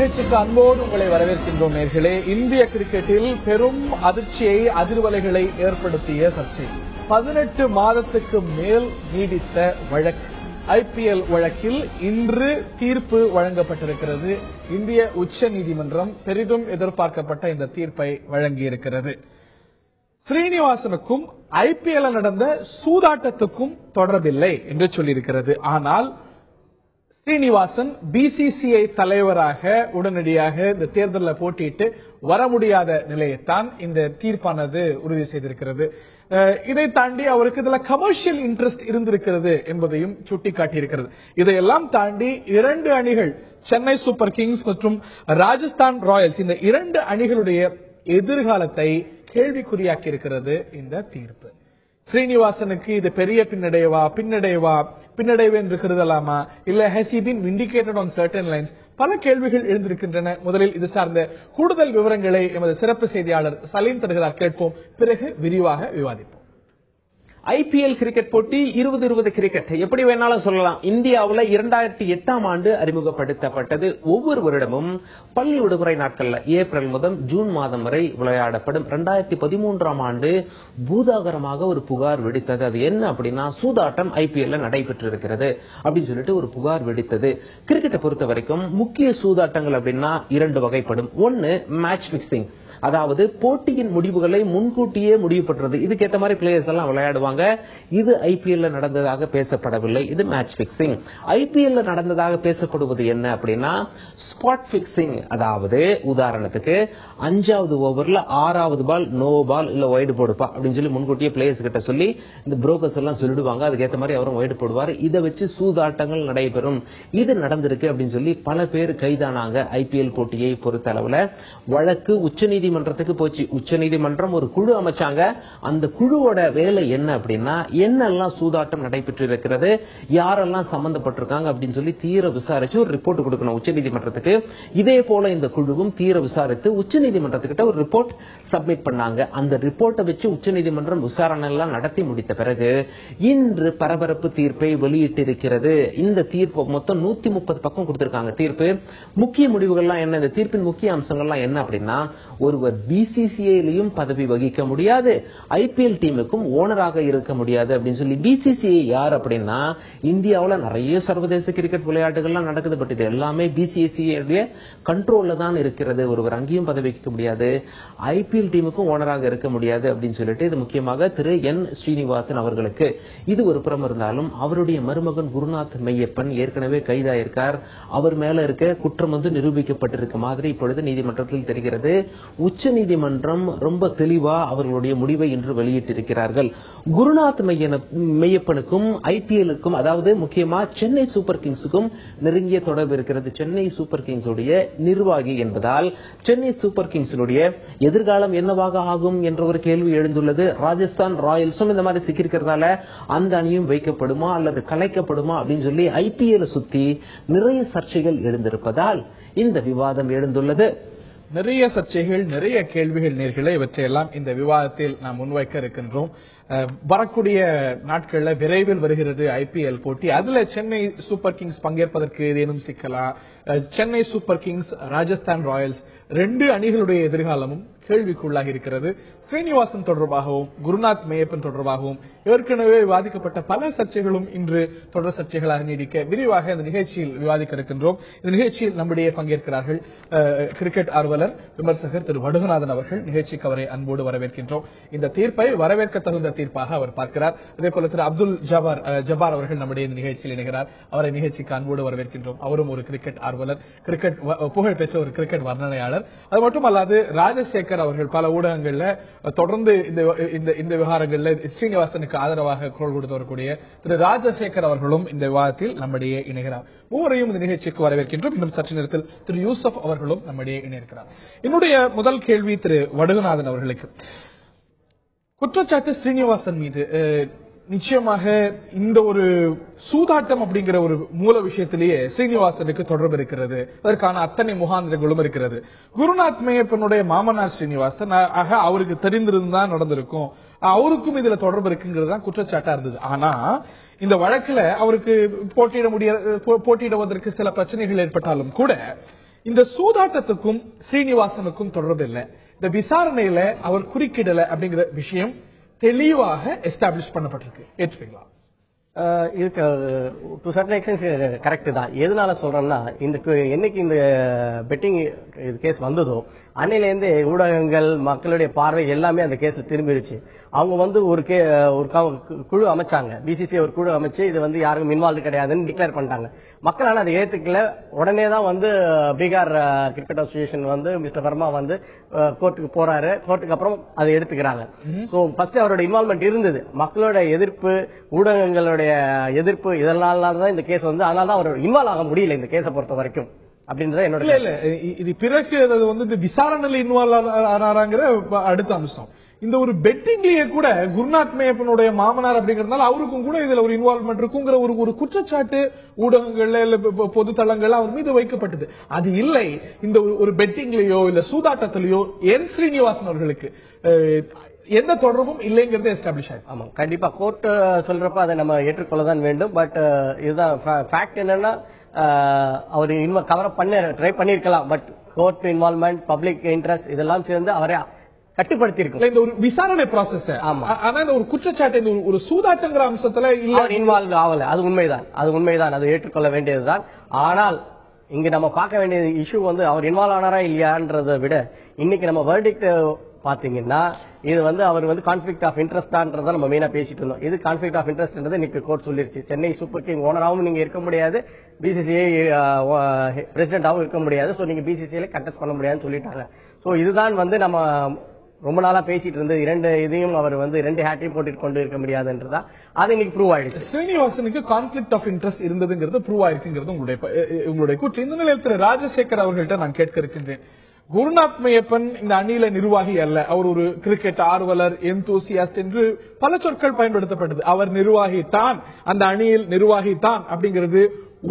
நிகழ்ச்சிக்கு அன்போடு உங்களை வரவேற்கின்றோம் நேர்களே. இந்திய கிரிக்கெட்டில் பெரும் அதிர்ச்சியை அதிர்வலைகளை ஏற்படுத்திய சர்ச்சை 18 மாதத்துக்கு மேல் நீடித்த வழக்கு ஐபிஎல் வழக்கில் இன்று தீர்ப்பு வழங்கப்பட்டிருக்கிறது. இந்திய உச்ச நீதிமன்றம் பெரிதும் எதிர்பார்க்கப்பட்ட இந்த தீர்ப்பை வழங்கியிருக்கிறது. ஸ்ரீனிவாசனுக்கும் ஐபிஎல் நடந்த சூதாட்டத்துக்கும் தொடர்பில்லை என்று சொல்லியிருக்கிறது. ஆனால் ஸ்ரீனிவாசன் பிசிசிஐ தலைவராக உடனடியாக இந்த தேர்தலில் போட்டியிட்டு வர முடியாத நிலையைத்தான் இந்த தீர்ப்பானது உறுதி செய்திருக்கிறது. இதை தாண்டி அவருக்கு இதுல கமர்ஷியல் இன்ட்ரெஸ்ட் இருந்திருக்கிறது என்பதையும் சுட்டிக்காட்டியிருக்கிறது. இதையெல்லாம் தாண்டி 2 அணிகள், சென்னை சூப்பர் கிங்ஸ் மற்றும் ராஜஸ்தான் ராயல்ஸ், இந்த 2 அணிகளுடைய எதிர்காலத்தை கேள்விக்குறியாக்கி இருக்கிறது இந்த தீர்ப்பு. ஸ்ரீனிவாசனுக்கு இது பெரிய பின்னடைவு என்று கருதலாமா, இல்ல has he been vindicated on certain lines? பல கேள்விகள் எழுந்திருக்கின்றன. முதலில் இது சார்ந்த கூடுதல் விவரங்களை எமது சிறப்பு செய்தியாளர் சலீம் தருகிறார். கேட்போம், பிறகு விரிவாக விவாதிப்போம். ஐபிஎல் கிரிக்கெட் போட்டி 2020 கிரிக்கெட் எப்படி வேணாலும் சொல்லலாம். இந்தியாவில் 2008ஆம் ஆண்டு அறிமுகப்படுத்தப்பட்டது. ஒவ்வொரு வருடமும் பள்ளி விடுமுறை நாட்கள்ல ஏப்ரல் முதல் ஜூன் மாதம் வரை விளையாடப்படும். 2013ஆம் ஆண்டு பூதாகரமாக ஒரு புகார் வெடித்தது. அது என்ன அப்படின்னா, சூதாட்டம் ஐபிஎல்ல நடைபெற்று இருக்கிறது அப்படின்னு சொல்லிட்டு ஒரு புகார் வெடித்தது. கிரிக்கெட்டை பொறுத்த வரைக்கும் முக்கிய சூதாட்டங்கள் அப்படின்னா 2 வகைப்படும். ஒன்னு மேட்ச் பிக்சிங், அதாவது போட்டியின் முடிவுகளை முன்கூட்டியே முடிவு பண்றது. இதுக்கேற்ற மாதிரி பிளேயர்ஸ் எல்லாம் விளையாடுவாங்க. இது ஐபிஎல்ல நடந்ததாக பேசப்படவில்லை. இது மேட்ச் பிக்சிங். ஐபிஎல்ல நடந்ததாக பேசப்படுவது என்ன அப்படின்னா ஸ்பாட் பிக்சிங். அதாவது உதாரணத்துக்கு 5வது ஓவர்ல 6வது பால் நோ பால் இல்ல வைடு போடுப்பா அப்படின்னு சொல்லி முன்கூட்டியே பிளேயர்ஸ் கிட்ட சொல்லி இந்த புரோக்கர்ஸ் எல்லாம் சொல்லிடுவாங்க. அதுக்கேற்ற மாதிரி அவரும் வைடு போடுவார். இதை வச்சு சூதாட்டங்கள் நடைபெறும். இது நடந்திருக்கு அப்படின்னு சொல்லி பல பேர் கைதானாங்க. ஐபிஎல் போட்டியை பொறுத்த அளவுல வழக்கு உச்சநீதிமன்றத்துக்கு போச்சு. உச்சநீதிமன்றம் ஒரு குழு அமைச்சாங்க. அந்த குழுவோட வேலை என்ன அப்படின்னா, என்னெல்லாம் சூதாட்டம் நடைபெற்று இருக்கிறது, யாரெல்லாம் சம்பந்தப்பட்டிருக்காங்க அப்படின்னு சொல்லி தீர விசாரிச்சு ஒரு ரிப்போர்ட் கொடுக்கணும் உச்சநீதிமன்றத்துக்கு. இதே போல இந்த குழுவும் தீர விசாரித்து உச்சநீதிமன்றத்துக்கிட்ட ஒரு ரிப்போர்ட் சப்மிட் பண்ணாங்க. அந்த ரிப்போர்ட்டை வச்சு உச்சநீதிமன்றம் விசாரணை எல்லாம் நடத்தி முடித்த பிறகு இன்று பரபரப்பு தீர்ப்பை வெளியிட்டிருக்கிறது. இந்த தீர்ப்பு மொத்தம் 130 பக்கம் கொடுத்திருக்காங்க. தீர்ப்பு முக்கிய முடிவுகள்லாம் என்ன, இந்த தீர்ப்பின் முக்கிய அம்சங்கள்லாம் என்ன அப்படின்னா, ஒருவர் பிசிசிஐலையும் பதவி வகிக்க முடியாது, ஐபிஎல் டீமுக்கும் ஓனராக இருக்க முடியாது அப்படின்னு சொல்லி. பிசிசிஐ யார் அப்படின்னா, இந்தியாவில் நிறைய சர்வதேச கிரிக்கெட் விளையாட்டுகள்லாம் நடக்குது. பட் இது எல்லாமே பிசிசிஐ கண்ட்ரோல்ல தான் இருக்கிறது. ஒருவர் அங்கேயும் பதவி வகிக்க முடியாது, ஐபிஎல் டீமுக்கும் ஓனராக இருக்க முடியாது அப்படின்னு சொல்லிட்டு இது முக்கியமாக திரு என் ஸ்ரீனிவாசன் அவர்களுக்கு. இது ஒரு புறம் இருந்தாலும் அவருடைய மருமகன் குருநாத் மெய்யப்பன் ஏற்கனவே கைதாயிருக்கார். அவர் மேல இருக்க குற்றம் நிரூபிக்கப்பட்டிருக்க மாதிரி இப்பொழுது நீதிமன்றத்தில் தெரிகிறது. உச்ச நீதிமன்றம் ரொம்ப தெளிவா அவர்களுடைய முடிவை இன்று வெளியிட்டிருக்கிறார்கள். குருநாத் மெய்யப்பனுக்கும் ஐபிஎலுக்கும், அதாவது முக்கியமா சென்னை சூப்பர் கிங்ஸுக்கும் நெருங்கிய தொடர்பு இருக்கிறது. சென்னை சூப்பர் கிங்ஸ் உடைய நிர்வாகி என்பதால் சென்னை சூப்பர் கிங்ஸ் எதிர்காலம் என்னவாக ஆகும் என்ற ஒரு கேள்வி எழுந்துள்ளது. ராஜஸ்தான் ராயல்ஸும் இந்த மாதிரி சிக்கியிருக்கிறதால அந்த அணியும் வைக்கப்படுமா அல்லது கலைக்கப்படுமா அப்படின்னு சொல்லி ஐபிஎல் சுத்தி நிறைய சர்ச்சைகள் எழுந்திருப்பதால் இந்த விவாதம் எழுந்துள்ளது. நிறைய சர்ச்சைகள், நிறைய கேள்விகள் நேர்களே. இவற்றையெல்லாம் இந்த விவாதத்தில் நாம் முன்வைக்க இருக்கின்றோம். வரக்கூடிய நாட்கள்ல விரைவில் வருகிறது ஐபிஎல் போட்டி. அதுல சென்னை சூப்பர் கிங்ஸ் பங்கேற்பதற்கு ஏதேனும் சிக்கலா? Chennai super Kings, Rajasthan Royals 2 அணிகளுடைய எதிர்காலமும் கேள்விக்குள்ளாகி இருக்கிறது. ஸ்ரீனிவாசன் தொடர்பாகவும் குருநாத் மெய்யப்பன் தொடர்பாகவும் ஏற்கனவே விவாதிக்கப்பட்ட பல சர்ச்சைகளும் இன்று தொடர் சர்ச்சைகளாக நீடிக்க விரிவாக இந்த நிகழ்ச்சியில் விவாதிக்க இருக்கின்றோம். இந்த நிகழ்ச்சியில் நம்முடைய பங்கேற்கிறார்கள் கிரிக்கெட் ஆர்வலர் விமர்சகர் திரு வடுகநாதன் அவர்கள். நிகழ்ச்சிக்கு அவரை அன்போடு வரவேற்கின்றோம். இந்த தீர்ப்பை வரவேற்க தகுந்த தீர்ப்பாக அவர் பார்க்கிறார். அதே போல திரு அப்துல் ஜபார் அவர்கள் நம்முடைய இந்த நிகழ்ச்சியில் இணைகிறார். அவரை நிகழ்ச்சிக்கு அன்போடு வரவேற்கின்றோம். அவரும் ஒரு கிரிக்கெட் ஆர்வலர், கிரிக்கெட் புகழ்பெற்ற ஒரு கிரிக்கெட் வர்ணனையாளர். அது மட்டுமல்லாது ராஜசேகர் அவர்கள் பல ஊடகங்கள்ல தொடர்ந்து இந்த விவகாரங்களில் ஸ்ரீனிவாசனுக்கு ஆதரவாக குரல் கொடுத்து வரக்கூடிய திரு ராஜசேகர் அவர்களும் இந்த விவாதத்தில் நம்முடைய இணைகிறார். மூவரையும் இந்த நிகழ்ச்சிக்கு வரவேற்கின்றோம். இன்னும் சற்று நேரத்தில் திரு யூசப் அவர்களும் நம்முடைய இணைக்கிறார். என்னுடைய முதல் கேள்வி திரு வடுகநாதன் அவர்களுக்கு. குற்றச்சாட்டு ஸ்ரீனிவாசன் மீது நிச்சயமாக இந்த ஒரு சூதாட்டம் அப்படிங்கிற ஒரு மூல விஷயத்திலேயே ஸ்ரீனிவாசனுக்கு தொடர்பு இருக்கிறது. அதற்கான அத்தனை முகாந்திரங்களும் இருக்கிறது. குருநாத் மெய்யப்பனுடைய மாமனார் ஸ்ரீனிவாசன், அவருக்கு தெரிந்திருந்தான் நடந்திருக்கும், அவருக்கும் இதுல தொடர்பு இருக்குங்கிறது தான் குற்றச்சாட்டா இருந்தது. ஆனா இந்த வழக்குல அவருக்கு போட்டியிடுவதற்கு சில பிரச்சனைகள் ஏற்பட்டாலும் கூட இந்த சூதாட்டத்துக்கும் ஸ்ரீனிவாசனுக்கும் தொடர்பு இல்லை, இந்த விசாரணையில அவர் குறுக்கிடல அப்படிங்கிற விஷயம் தெளிவாக எஸ்டாப்ளிஷ் பண்ணப்பட்டிருக்கு. ஏற்றுப்பீங்களா? இதுக்கு டு சர்டன் எக்ஸ்டென்ட் கரெக்ட் தான். எதனால சொல்றேன்னா, என்னைக்கு இந்த பெட்டிங் கேஸ் வந்ததோ அன்னையிலேருந்து ஊடகங்கள் மக்களுடைய பார்வை எல்லாமே அந்த கேஸ்ல திரும்பிடுச்சு. அவங்க ஒரு குழு அமைச்சாங்க, பிசிசி ஒரு குழு அமைச்சு இது யாருக்கும் இன்வால்வ் கிடையாதுன்னு டிக்ளேர் பண்ணிட்டாங்க. மக்களால அதை ஏத்துக்கல. உடனே தான் Bihar cricket association mister Varma கோர்ட்டுக்கு போறாரு. கோர்ட்டுக்கு அப்புறம் அதை எடுத்துக்கிறாங்க. சோ ஃபர்ஸ்ட் அவரோட இன்வால்வ்மெண்ட் இருந்தது. மக்களோட எதிர்ப்பு, ஊடகங்களுடைய எதிர்ப்பு, இதனால தான் இந்த கேஸ் அதனால தான் அவர் இன்வால்வ் ஆக முடியல இந்த கேஸை பொறுத்த வரைக்கும் அப்படின்றத என்னோட. இல்ல இது பிறகு விசாரணையில் இன்வால்வ் ஆனாராங்கிற அடுத்த அம்சம். இந்த ஒரு பெட்டிங்லயே கூட குருநாத் மேயப்பனுடைய மாமனார் அப்படிங்கறதுனால அவருக்கும் கூட இதுல ஒரு இன்வால்வ்மெண்ட் இருக்குங்கிற ஒரு குற்றச்சாட்டு ஊடகங்கள்ல இல்ல பொது தளங்கள்ல அவர் மீது வைக்கப்பட்டது. அது இல்லை, இந்த ஒரு பெட்டிங்லயோ இல்ல சூதாட்டத்திலயோ என் ஸ்ரீனிவாசன் அவர்களுக்கு எந்த தொடர்பும் இல்லைங்கிறது எஸ்டாப்ளிஷ் ஆயிடும். ஆமா, கண்டிப்பா கோர்ட் சொல்றப்ப அதை நம்ம ஏற்றுக்கொள்ளதான் வேண்டும். பட் இதுதான் ஃபேக்ட். என்னன்னா, அவர் கவர் அப் ட்ரை பண்ணிருக்கலாம். But court involvement, public interest இதெல்லாம் சேர்ந்து அவரை கட்டுப்படுத்தி இருக்கு. இந்த ஒரு விசாரணை ப்ராசஸ். ஆனா இந்த ஒரு குற்றச்சாட்டு, ஒரு சூதாட்டங்கிற அம்சத்துல இன்வால்வ் ஆகல. அது உண்மைதான். அது ஏற்றுக்கொள்ள வேண்டியதுதான். ஆனால் இங்க நம்ம பார்க்க வேண்டிய இஷ்யூ அவர் இன்வால்வ் ஆனாரா இல்லையான்றதை விட, இன்னைக்கு நம்ம வெர்டிக்ட் பாத்தீங்கன்னா இது அவர் கான்ஃபிளிக்ட் ஆஃப் இன்ட்ரெஸ்டான்றத நம்ம மெயினா பேசிட்டு இருந்தோம். இது கான்ஃபிளிக்ட் ஆஃப் இன்ட்ரெஸ்ட் இன்னைக்கு கோர்ட் சொல்லிருச்சு. சென்னை சூப்பர் கிங் ஓனராகவும் நீங்க இருக்க முடியாது, பிசிசிஐ பிரசிடென்டாகவும் இருக்க முடியாது. சோ நீங்க பிசிசிஐல கண்டெஸ்ட் பண்ண முடியாதுன்னு சொல்லிட்டாங்க. சோ இதுதான் நம்ம ரொம்ப நாளா பேசிட்டு இருந்தது. இதையும் அவர் ரெண்டு ஹேட்டையும் போட்டு கொண்டு இருக்க முடியாதுன்றதா அது இன்னைக்கு ப்ரூவ் ஆயிடுச்சு. ஸ்ரீனிவாசனுக்கு கான்ஃபிளிக்ட் ஆஃப் இன்ட்ரெஸ்ட் இருந்ததுங்கிறது ப்ரூவ் ஆயிருக்குங்கிறது உங்களுடைய கூற்று. இந்த நிலையில் திரு ராஜசேகர் அவர்கள்ட்ட நான் கேட்க இருக்கின்றேன். குருநாத் மேயப்பன் இந்த அணியில நிர்வாகி அல்ல, அவர் ஒரு கிரிக்கெட் ஆர்வலர், எந்தூசியாஸ்ட் என்று பல சொற்கள் பயன்படுத்தப்பட்டது. அவர் நிர்வாகி தான், அந்த அணியில் நிர்வாகி தான் அப்படிங்கிறது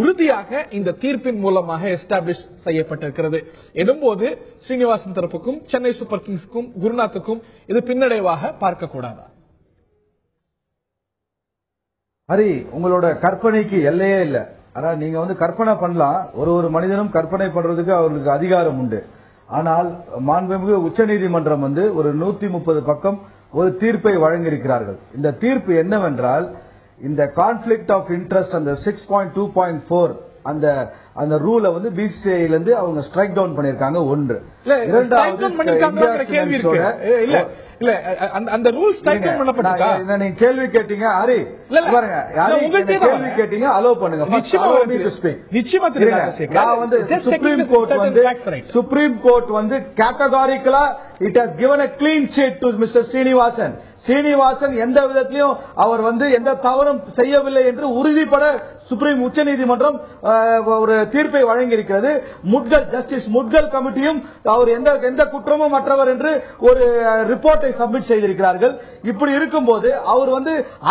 உறுதியாக இந்த தீர்ப்பின் மூலமாக எஸ்டாப்ளிஷ் செய்யப்பட்டிருக்கிறது. எனும்போது ஸ்ரீனிவாசன் தரப்புக்கும் சென்னை சூப்பர் கிங்ஸுக்கும் குருநாத்துக்கும் இது பின்னடைவாக பார்க்க கூடாதா? ஹரி, உங்களோட கற்பனைக்கு எல்லையே இல்ல. ஆனா நீங்க கற்பனை பண்ணலாம். ஒரு மனிதனும் கற்பனை பண்றதுக்கு அவர்களுக்கு அதிகாரம் உண்டு. ஆனால் மாண்புமிகு உச்சநீதிமன்றம் ஒரு 130 பக்கம் ஒரு தீர்ப்பை வழங்கியிருக்கிறார்கள். இந்த தீர்ப்பு என்னவென்றால், இந்த கான்ஃபிளிக்ட் ஆஃப் இன்ட்ரெஸ்ட் அந்த 6.2.4 அந்த ரூலை பிசிசிஐல இருந்து அவங்க ஸ்ட்ரைக் டவுன் பண்ணிருக்காங்க. ஒன்று. நீங்க கேள்வி கேட்டீங்க ஹரி, கேள்வி கேட்டீங்க, அலோவ் பண்ணுங்க. Supreme court categorically it has given a clean sheet to Mr. Srinivasan எந்த விதத்திலும் அவர் எந்த தவறும் செய்யவில்லை என்று உறுதிப்பட சுப்ரீம் உச்சநீதிமன்றம் ஒரு தீர்ப்பை வழங்கியிருக்கிறது. ஜஸ்டிஸ் முட்கல் கமிட்டியும் அவர் எந்த குற்றமும் மற்றவர் என்று ஒரு ரிப்போர்ட்டை சப்மிட் செய்திருக்கிறார்கள். இப்படி இருக்கும்போது அவர்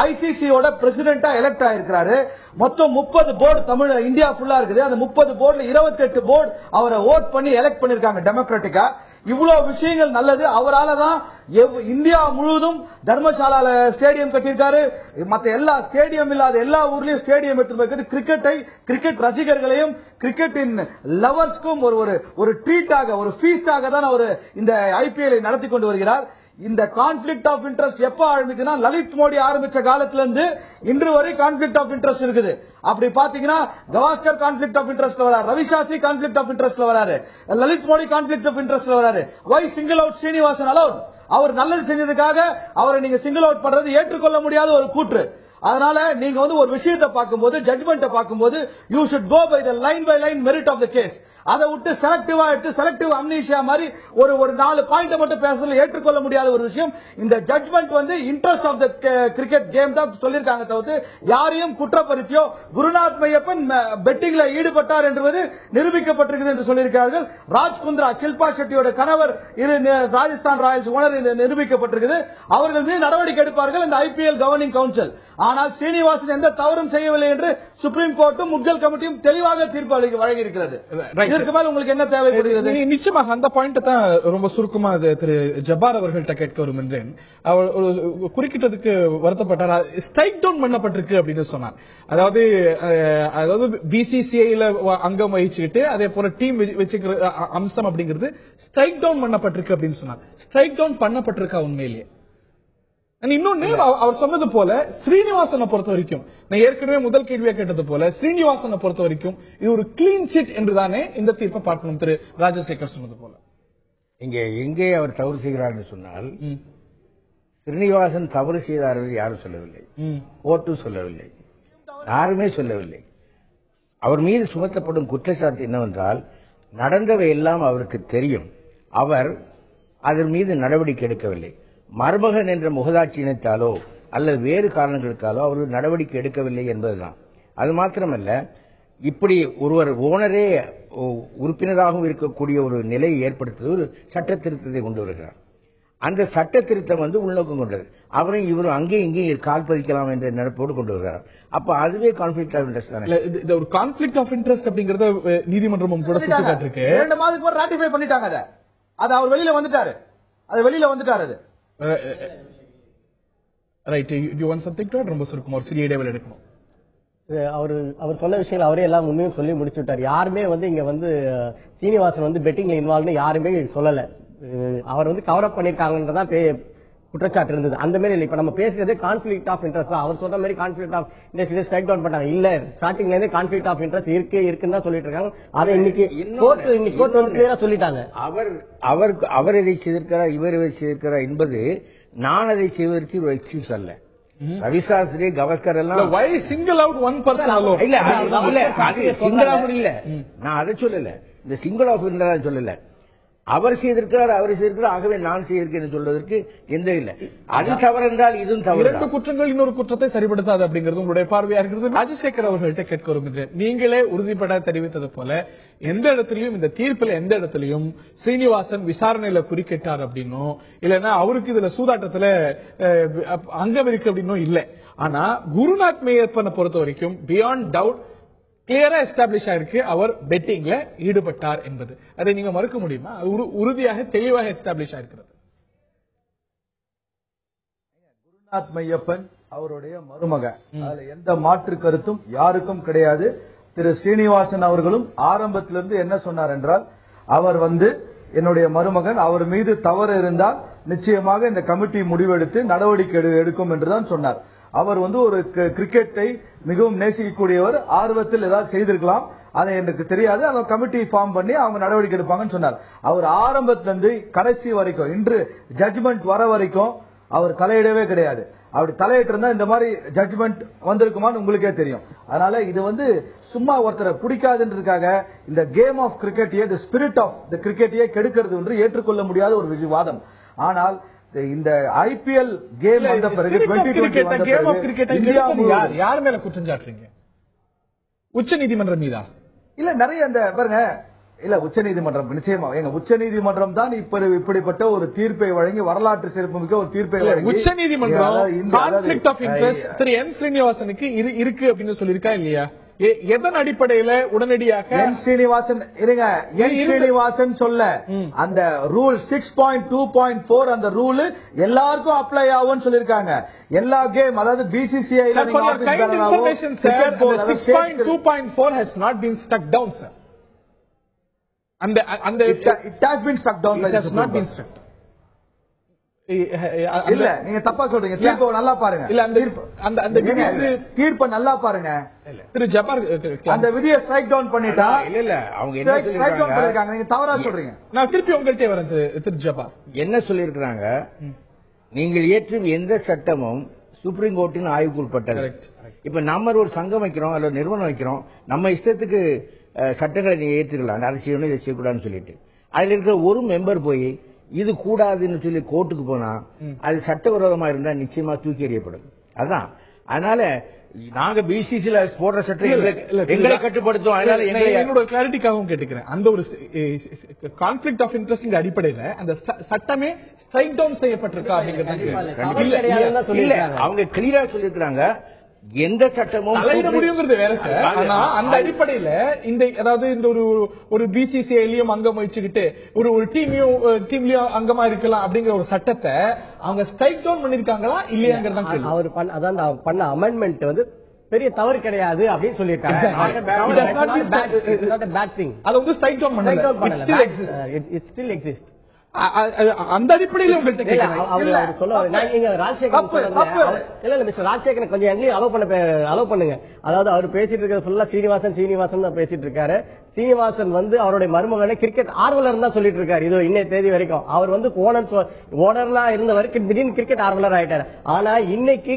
ஐசிசியோட பிரசிடென்டா எலெக்ட் ஆயிருக்கிறாரு. மொத்தம் 30 போர்டு தமிழ் இந்தியா ஃபுல்லா இருக்குது. அந்த 30 போர்டுல 28 போர்டு அவரை ஓட் பண்ணி எலெக்ட் பண்ணிருக்காங்க டெமோக்ராட்டிக்கா. இவ்வளவு விஷயங்கள் நல்லது. அவரால் தான் இந்தியா முழுவதும் தர்மசாலால ஸ்டேடியம் கட்டியிருக்காரு. மற்ற எல்லா ஸ்டேடியம் இல்லாத எல்லா ஊர்லயும் ஸ்டேடியம் எடுத்து வைக்கிறது. கிரிக்கெட் ரசிகர்களையும் கிரிக்கெட்டின் லவர்ஸ்க்கும் ஒரு ட்ரீட்டாக, ஒரு ஃபீஸ்டாக தான் அவர் இந்த ஐபிஎல் நடத்தி கொண்டு வருகிறார். இந்த கான்ஃபிளிக்ட் ஆஃப் இன்ட்ரெஸ்ட் எப்ப ஆரம்பிக்குன்னா, லலித் மோடி ஆரம்பிச்ச காலத்துல இருந்து இன்று வரை கான்ஃபிளிக்ட் ஆஃப் இன்ட்ரெஸ்ட் இருக்குது. அப்படி பாத்தீங்கன்னா கவாஸ்கர் கான்ஃபிளிக்ட் ஆஃப் இன்ட்ரெஸ்ட்ல வராரு, ரவி சாஸ்திரி கான்ஃபிளிக்ட் ஆஃப் இன்ட்ரெஸ்ட்ல வராரு, லலித் மோடி கான்ஃபிளிக்ட் ஆஃப் இன்ட்ரெஸ்ட்ல வராரு. வை சிங்கிள் அவுட் ஸ்ரீனிவாசன் அலோட்? அவர் நல்லது செஞ்சதுக்காக அவரை நீங்க சிங்கிள் அவுட் பண்றது ஏற்றுக்கொள்ள முடியாத ஒரு கூற்று. அதனால நீங்க ஒரு விஷயத்தை பார்க்கும்போது, ஜட்மெண்ட் பார்க்கும்போது, you should go by the line by line merit of the case. அதை விட்டு செலக்டிவா எடுத்து செலக்டிவ் அம்னீஷியா மாதிரி ஒரு 4 பாயிண்ட் மட்டும் பேசுறது ஏற்றுக்கொள்ள முடியாத ஒரு விஷயம். இந்த judgement interest of the cricket game தான் சொல்லிருக்காங்க தவிர்த்து யாரையும் குற்றப்படுத்தியோ குருநாத் மையப்பன் பெட்டிங்ல ஈடுபட்டார் என்பது நிரூபிக்கப்பட்டிருக்கிறது என்று சொல்லியிருக்கிறார்கள். ராஜ்குந்திரா, ஷில்பா ஷெட்டியோட கணவர் ராஜஸ்தான் ராயல்ஸ் ஓனர் நிரூபிக்கப்பட்டிருக்கிறது. அவர்கள் மீது நடவடிக்கை எடுப்பார்கள் இந்த ஐபிஎல் கவர்னிங் கவுன்சில். ஆனால் ஸ்ரீனிவாசன் எந்த தவறும் செய்யவில்லை என்று சுப்ரீம் கோர்ட்டும் முட்கல் கமிட்டியும் தெளிவாக தீர்ப்பு வழங்கி இருக்கிறது. இதற்கு மேல் உங்களுக்கு என்ன தேவைப்படுகிறது? நிச்சயமாக அந்த பாயிண்ட் தான் ரொம்ப சுருக்கமா திரு ஜப்பார் அவர்கள்ட்ட கேட்க விரும்புகிறேன். அவர் குறுக்கிட்டதுக்கு வருத்தப்பட்டார். ஸ்ட்ரைக் டவுன் பண்ணப்பட்டிருக்கு அப்படின்னு சொன்னார். அதாவது பிசிசிஐல அங்கம் வகிச்சுக்கிட்டு அதே போல டீம் வச்சுக்கிற அம்சம் அப்படிங்கிறது ஸ்ட்ரைக் டவுன் பண்ணப்பட்டிருக்கு அப்படின்னு சொன்னார். ஸ்ட்ரைக் டவுன் பண்ணப்பட்டிருக்கா உண்மையிலேயே? இன்னொன்னு அவர் சொன்னது போல ஸ்ரீனிவாசனை பொறுத்த வரைக்கும், நான் ஏற்கனவே முதல் கேள்வியா கேட்டது போல ஸ்ரீனிவாசனை பொறுத்த வரைக்கும் இது ஒரு கிளீன் சிட் என்றுதானே இந்த தீர்ப்பை பார்க்கணும். திரு ராஜசேகர் சொன்னது போல எங்கே அவர் தவறு செய்கிறார் என்று சொன்னால், ஸ்ரீனிவாசன் தவறு செய்தார் என்று யாரும் சொல்லவில்லை, கோர்ட்டும் சொல்லவில்லை, யாருமே சொல்லவில்லை. அவர் மீது சுமத்தப்படும் குற்றச்சாட்டு என்னவென்றால், நடந்தவை எல்லாம் அவருக்கு தெரியும், அவர் அதன் மீது நடவடிக்கை எடுக்கவில்லை. மருமகன் என்ற முகதாட்சியினத்தாலோ அல்லது வேறு காரணங்களுக்காலோ அவர் நடவடிக்கை எடுக்கவில்லை என்பதுதான். அது மாத்திரமல்ல, இப்படி ஒருவர் ஓனரே உறுப்பினராகவும் இருக்கக்கூடிய ஒரு நிலையை ஏற்படுத்துவது ஒரு சட்ட திருத்தத்தை கொண்டு வருகிறார். அந்த சட்ட திருத்தம் உள்நோக்கம் கொண்டது. அவரும் இவரும் அங்கேயும் இங்கேயும் கால் பதிக்கலாம் என்ற நினைப்போடு கொண்டு வருகிறார். அப்ப அதுவே கான்ஃபிளிக்ட் ஆஃப் இன்ட்ரெஸ்ட் தானே. இது ஒரு கான்ஃபிளிக்ட் ஆஃப் இன்ட்ரெஸ்ட் அப்படிங்கறத நீதிமன்றமும் கூட சுட்டிக்காட்டிருக்கு. 2 மாதத்துக்கு முன்னாடி ராட்டிஃபை பண்ணிட்டாங்க. அது அவர் வெளியில வந்துட்டாரு. அது right. You want something to add? ரொம்ப சுருக்கமா ஒரு சிறிய இடைவெளி எடுக்கணும். அவர் சொன்ன விஷயங்கள் அவரே எல்லாம் உண்மையும் சொல்லி முடிச்சு விட்டார். யாருமே இங்க சீனிவாசன் பெட்டிங்ல இன்வால்வ்னு யாருமே சொல்லல. அவர் கவர் அப் பண்ணிருக்காங்கன்றதான் குற்றச்சாட்டு இருந்தது. அந்த மாதிரி இல்ல. இப்ப நம்ம பேசுறது கான்ஃபிளிக்ட் ஆஃப் இன்ட்ரெஸ்ட் தான். அவர் சொல்ற மாதிரி conflict of interest strike down பண்ணாங்க. இல்ல, ஸ்டார்டிங்ல இருந்தே கான்ஃபிளிக்ட் ஆஃப் இன்ட்ரெஸ்ட் இருக்குன்னு தான் சொல்லிட்டு இருக்காங்க. அதை இன்னைக்கு கோர்ட் கிளியரா சொல்லிட்டாங்க. அவர் இதை செய்திருக்கிறார், இவர் இதை செய்திருக்கிறார் என்பது நான் அதை செய்வதற்கு ஒரு எக்ஸ்கியூஸ் அல்ல. ரவிசாஸ்திரி, கவஸ்கர் எல்லாம் single out one person single of இல்ல, நான் அதை சொல்லல. இந்த சிங்கிள் ஆஃப் தான் சொல்லல. அவர் செய்திருக்கிறார், அவர் செய்திருக்கிறார், ஆகவே நான் செய்திருக்கேன் சொல்வதற்கு எந்த இல்லை. அது தவறு என்றால் இதுவும் தவறு. 2 குற்றங்கள் இன்னொரு குற்றத்தை சரிப்படுத்தாது அப்படிங்கிறது உங்களுடைய பார்வையா இருக்கிறது. ராஜசேகர் அவர்கள்ட்ட கேட்க விரும்புகிறேன். நீங்களே உறுதிப்பட தெரிவித்தது போல எந்த இடத்திலையும் இந்த தீர்ப்பில் எந்த இடத்திலையும் ஸ்ரீனிவாசன் விசாரணையில குறுக்கிட்டார் அப்படின்னும் இல்லைன்னா அவருக்கு இதுல சூதாட்டத்துல அங்கம் இருக்கு அப்படின்னும் இல்லை. ஆனா குருநாத் மேயப்பனை பொறுத்த வரைக்கும் பியாண்ட் டவுட் கிளியரா எஸ்டாப்ளிஷ் ஆயிருக்கு அவர் பெட்டிங்ல ஈடுபட்டார் என்பது. அதை நீங்க மறுக்க முடியுமா? உறுதியாக தெளிவாக எஸ்டாப்ளிஷ் ஆயிருக்கிறது. குருநாத் மையப்பன் அவருடைய மருமகன், அதுல எந்த மாற்று கருத்தும் யாருக்கும் கிடையாது. திரு ஸ்ரீனிவாசன் அவர்களும் ஆரம்பத்திலிருந்து என்ன சொன்னார் என்றால், அவர் என்னுடைய மருமகன், அவர் மீது தவறு இருந்தால் நிச்சயமாக இந்த கமிட்டி முடிவெடுத்து நடவடிக்கை எடுக்கும் என்றுதான் சொன்னார். அவர் ஒரு கிரிக்கெட்டை மிகவும் நேசிக்கக்கூடியவர். ஆர்வத்தில் ஏதாவது செய்திருக்கலாம், அதை எனக்கு தெரியாது. அவங்க கமிட்டி ஃபார்ம் பண்ணி அவங்க நடவடிக்கை எடுப்பாங்கன்னு சொன்னார். அவர் ஆரம்பத்திலிருந்து கடைசி வரைக்கும், இன்று ஜட்ஜ்மெண்ட் வர வரைக்கும் அவர் தலையிடவே கிடையாது. அப்படி தலையிட்டு இருந்தா இந்த மாதிரி ஜட்ஜ்மெண்ட் வந்திருக்குமான்னு உங்களுக்கே தெரியும். அதனால இது சும்மா ஒருத்தரை பிடிக்காதுன்றதுக்காக இந்த கேம் ஆஃப் கிரிக்கெட்டையே, தி ஸ்பிரிட் ஆஃப் தி கிரிக்கெட்டையே கெடுக்கிறது என்று ஏற்றுக்கொள்ள முடியாத ஒரு விவாதம். ஆனால் இந்த ஐபிஎல் கேம் வந்த பிறகு 2020 யார் மேல குற்றம் சாட்டுறீங்க? உச்ச நீதிமன்றம் மீதா? இல்ல, நிறைய பாருங்க, இல்ல உச்ச நீதிமன்றம் நிச்சயமா உச்ச நீதிமன்றம் தான் இப்படிப்பட்ட ஒரு தீர்ப்பை வழங்கி, வரலாற்று சிறப்புமிக்க ஒரு தீர்ப்பை வழங்கி, உச்ச நீதிமன்றம் கான்ஃபிளிக்ட் ஆஃப் இன்ட்ரெஸ்ட் திரு என் ஸ்ரீனிவாசனுக்கு இருக்கு அப்படின்னு சொல்லியிருக்கா இல்லையா? எதன் அடிப்படையில உடனடியாக என் ஸ்ரீனிவாசன் சொல்ல அந்த ரூல் 6.2.4 அந்த ரூல் எல்லாருக்கும் அப்ளை ஆகும்னு சொல்லிருக்காங்க. எல்லா கேம், அதாவது BCCI 6.2.4 has not been struck down, sir. It has been struck down. It has not been struck. இல்ல, நீங்க தப்பா சொல்றீங்க. தீர்ப்பை நல்லா பாருங்க. இல்ல, அந்த தீர்ப்பை நல்லா பாருங்க. திரு ஜப்பார் அந்த விதியை ஸ்ட்ரைக் டவுன் பண்ணிட்டா இல்ல அவங்க என்ன சொல்லிருக்காங்க, நீங்க தவறா சொல்றீங்க. நான் திருப்பி உங்கள்கிட்ட வரேன். திரு ஜப்பார் என்ன சொல்லிருக்காங்க, நீங்கள் இயற்றும் எந்த சட்டமும் சுப்ரீம் கோர்ட்டின் ஆய்வுக்குட்பட்டது. இப்ப நம்ம ஒரு சங்கம் வைக்கிறோம் அல்லது நிறுவனம் வைக்கிறோம், நம்ம இஷ்டத்துக்கு சட்டங்களை நீங்க ஏற்றுக்கலாம், அதை செய்யணும் இதை செய்யக்கூடாதுன்னு சொல்லிட்டு அதுல இருக்கிற ஒரு மெம்பர் போய் இது கூடாதுன்னு சொல்லி கோர்ட்டுக்கு போனா அது சட்டவிரோதமா இருந்தா நிச்சயமா தூக்கி எறியப்படும். அதான் அதனால நாங்க பிசிசில போடுற சட்டம் எங்களை கட்டுப்படுத்தும். அதனால என்னோட கிளாரிட்டிக்காகவும் கேட்டுக்கிறேன். அந்த ஒரு கான்ஃபிளிக்ட் ஆஃப் இன்ட்ரெஸ்ட் அடிப்படையில் அந்த சட்டமே ஸ்ட்ரைக் டவுன் செய்யப்பட்டிருக்கா அப்படிங்கிறது அவங்க கிளியரா சொல்லிருக்காங்க. எந்த சட்டமும் தலையிட முடியுங்கிறது வேற சார். ஆனா அந்த அடிப்படையில இந்த அதாவது இந்த ஒரு பிசிசிஐலயும் அங்கம் வச்சுக்கிட்டு ஒரு டீம்லயும் அங்கமா இருக்கலாம் அப்படிங்கிற ஒரு சட்டத்தை அவங்க ஸ்ட்ரைக் டவுன் பண்ணிருக்காங்களா இல்லையாங்கிறது அவர் அதான் பண்ண அமெண்ட்மெண்ட் வந்து பெரிய தவறு கிடையாது அப்படின்னு சொல்லியிருக்காங்க. அது வந்து ஸ்ட்ரைக் டவுன் பண்ணல. It still exist. அந்த அடிப்படையில் ராஜசேகரன் கொஞ்சம் எங்கேயும் அலோவ் பண்ணுங்க. அதாவது அவர் பேசிட்டு இருக்கிறது ஃபுல்லா சீனிவாசன் தான் பேசிட்டு இருக்காரு. சீனிவாசன் வந்து அவருடைய மருமகனை கிரிக்கெட் ஆர்வலர் தான் சொல்லிட்டு இருக்காரு. இது இன்னைய தேதி வரைக்கும் அவர் வந்து ஓனர்லா இருந்த வரைக்கும் திடீர்னு கிரிக்கெட் ஆர்வலர் ஆயிட்டாரு. ஆனா இன்னைக்கு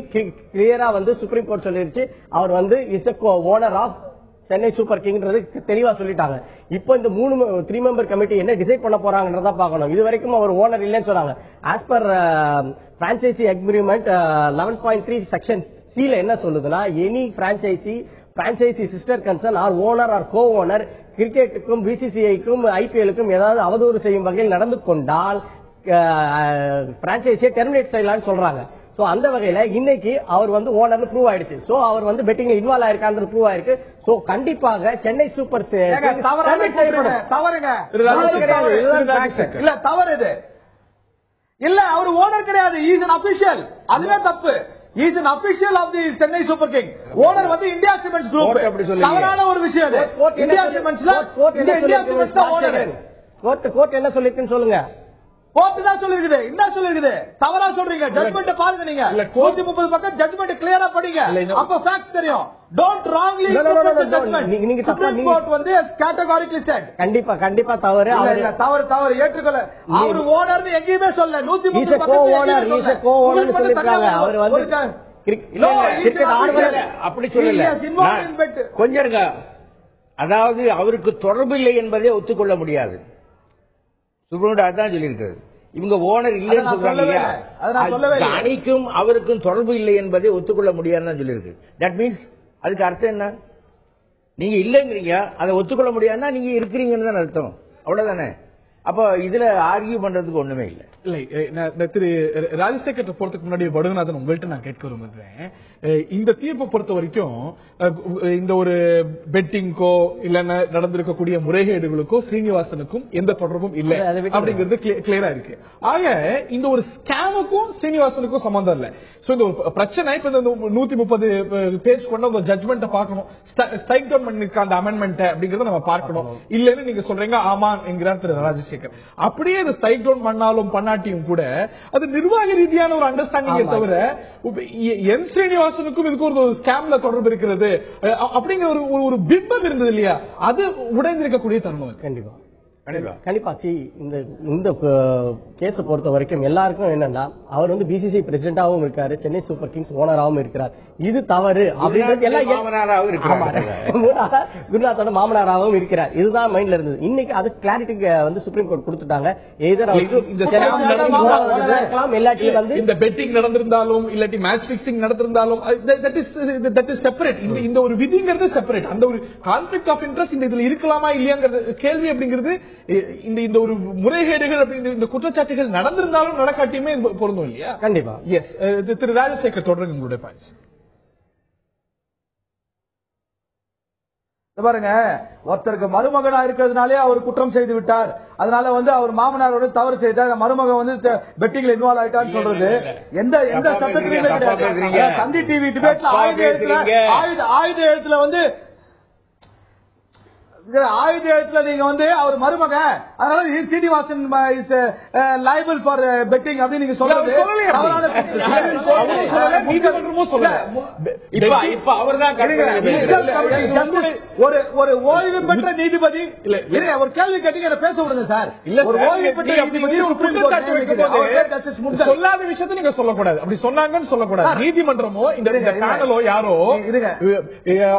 கிளியரா வந்து சுப்ரீம் கோர்ட் சொல்லிருச்சு அவர் வந்து is owner of Chennai super கிங்ன்றது தெளிவா சொல்லிட்டாங்க. இப்போ இந்த 3 மெம்பர் கமிட்டி என்ன டிசைட் பண்ண போறாங்கன்றத பார்க்கணும். இது வரைக்கும் அவர் ஓனர் இல்லைன்னு சொன்னாங்க. As per franchisee agreement 11.3 section C என்ன சொல்லுதுன்னா, any franchisee sister concern or owner or co owner கிரிக்கெட்டுக்கும் பிசிசிஐக்கும் ஐபிஎலுக்கும் ஏதாவது அவதூறு செய்யும் வகையில் நடந்து கொண்டால் பிரான்சைசியை டெர்மினேட் செய்யலாம்னு சொல்றாங்க. சோ அந்த வகையில இன்னைக்கு அவர் வந்து ஓனர் ப்ரூவ் ஆயிடுச்சு. சோ அவர் வந்து பெட்டிங்ல இன்வால்வ் ஆயிருக்காங்க ப்ரூவ் ஆயிருக்கு. சோ கண்டிப்பாக சென்னை சூப்பர் தவறுங்க இல்ல தவறு இது இல்ல. அவர் ஓனர் கிடையாது. Is an official. அதுவே தப்பு. Is an official of the Chennai super king. Owner வந்து இந்தியா சிமெண்ட்ஸ் குரூப். தவறான ஒரு விஷயம். இந்தியா சிமெண்ட்ஸ்ல இந்தியா சிமெண்ட்ஸ் தான் ஓனர். கோர்ட் என்ன சொல்லிருக்குன்னு சொல்லுங்க. கோர்ட் தான் சொல்லிருக்குது. என்ன சொல்லிருக்குது? தவறா சொல்றீங்க. ஜட்மெண்ட் பாருங்க. நீங்க 130 பக்கம் ஜட்மெண்ட் கிளியரா படிங்க. அப்ப ஃபேக்ட்ஸ் தெரியும். Don't wrongly interpret the judgement. நீங்க சுப்ரீம் கோர்ட் வந்து கேட்டகரிக்கலி செட். கண்டிப்பா தவறு. தவறு ஏற்றுக்கொள்ள. அவர் ஓனர்னு எங்கேயுமே சொல்ல. 130 பக்கம் ஓனர் சொல்லிருக்காங்க. அவர் வந்து கிரிக்கெட் ஆர்வலர் அப்படி சொல்லல. கொஞ்சம் இருங்க. அதாவது அவருக்கு தொடர்பு இல்லை என்பதை ஒத்துக்கொள்ள முடியாது. சுப்ரீம் அதான் சொல்லியிருக்கிறது. இவங்க ஓனர் இல்லைன்னு சொல்றாங்க. அணிக்கும் அவருக்கும் தொடர்பு இல்லை என்பதை ஒத்துக்கொள்ள முடியாதுன்னு சொல்லியிருக்கு. தட் மீன்ஸ் அதுக்கு அர்த்தம் என்ன? நீங்க இல்லைங்கிறீங்க, அதை ஒத்துக்கொள்ள முடியாதுன்னா நீங்க இருக்கிறீங்கன்னு தான் அர்த்தம். அவ்வளவுதானே? அப்ப இதுல ஆர்கியூ பண்றதுக்கு ஒண்ணுமே இல்லை. இல்லை, திரு ராஜசேகர் போறதுக்கு முன்னாடி வடுகநாதன் உங்கள்கிட்ட நான் கேட்க விரும்புகிறேன். இந்த தீர்ப்பை பொறுத்த வரைக்கும் இந்த ஒரு பெட்டிங்கோ இல்லைன்னா நடந்திருக்கக்கூடிய முறைகேடுகளுக்கோ ஸ்ரீனிவாசனுக்கும் எந்த தொடர்பும் இல்லை அப்படிங்கிறது கிளியரா இருக்கு. ஆக இந்த ஒரு ஸ்கேமுக்கும் ஸ்ரீனிவாசனுக்கும் சம்பந்தம் இல்லை. சோ இந்த ஒரு பிரச்சனை இப்ப இந்த 130 பேஜ் கொண்ட ஒரு ஜட்மெண்ட் பார்க்கணும். ஸ்ட்ரைக் டவுன் பண்ணிருக்க அந்த அமெண்ட்மெண்ட் அப்படிங்கறத நம்ம பார்க்கணும். இல்லன்னு நீங்க சொல்றீங்க ஆமா என்கிறார் திரு ராஜசேகர். அப்படியே அது ஸ்ட்ரைக் டவுன் பண்ணாலும் பண்ணாட்டியும் கூட அது நிர்வாக ரீதியான ஒரு அண்டர்ஸ்டாண்டிங் தவிர என் ஸ்ரீனிவாசனுக்கும் இதுக்கு ஒரு ஸ்கேம்ல தொடர்பு இருக்கிறது அப்படிங்கிற ஒரு பிம்பம் இருந்தது இல்லையா? அது உடைந்திருக்கக்கூடிய தருணம். கண்டிப்பா இந்த கேஸ பொறுத்த வரைக்கும் எல்லாருக்கும் என்னன்னா, அவர் வந்து பிசிசி பிரசிடென்டாவும் இருக்காரு, சென்னை சூப்பர் கிங்ஸ் ஓனராகவும் இருக்கிறார். இது தவறு அப்படின்றது குருநாத்தோட மாமனாராகவும் இருக்கிறார். இதுதான் மைண்ட்ல இருந்தது. இன்னைக்கு அது கிளாரிட்டி வந்து சுப்ரீம் கோர்ட் கொடுத்துட்டாங்க. எல்லாத்தையும் வந்து இந்த பெட்டிங் நடந்திருந்தாலும் இல்லாட்டி மேட்ச் பிக்சிங் நடந்திருந்தாலும் செப்பரேட். இந்த ஒரு விதிங்கிறது செப்பரேட். அந்த ஒரு கான்ஃபிளிக்ட் ஆஃப் இன்ட்ரெஸ்ட் இந்த இதுல இருக்கலாமா இல்லையாங்கிறது கேள்வி அப்படிங்கிறது இந்த ஒரு முறைகேடுகள் இந்த குற்றச்சாட்டுகள் நடந்திருந்தாலும் நடக்காட்டியுமே பொருந்தும் இல்லையா? கண்டிப்பா. எஸ், திரு ராஜசேகர் தொடர்ந்து உங்களுடைய பாயிண்ட்ஸ் பாருங்க. ஒருத்தருக்கு மருமகனா இருக்கிறதுனாலே அவர் குற்றம் செய்து விட்டார், அதனால வந்து அவர் மாமனாரோட தவறு செய்தார், மருமகன் வந்து பெட்டிங்ல இன்வால்வ் ஆயிட்டான்னு சொல்றது எந்த சட்டத்திலுமே கிடையாது. தந்தி டிவி டிபேட்ல ஆயுத எழுத்துல வந்து நீங்க வந்து அவர் மருமக, அதனால Srinivasan is liable for betting அப்படின்னு நீங்க சொல்றது ஒரு ஓய்வு பெற்ற நீதிபதி ஒரு கேள்வி கேட்டீங்க பேச விடுங்க சார். ஒரு ஓய்வு பெற்ற நீதிபதி சொல்லாத விஷயத்தை நீங்க சொல்லக்கூடாது. அப்படி சொன்னாங்கன்னு சொல்லக்கூடாது. நீதிமன்றமோ இந்த பேனலோ யாரோ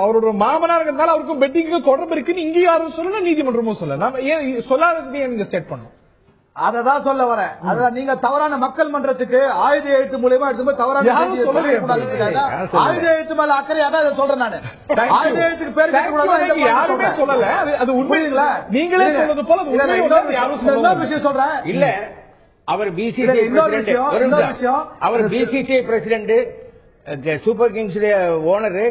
அவரோட மாமனார் இருந்தாலும் அவருக்கும் பெட்டிங்கு தொடர்பு இருக்குன்னு இங்க யாரும் சொல்லல, நீதிமன்றமும் சொல்ல. நாம ஏன் சொல்லாதது நீங்க ஸ்டேட் பண்ணணும்? அததான் சொல்ல வரேன். அதான் நீங்க தவறான மக்கள் மன்றத்துக்கு ஆயுத எழுத்து மூலமா எடுத்து தவறான ஆயுத எழுத்து மேல அக்கறையா தான் சொல்றேன் நானு. ஆயுத எழுத்துக்கு பேர் யாருமே சொல்லல. அது உண்மைங்களா? நீங்களே சொன்னது போல இன்னொரு விஷயம் சொல்றேன். இல்ல, அவர் BCCI president, super kings owner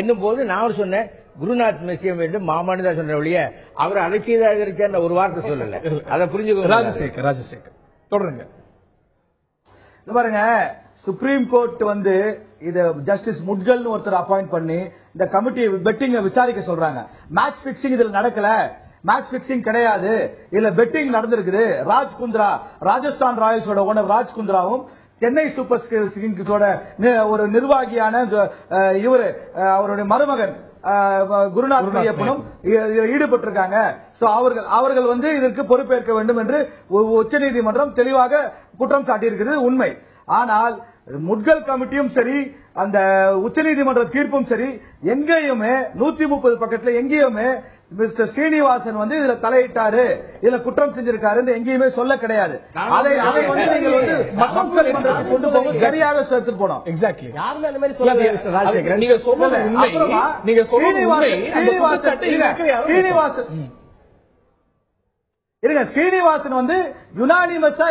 என்னும் போது நான் சொன்னேன் குருநாத் மெஸ்ஸியம் வேண்டும் மாமான்னு தான் சொன்ன ஒழிய அவர் அதை செய்த ஒரு வார்த்தை சொல்லல. அதை புரிஞ்சுக்கோங்க. ராஜசேகர் தொடருங்க. பாருங்க, சுப்ரீம் கோர்ட் வந்து இது ஜஸ்டிஸ் முட்கல்னு ஒருத்தர் அப்பாயிண்ட் பண்ணி இந்த கமிட்டி பெட்டிங் விசாரிக்க சொல்றாங்க. மேட்ச் பிக்சிங் இதுல நடக்கல, மேட்ச் பிக்சிங் கிடையாது, இதுல பெட்டிங் நடந்திருக்குது. ராஜ் குந்த்ரா, ராஜஸ்தான் ராயல்ஸோட ஓனர் ராஜ் குந்த்ராவும் சென்னை சூப்பர் கிங்ஸோட ஒரு நிர்வாகியான இவரு அவருடைய மருமகன் குருநாத் பிரியப்பனும் ஈடுபட்டிருக்காங்க. அவர்கள் வந்து இதற்கு பொறுப்பேற்க வேண்டும் என்று உச்சநீதிமன்றம் தெளிவாக குற்றம் சாட்டியிருக்கிறது உண்மை. ஆனால் முட்கல் கமிட்டியும் சரி, அந்த உச்சநீதிமன்ற தீர்ப்பும் சரி, எங்கேயுமே 130 பக்கத்துல எங்கேயுமே மிஸ்டர் ஸ்ரீனிவாசன் வந்து இதுல தலையிட்டாரு, இதுல குற்றம் செஞ்சிருக்காரு எங்கேயுமே சொல்ல கிடையாது. அதை வந்து நீங்கள் வந்து மக்கள் மன்றத்துக்கு கொண்டு போக சரியாக சேர்த்து போனோம். எக்ஸாக்ட்லி. யாருமே அந்த மாதிரி சொல்லல. நீங்க சொல்றது உண்மை. நீங்க சொல்றது இருங்க, ஸ்ரீனிவாசன் வந்து யுனானிமஸா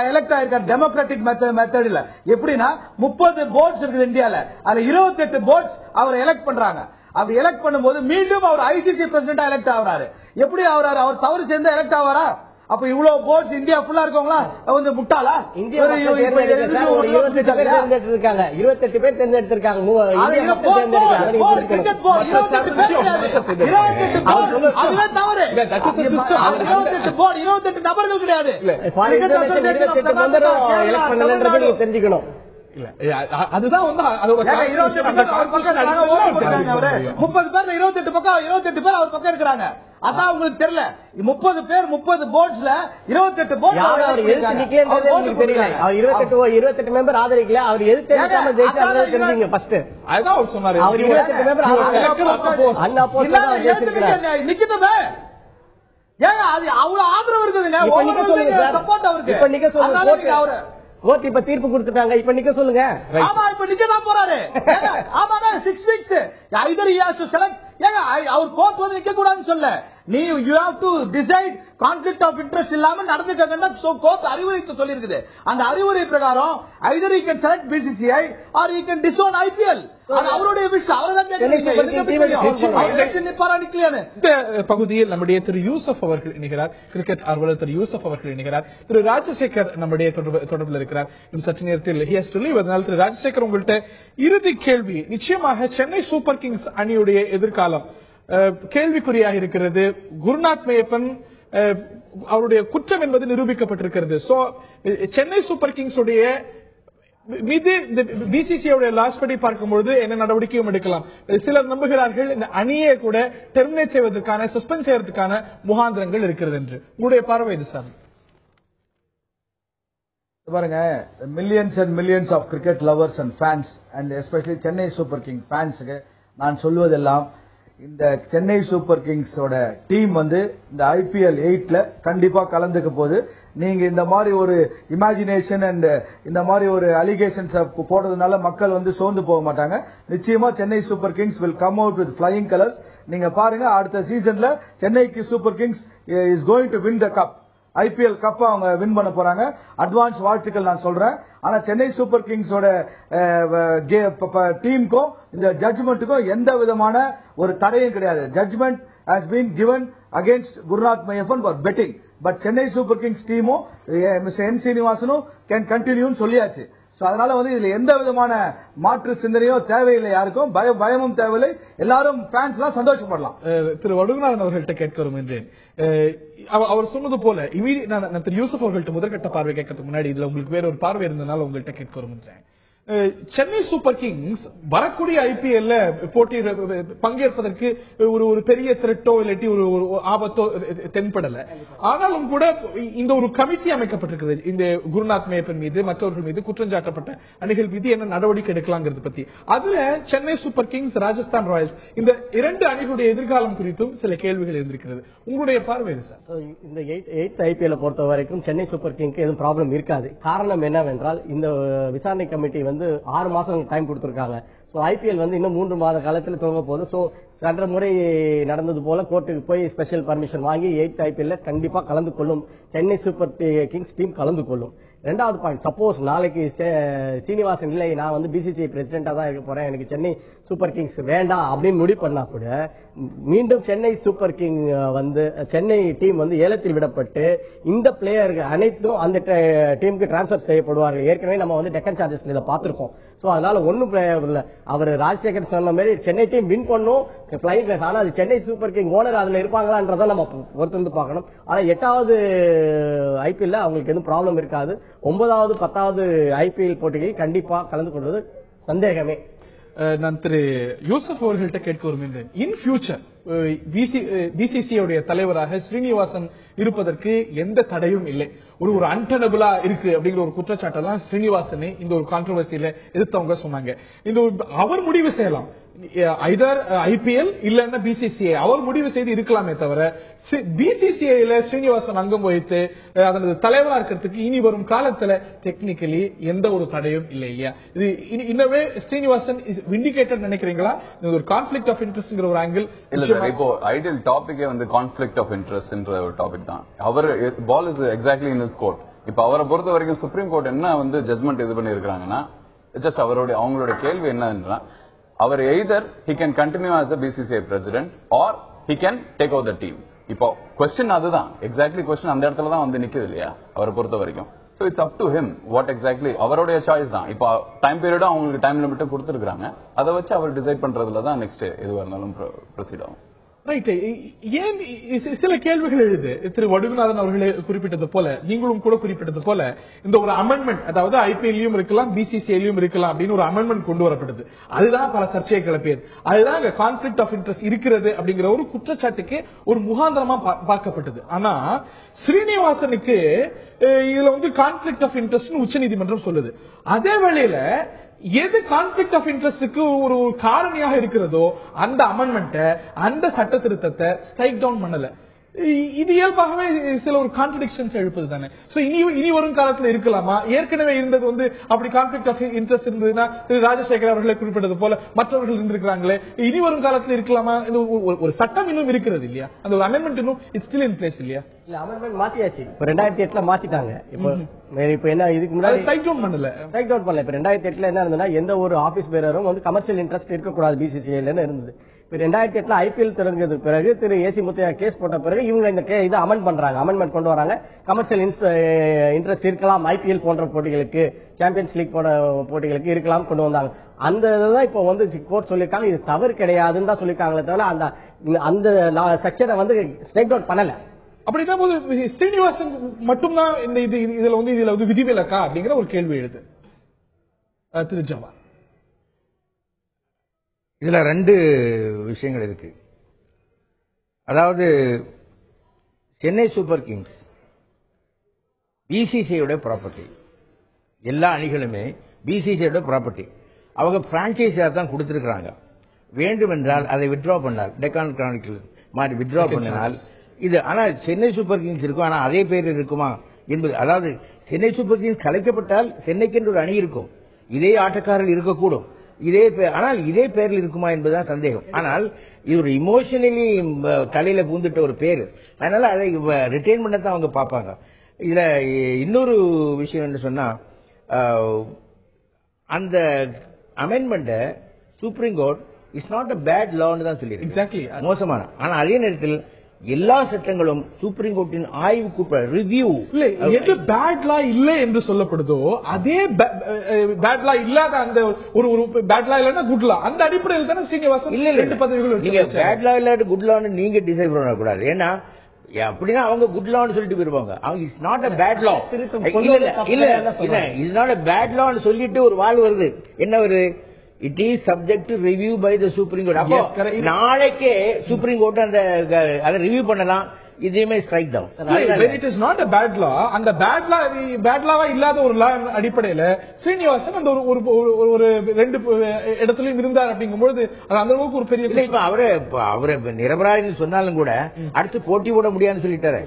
எலெக்ட் ஆயிருக்காரு டெமோக்ராட்டிக் மெத்தட்ல. எப்படின்னா 30 போர்ட்ஸ் இருக்குது இந்தியால, அதுல 28 போர்ட்ஸ் அவர் எலெக்ட் பண்றாங்க. அப்படி எலெக்ட் பண்ணும்போது மீண்டும் அவர் ஐசிசி பிரசிடென்டா எலெக்ட் ஆகிறாரு. எப்படி ஆகிறாரு? அவர் தவறு சேர்ந்து எலெக்ட் ஆவாரா? அப்ப இவ்வளவு போர்ட்ஸ் இந்தியா ஃபுல்லா இருக்கவங்களா வந்து முட்டாளா? 28 பேர் தேர்ந்தெடுத்திருக்காங்க. அதுவே தவறு. 28 நபர்கள் கிடையாது. தெரிஞ்சுக்கணும். அதுதான் வந்து 30 பேர் 28 பக்கம் 28 பேர் அவர் பக்கம் இருக்கிறாங்க. அதான் உங்களுக்கு தெரியல. 30 பேர் 30 போர்ட்ஸ்ல 28 போர்ட் இருபத்தெட்டு மெம்பர் ஆதரிக்கல. அவர் எது தெரிஞ்சுங்க ஃபர்ஸ்ட். அதுதான் அவர் சொன்னாரு. அவர் 28 மெம்பர் நிக்கணுமே. ஏங்க அது அவ்வளவு ஆதரவு இருக்குதுங்க. சப்போர்ட் அவருக்கு. இப்ப நிக்க சொல்லுங்க. அவரு கோர்ட் இப்ப தீர்ப்பு கொடுத்துட்டாங்க. இப்ப நிக்க சொல்லுங்க. ஆமா, இப்ப நிக்க தான் போறாரு. ஆமாங்க, 6 weeks either he has to select. ஏங்க அவர் கோர்ட் வந்து நிக்க கூடாதுன்னு சொல்ல, நீ you have to decide conflict of interest இல்லாம நடந்துக்கங்க கோர்ட் அறிவுரை சொல்லி இருக்குது. அந்த அறிவுரை பிரகாரம் either he can select BCCI or he can disown IPL. அது அவருடைய விஷயம். அவர்தான் கேட்கறீங்க இந்த பகுதியில் நம்முடைய திரு யூசப் அவர்கள் இணைகிறார். கிரிக்கெட் ஆர்வலர் திரு யூசப் அவர்கள் இணைகிறார். திரு ராஜசேகர் நம்முடைய தொடர்பில் இருக்கிறார். சற்று நேரத்தில் he has to leave. அதனால திரு ராஜசேகர், உங்கள்கிட்ட இறுதி கேள்வி. நிச்சயமாக சென்னை சூப்பர் கிங்ஸ் அணியுடைய எதிர்காலம் கேள்விக்குறியாக இருக்கிறது. குருநாத் மேயப்பன் அவருடைய குற்றம் என்பது நிரூபிக்கப்பட்டிருக்கிறது. சோ சென்னை சூப்பர் கிங்ஸ் உடைய மீது இந்த பிசிசிஐ லாஸ்ட் படி பார்க்கும்போது என்ன நடவடிக்கையும் எடுக்கலாம். சிலர் நம்புகிறார்கள் இந்த அணியை கூட டெர்மினேட் செய்வதற்கான, சஸ்பெண்ட் செய்வதற்கான முகாந்திரங்கள் இருக்கிறது என்று. உங்களுடைய பார்வை இது சார்? பாருங்க, millions and millions of cricket lovers and fans and especially Chennai super king ஃபேன்ஸுக்கு நான் சொல்வதெல்லாம், இந்த சென்னை சூப்பர் கிங்ஸோட டீம் வந்து இந்த IPL 8ல கண்டிப்பா கலந்துக்க போது. நீங்க இந்த மாதிரி ஒரு இமேஜினேஷன் அண்ட் இந்த மாதிரி ஒரு அலிகேஷன்ஸ் போடுறதுனால மக்கள் வந்து சோர்ந்து போக மாட்டாங்க. நிச்சயமா Chennai super Kings will come out with flying colours. நீங்க பாருங்க, அடுத்த சீசன்ல சென்னைக்கு super Kings is going to win the cub. IPL cup அவங்க வின் பண்ண போறாங்க. அட்வான்ஸ் வாழ்த்துக்கள் நான் சொல்றேன். ஆனா சென்னை சூப்பர் கிங்ஸோட டீமுக்கும் இந்த ஜட்ஜ்மெண்ட்டுக்கும் எந்த விதமான ஒரு தடையும் கிடையாது. Judgement has been given against Gurunath Meiyappan for betting. But Chennai super kings டீமும் மிஸ்டர் என் சீனிவாசனும் கேன் கண்டினியூன்னு சொல்லியாச்சு. அதனால வந்து இதுல எந்த விதமான மாற்று சிந்தனையோ தேவையில்லை, யாருக்கும் பயமும் தேவையில்லை. எல்லாரும் ஃபேன்ஸ் எல்லாம் சந்தோஷப்படலாம். திரு வடுகநாதன் அவர்கள்ட்ட கேட்க விரும்புகிறேன். அவர் சொன்னது போல திரு யூசப் அவர்கள்ட்ட முதற்கட்ட பார்வை கேட்கறதுக்கு முன்னாடி இதுல உங்களுக்கு வேற ஒரு பார்வை இருந்தனால உங்கள்கிட்ட கேட்க விரும்புகிறேன். சென்னை சூப்பர் கிங்ஸ் வரக்கூடிய ஐபிஎல்ல போட்டி பங்கேற்பதற்கு ஒரு பெரிய த்ரெட்டோ இல்லாட்டி ஒரு ஆபத்தோ தென்படல. ஆனாலும் கூட இந்த ஒரு கமிட்டி அமைக்கப்பட்டிருக்கிறது இந்த குருநாத் மேப்பன் மீது மற்றவர்கள் மீது குற்றஞ்சாட்டப்பட்ட அணிகள் மீது என்ன நடவடிக்கை எடுக்கலாங்கிறது பத்தி. அதுல Chennai super Kings, Rajasthan Royals இந்த இரண்டு அணிகளுடைய எதிர்காலம் குறித்தும் சில கேள்விகள் இருந்திருக்கிறது. உங்களுடைய பார்வை சார்? இந்த 8th ஐபிஎல் பொறுத்த வரைக்கும் சென்னை சூப்பர் கிங்க்கு எதுவும் ப்ராப்ளம் இருக்காது. காரணம் என்னவென்றால் இந்த விசாரணை கமிட்டி 6 மாசம் டைம் கொடுத்திருக்காங்க. சோ ஐபிஎல் இன்னும் 3 மாத காலத்தில் துவங்க போகுது. சோ சென்ற முறை நடந்தது போல கோர்ட்டுக்கு போய் ஸ்பெஷல் பர்மிஷன் வாங்கி 8th ஐபிஎல் கண்டிப்பா கலந்து கொள்ளும் சென்னை சூப்பர் கிங்ஸ் டீம் கலந்து கொள்ளும். ரெண்டாவது பாயிண்ட், சப்போஸ் நாளைக்கு சீனிவாசன் இல்லை நான் பிசிசிஐ பிரசிடென்டா தான் இருக்க போறேன், எனக்கு சென்னை சூப்பர் கிங்ஸ் வேண்டாம் அப்படின்னு முடிவு பண்ணா கூட மீண்டும் Chennai super king Chennai team ஏலத்தில் விடப்பட்டு இந்த பிளேயர்கள் அனைத்தும் அந்த டீமுக்கு டிரான்ஸ்பர் செய்யப்படுவார்கள். ஏற்கனவே நம்ம டெக்கன் சார்ஜஸ் இதை பார்த்திருக்கோம். சோ அதனால ஒன்னும் இல்ல. அவர் ராஜசேகர் சொன்ன மாதிரி சென்னை டீம் வின் பண்ணும் பிளைட், ஆனா அது சென்னை சூப்பர் கிங் ஓனர் அதுல இருப்பாங்களான்றத நம்ம பொறுத்து பார்க்கணும். ஆனா 8வது ஐபிஎல் அவங்களுக்கு எதுவும் ப்ராப்ளம் இருக்காது. 9வது 10வது ஐபிஎல் போட்டிகளில் கண்டிப்பா கலந்து கொள்வது சந்தேகமே. நான் திரு யூசப் அவர்கள்ட்ட கேட்க விரும்புகிறேன். இன் ஃபியூச்சர் பிசிசிஐ தலைவராக ஸ்ரீனிவாசன் இருப்பதற்கு எந்த தடையும் இல்லை. ஒரு அன்டனபிளா இருக்கு அப்படிங்கிற ஒரு குற்றச்சாட்டெல்லாம் ஸ்ரீனிவாசனை இந்த ஒரு கான்ட்ரோவர்சியில எதிர்த்தவங்க சொன்னாங்க. இந்த அவர் முடிவு செய்யலாம், ஐதர் ஐபிஎல் இல்லன்னா பிசிசிஐ அவர் முடிவு செய்து இருக்கலாமே தவிர பிசிசிஐல ஸ்ரீனிவாசன் அங்கம் வகித்து அதனது தலைவரா இருக்கிறதுக்கு இனி வரும் காலத்துல டெக்னிக்கலி எந்த ஒரு தடையும் இல்லை இல்லையா? இது இன்னவே ஸ்ரீனிவாசன் விண்டிகேட்டட் நினைக்கிறீங்களா? ஒரு கான்ஃபிளிக்ட் ஆஃப் இன்ட்ரெஸ்ட்ங்கிற ஒரு ஆங்கிள் இல்ல. இப்போ ஐடியல் டாபிக்கே கான்ஃபிளிக்ட் ஆஃப் இன்ட்ரெஸ்ட்ன்ற ஒரு டாபிக் தான். அவர் ball is exactly in his court. இப்ப அவரை பொறுத்த வரைக்கும் சுப்ரீம் கோர்ட் என்ன ஜட்மெண்ட் இது பண்ணி இருக்காங்கன்னா, ஜஸ்ட் அவங்களோட கேள்வி என்னன்னா, அவர் either he can continue as the BCCI president or he can take over the team. இப்போ क्वेश्चन அதுதான், எக்ஸாக்ட்லி क्वेश्चन அந்த இடத்துல தான் நிக்குது இல்லையா அவரை பொறுத்த வரைக்கும். So it's up to him what exactly அவருடைய சாய்ஸ் தான். இப்போ டைம் பீரியடும் அவங்களுக்கு டைம் லிமிட் கொடுத்துருக்காங்க. அதை வச்சு அவர் டிசைட் பண்றதுல தான் நெக்ஸ்ட் எதுவாக இருந்தாலும் ப்ரொசீட் ஆகும். ரைட். ஏன் சில கேள்விகள் எழுது. திரு வடுகநாதன் அவர்களே குறிப்பிட்டது போல, நீங்களும் கூட குறிப்பிட்டது போல, இந்த ஒரு அமெண்ட்மெண்ட், அதாவது ஐபிஎல்லையும் இருக்கலாம் பிசிசிஐலையும் இருக்கலாம் அப்படின்னு ஒரு அமெண்ட்மெண்ட் கொண்டு வரப்பட்டது. அதுதான் பல சர்ச்சையை கிளப்பியது. அதுதான் கான்ஃபிளிக்ட் ஆஃப் இன்ட்ரெஸ்ட் இருக்கிறது அப்படிங்கிற ஒரு குற்றச்சாட்டுக்கு ஒரு முகாந்திரமா பார்க்கப்பட்டது. ஆனா ஸ்ரீனிவாசனுக்கு இதுல கான்ஃபிளிக்ட் ஆஃப் இன்ட்ரெஸ்ட் உச்சநீதிமன்றம் சொல்லுது. அதே வேளையில எது கான்ஃபிளிக்ட் ஆஃப் இன்ட்ரெஸ்டுக்கு ஒரு காரணியாக இருக்கிறதோ அந்த அமெண்ட்மெண்ட், அந்த சட்ட திருத்தத்தை ஸ்ட்ரைக் டவுன் பண்ணல. இது இயல்பாகவே சில ஒரு கான்ட்ரடிக்ஷன்ஸ் எழுப்பது தானே. சோ இனி வரும் காலத்துல இருக்கலாமா? ஏற்கனவே இருந்தது அப்படி கான்ஃபிளிக்ட் ஆஃப் இன்ட்ரெஸ்ட் இருந்ததுன்னா திரு ராஜசேகர் அவர்களை குறிப்பிட்டது போல மற்றவர்கள் இருந்திருக்கிறாங்களே, இனி வரும் காலத்துல இருக்கலாமா? ஒரு சட்டம் இன்னும் இருக்கிறது இல்லையா? அந்த ஒரு அமெண்ட்மெண்ட் இன்னும் இட்ஸ் ஸ்டில் இன் பிளேஸ் இல்லையா? இல்ல, அமெண்ட்மெண்ட் மாத்தியாச்சு. இப்ப 2008ல மாத்திட்டாங்க. இப்ப என்ன இதுக்கு முன்னாடி ஸ்ட்ரைக் டவுன் பண்ணல. இப்ப 2008ல என்ன இருந்ததுன்னா, எந்த ஒரு ஆபீஸ் பேரரும் கமர்ஷியல் இன்ட்ரெஸ்ட் இருக்கக்கூடாது பிசிசிஐல இருந்தது. இப்ப 2008ல ஐபிஎல் தொடங்கியதுக்கு பிறகு திரு ஏசி முத்தையா கேஸ் போட்ட பிறகு இவங்க இந்த இதை அமெண்ட்மெண்ட் கொண்டு வராங்க. கமர்ஷியல் இன்ட்ரெஸ்ட் இருக்கலாம் ஐபிஎல் போன்ற போட்டிகளுக்கு, சாம்பியன்ஸ் லீக் போன்ற போட்டிகளுக்கு இருக்கலாம் கொண்டு வந்தாங்க. அந்த இதுதான் இப்ப கோர்ட் சொல்லிருக்காங்க. இது தவறு கிடையாதுன்னு தான் சொல்லிருக்காங்களே தவிர அந்த செக்ஷனை ஸ்ட்ரைக் அவுட் பண்ணல. அப்படின்னா போது ஸ்ரீனிவாசன் மட்டும்தான் இதுல விதிவிலக்கா அப்படிங்கிற ஒரு கேள்வி எழுது. திரு ஜவா, இதுல 2 விஷயங்கள் இருக்கு. அதாவது சென்னை சூப்பர் கிங்ஸ் பிசிசிஐயோட ப்ராப்பர்ட்டி, எல்லா அணிகளுமே பிசிசிஐயோட ப்ராப்பர்ட்டி. அவங்க பிரான்சைஸா தான் கொடுத்திருக்காங்க. வேண்டுமென்றால் அதை வித்ட்ரா பண்ணால், டெக்கான் கிரானிக்கல் மாதிரி வித்ட்ரா பண்ணினால் இது, ஆனா சென்னை சூப்பர் கிங்ஸ் இருக்கும், ஆனா அதே பேர் இருக்குமா என்பது, அதாவது சென்னை சூப்பர் கிங்ஸ் கலைக்கப்பட்டால் சென்னைக்கென்று ஒரு அணி இருக்கும், இதே ஆட்டக்காரர்கள் இருக்கக்கூடும், ஆனால் இதே பேரில் இருக்குமா என்பதுதான் சந்தேகம். ஆனால் இது ஒரு இமோஷனலி தலையில பூந்துட்ட ஒரு பேரு, அதனால அதை ரிட்டைன் பண்ணத்தான் அவங்க பார்ப்பாங்க. இதுல இன்னொரு விஷயம் என்ன சொன்னா, அந்த amendment supreme court it's not a bad லான்னு தான் சொல்லி, எக்ஸாக்ட்லி மோசமான. ஆனா அதே நேரத்தில் எல்லா சட்டங்களும் சுப்ரீம் கோர்ட்டின் ஆய்வுக்கு ரிவ்யூ எது பேட் லா இல்லை என்று சொல்லப்படுதோ அதே பேட் லா இல்லாத அந்த ஒரு பேட் லா இல்லன்னா குட் லா, அந்த அடிப்படையில் தானே ஸ்ரீனிவாசன் இல்ல 2 பதவிகள். நீங்க பேட் லா இல்லாத குட் லான்னு நீங்க டிசைட் பண்ணக்கூடாது. ஏன்னா அப்படின்னா அவங்க குட் லான்னு சொல்லிட்டு போயிருவாங்க. அவங்க it's not a bad law. இல்ல இட்ஸ் நாட் அ பேட் லான்னு சொல்லிட்டு ஒரு வாழ் வருது. என்ன வருது? It is subject to review by the supreme court. அப்போ நாளைக்கே சுப்ரீம் கோர்ட் அதை ரிவ்யூ பண்ணலாம். இதுவுமே strike down. It is not a bad law. அந்த பேட் லாவா இல்லாத ஒரு லா அடிப்படையில ஸ்ரீனிவாசன் அந்த ஒரு 2 இடத்துலயும் இருந்தார் அப்படிங்கும்போது அது அந்த அளவுக்கு ஒரு பெரிய இப்ப அவரை நிரபராதின்னு சொன்னாலும் கூட அடுத்து போட்டி போட முடியாதுன்னு சொல்லிட்டாரு.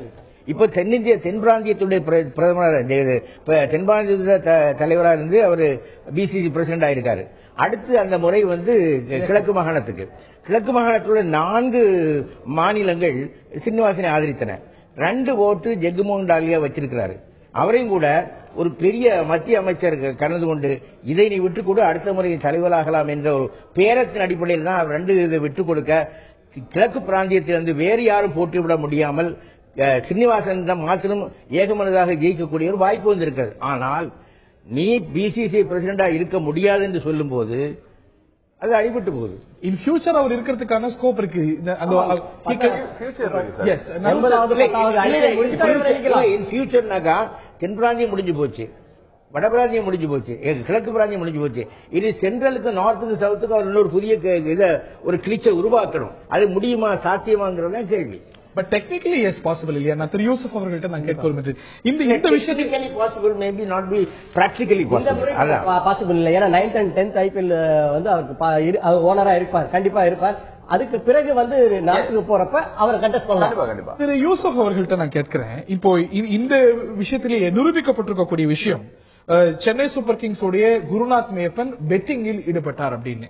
இப்ப தென் பிராந்தியத்துடைய பிரதமர், தென் பிராந்திய தலைவராக இருந்து அவர் பிசிசி பிரசிடண்ட் ஆயிருக்காரு. அடுத்து அந்த முறை கிழக்கு மாகாணத்துல 4 மாநிலங்கள் சீனிவாசனை ஆதரித்தன. 2 ஓட்டு ஜெகமோகன் டாலியா வச்சிருக்கிறாரு. அவரையும் கூட ஒரு பெரிய மத்திய அமைச்சர் கலந்து கொண்டு இதை நீ விட்டுக் கொடு, அடுத்த முறை தலைவராகலாம் என்ற ஒரு பேரத்தின் அடிப்படையில் தான் 2 இதை விட்டுக் கொடுக்க கிழக்கு பிராந்தியத்திலிருந்து வேறு யாரும் போட்டிவிட முடியாமல் சீனிவாசன் மாத்திரம் ஏகமனதாக ஜெயிக்கக்கூடிய ஒரு வாய்ப்பு வந்திருக்கிறது. ஆனால் நீ பிசிசி பிரசிடண்டா இருக்க முடியாது என்று சொல்லும் போது அது அடிபட்டு போகுது. இன் ஃபியூச்சர் அவர் இருக்கிறதுக்கான ஸ்கோப் இருக்கு. தென் பிராந்தியம் முடிஞ்சு போச்சு, வடபிராந்தியம் முடிஞ்சு போச்சு, கிழக்கு பிராந்தியம் முடிஞ்சு போச்சு. இது சென்ட்ரலுக்கு நார்த்துக்கு சவுத்துக்கு அவர் இன்னொரு புதிய ஒரு கிளிச்சை உருவாக்கணும். அது முடியுமா, சாத்தியமாங்கிறத கேள்வி. பட் டெக்னிக்கலி எஸ் பாசிபிள் இல்லையா? நான் திரு யூசுப் அவர்கள்ட்ட நான் கேட்க விரும்புகிறேன். இந்த விஷயத்துக்கு possible maybe not be practically possible இல்லை. ஏன்னா 9th and 10th ஐபிஎல் அவருக்கு ஓனரா இருப்பார், கண்டிப்பா இருப்பார். அதுக்கு பிறகு நாட்டுக்கு போறப்ப அவர் கண்டெஸ்ட் பண்ணலாம். திரு யூசுப் அவர்கள்ட்ட நான் கேட்கிறேன், இப்போ இந்த விஷயத்திலேயே நிரூபிக்கப்பட்டிருக்கக்கூடிய விஷயம் சென்னை சூப்பர் கிங்ஸ் உடைய குருநாத் மேப்பன் பெட்டிங்கில் ஈடுபட்டார் அப்படின்னு,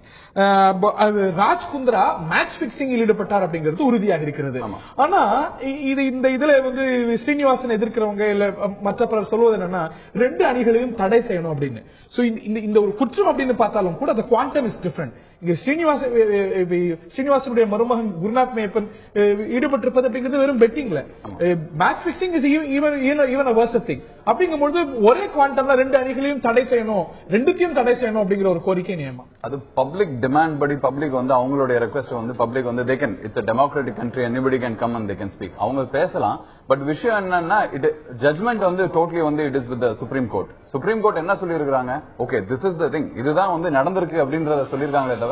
ராஜ் குந்த்ரா மேட்ச் பிக்சிங்கில் ஈடுபட்டார் அப்படிங்கிறது உறுதியாக இருக்கிறது. ஆனா இதுல ஸ்ரீனிவாசன் எதிர்க்கிறவங்க இல்ல மற்ற பலர் சொல்வது என்னன்னா 2 அணிகளையும் தடை செய்யணும் அப்படின்னு. சோ இந்த ஒரு குற்றம் அப்படின்னு பார்த்தாலும் கூட அந்த குவாண்டம் இஸ் டிஃபரண்ட். இங்க ஸ்ரீனிவாசனுடைய மருமகன் குருநாத் மேப்பன் ஈடுபட்டிருப்பது அப்படிங்கிறது வெறும் பெட்டிங்ல. Match fixing is even a worse thing. அப்படிங்கும்போது ஒரே குவாண்டம்ல 2 அணிகளையும் தடை செய்யணும், 2த்தையும் தடை செய்யணும் அப்படிங்கிற ஒரு கோரிக்கை நியமம். அது பப்ளிக் டிமாண்ட் படி பப்ளிக் அவங்களுடைய request public they can, it's a democratic country, anybody can come and they can speak. அவங்க பேசலாம். பட் விஷயம் என்னன்னா judgement totally it is with the Supreme Court. Supreme court என்ன சொல்லி இருக்காங்க? Okay, this is the thing, இதுதான் நடந்திருக்கு அப்படின்றத சொல்லிருக்காங்களே தவிர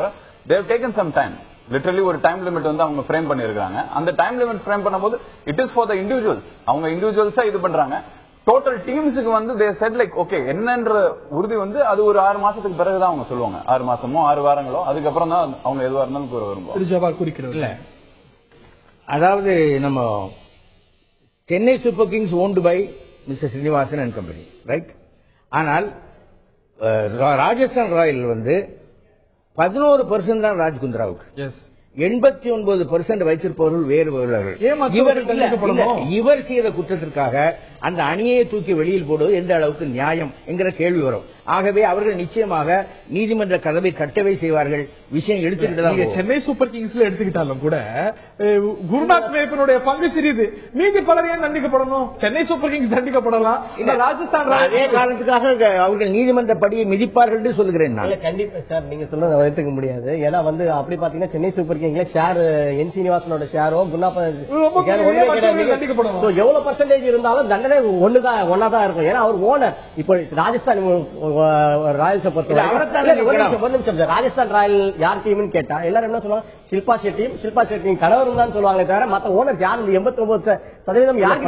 they have taken some time. Literally ஒரு டைம் லிமிட் அவங்க ஃப்ரேம் பண்ணிருக்காங்க. அந்த டைம் லிமிட் ஃப்ரேம் பண்ணும்போது it is for the individuals. அவங்க இண்டிவிஜுவல்ஸா இது பண்றாங்க. டோட்டல் டீம்ஸுக்கு they said like okay என்னன்ற உறுதி அது ஒரு 6 மாசத்துக்கு பிறகுதான் அவங்க சொல்லுவாங்க. 6 மாசமோ 6 வாரங்களோ அதுக்கப்புறம் தான் அவங்க எதுவா இருந்தாலும் கூற வரும்போது. இல்ல, அதாவது நம்ம Chennai super kings owned by mister Srinivasan and company, right? ஆனால் ராஜஸ்தான் ராயல் 11% தான் ராஜ் குந்த்ராவுக்கு, 89% வைத்திருப்பவர்கள் வேறு இவர் செய்த குற்றத்திற்காக அந்த அணியை தூக்கி வெளியில் போடுவது எந்த அளவுக்கு நியாயம் என்கிற கேள்வி வரும். ஆகவே அவர்கள் நிச்சயமாக நீதிமன்ற கதவை தட்டவே செய்வார்கள். விஷயம் எடுத்துக்கிட்டு சென்னை சூப்பர் கிங்ஸ்ல எடுத்துக்கிட்டாலும் கூட குருநாத் மேப்பனுடைய பங்கு சிறிது. மீதி பலர் ஏன் தண்டிக்கப்படணும்? சென்னை சூப்பர் கிங்ஸ் தண்டிக்கப்படலாம், ராஜஸ்தான் அதே காரணத்துக்காக அவர்கள் நீதிமன்ற படியை மிதிப்பார்கள் என்று சொல்லுகிறேன் நான். கண்டிப்பா சார், நீங்க சொல்றதை எடுத்துக்க முடியாது. ஏன்னா அப்படி பாத்தீங்கன்னா சென்னை சூப்பர் கிங்ஸ்ல ஷேர் என் சீனிவாசனோட ஷேரும் எவ்வளவு பர்சன்டேஜ் இருந்தாலும் தண்டனை ஒன்னாதான் இருக்கும். ஏன்னா அவர் ஓனர். இப்போ ராஜஸ்தான் ராயல்ஸை பொறுத்த ராஜஸ்தான் ராயல் யார் டீம்னு கேட்டா எல்லாரும் என்ன சொல்லுவாங்க? ஷில்பா ஷெட்டி கணவரும் தான் சொல்லுவாங்க தவிர மத்த ஓனர் யாரு 89% யாருக்கு